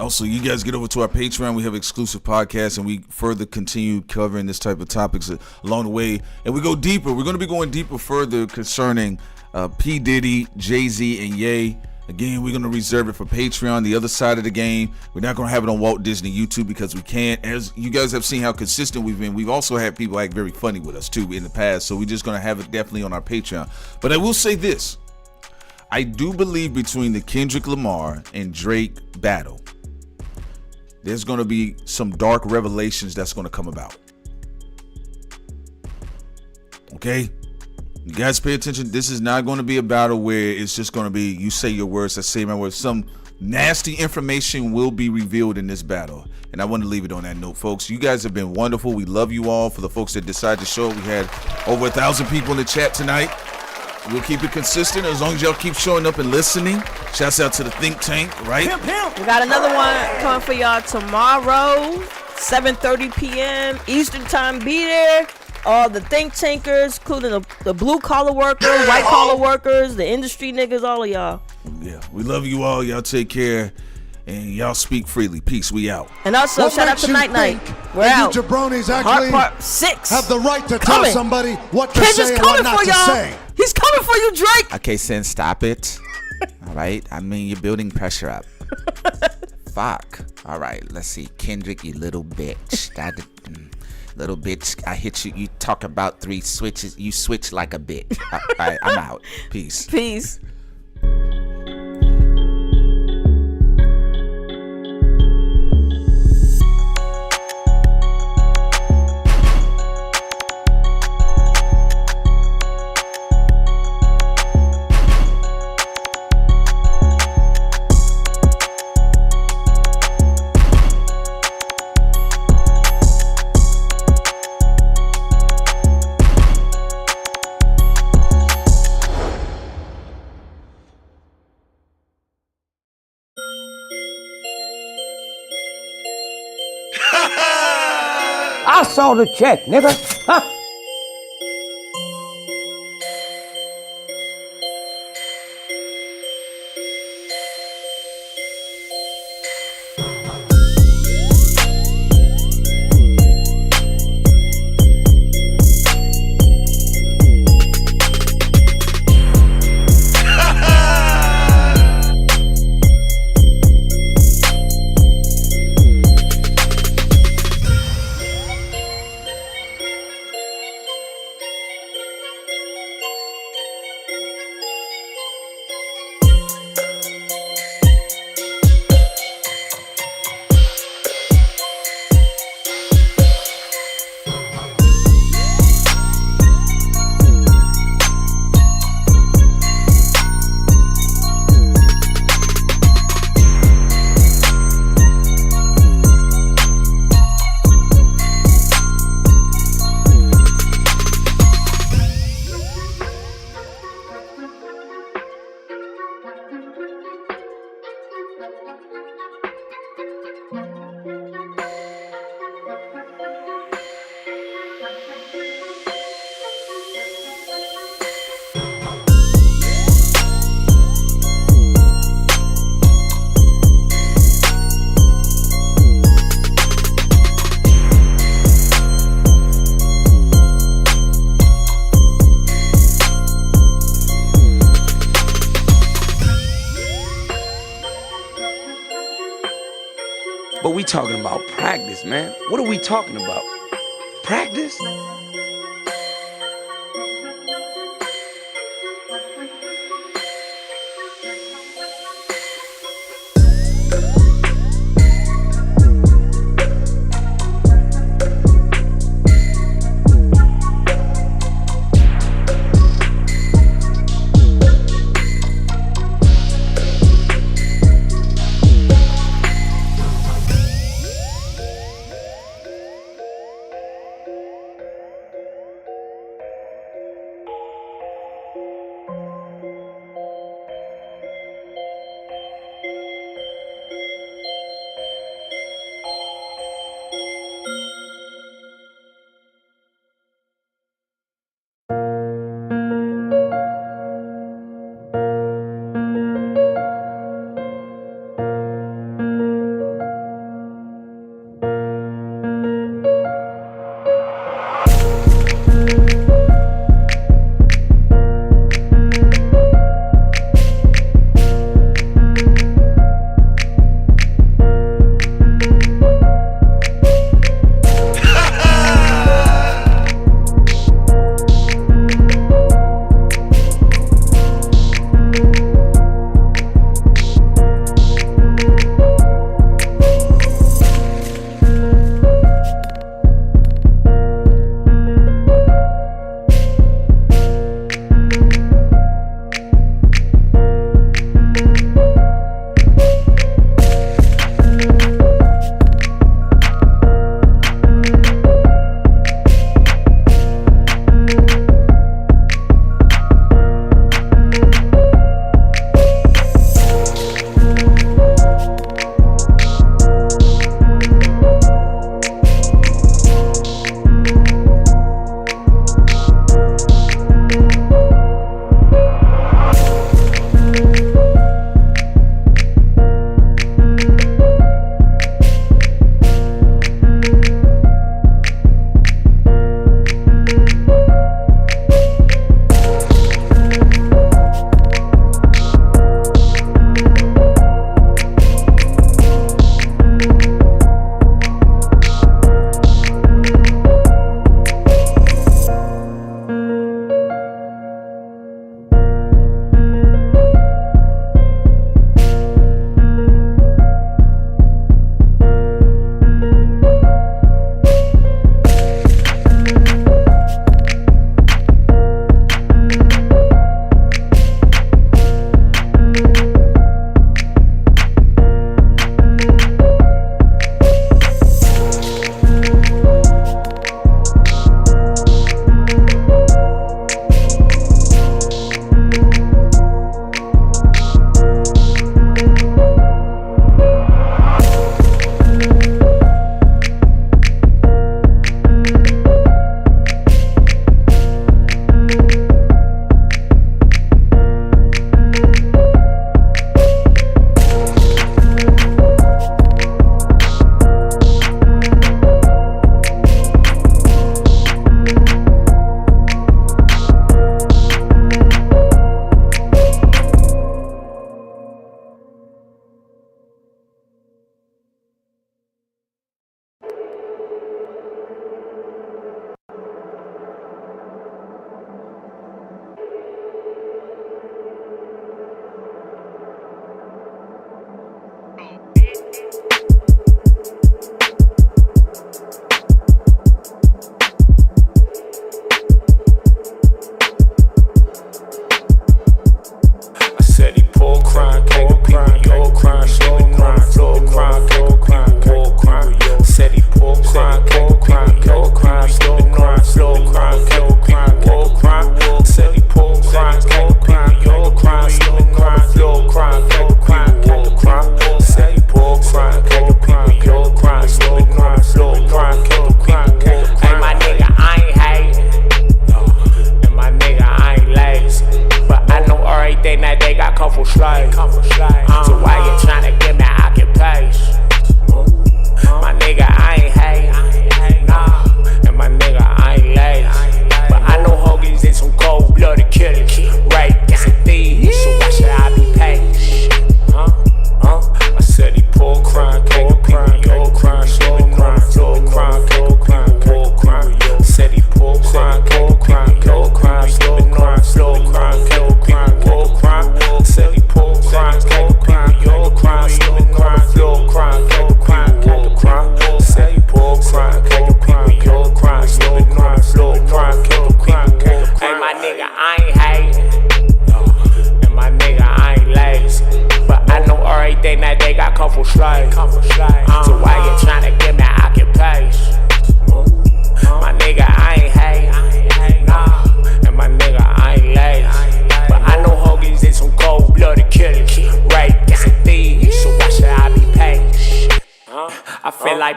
[SPEAKER 18] Also, you guys get over to our Patreon. We have exclusive podcasts, and we further continue covering this type of topics along the way. And we go deeper. We're going to be going deeper further concerning P. Diddy, Jay-Z, and Ye. Again, we're going to reserve it for Patreon, the other side of the game. We're not going to have it on Walt Disney YouTube because we can't. As you guys have seen how consistent we've been, we've also had people act very funny with us, too, in the past. So we're just going to have it definitely on our Patreon. But I will say this. I do believe between the Kendrick Lamar and Drake battle, there's going to be some dark revelations that's going to come about. Okay? You guys pay attention. This is not going to be a battle where it's just going to be you say your words, I say my words. Some nasty information will be revealed in this battle. And I want to leave it on that note, folks. You guys have been wonderful. We love you all. For the folks that decided to show up, we had over 1,000 people in the chat tonight. We'll keep it consistent as long as y'all keep showing up and listening. Shouts out to the think tank, right?
[SPEAKER 13] We got another one coming for y'all tomorrow, 7:30 p.m. Eastern time. Be there. All the think tankers, including the blue collar workers, white collar workers, the industry niggas, all of y'all.
[SPEAKER 18] Yeah, we love you all. Y'all take care. And y'all speak freely. Peace. We out.
[SPEAKER 13] And also, shout out to Night Night. We're out.
[SPEAKER 19] You jabronis actually
[SPEAKER 13] Part 6.
[SPEAKER 19] have the right to tell somebody what to say and what not to say.
[SPEAKER 13] He's coming for you, Drake.
[SPEAKER 20] Okay, Sin, stop it. All right? I mean, you're building pressure up. Fuck. All right, let's see. Kendrick, you little bitch. Little bitch, I hit you. You talk about 3 switches. You switch like a bitch. All right, I'm out. Peace.
[SPEAKER 13] Peace.
[SPEAKER 12] I saw the check, nigga. Huh?
[SPEAKER 1] But we talking about practice, man. What are we talking about? Practice?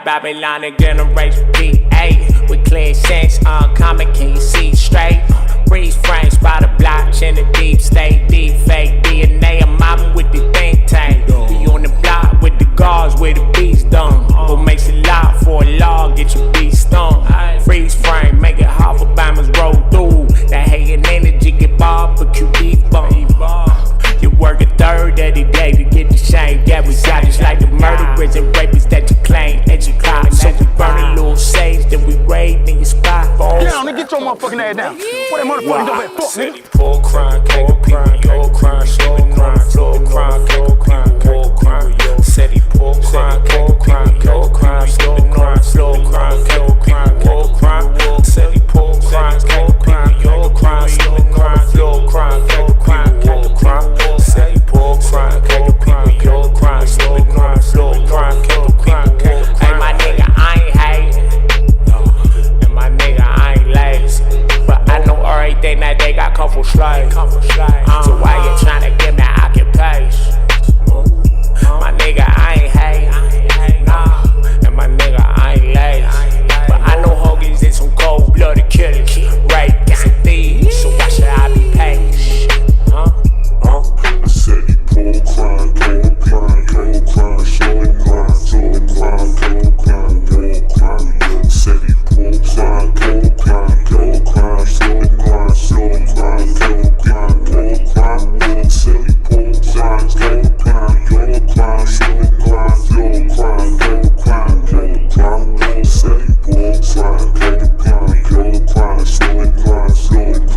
[SPEAKER 11] Babylon and generation B8 with clear sense, uncommon, can you see straight? Freeze frames by the blockchain, the deep state, deep fake DNA. I'm mobbing with the think tank. Be on the block with the guards where the beats done. What makes it loud for a law? Get your beat stung. Freeze frame, make it hard for bombers roll through. That hating energy get barbecue beef bump. You work a third every day to get the shame. Yeah, we got just like the murderers and rapists that you claim. Educated, so we burn a little sage, then we raid in your spot.
[SPEAKER 21] Get down and get your motherfucking ass down. What that motherfucker over there? Fuck, nigga.
[SPEAKER 11] Poor crime, poor crime, poor crime, slow crime, slow crime, poor crime, poor crime. Said he poor crime, poor crime, poor crime, slow crime, poor crime, poor crime. Said he poor crime, poor crime, poor crime, slow crime, slow crime, poor crime, poor crime. Said he poor crime, poor crime, poor crime, slow crime, slow crime, poor crime. Hey, my nigga, I ain't hating, and my nigga, I ain't lazy, but I know everything that they got come from slaves. So why you tryna give me occupation? My nigga, I ain't hating, nah, and my nigga, I ain't lazy, but I know hoagies is some cold-blooded killers, rapists and thieves. So why should I be patient?
[SPEAKER 2] I said he poor crime, poor crime, poor crime, slow crime, slow crime, poor crime, poor crime. Said he poor crime, poor crime, poor crime, slow crime, slow crime, poor crime, poor crime. Said he poor crime, poor crime, poor crime, slow crime, slow crime, poor crime, poor crime. Said he poor crime, poor crime, poor crime, slow crime, slow crime.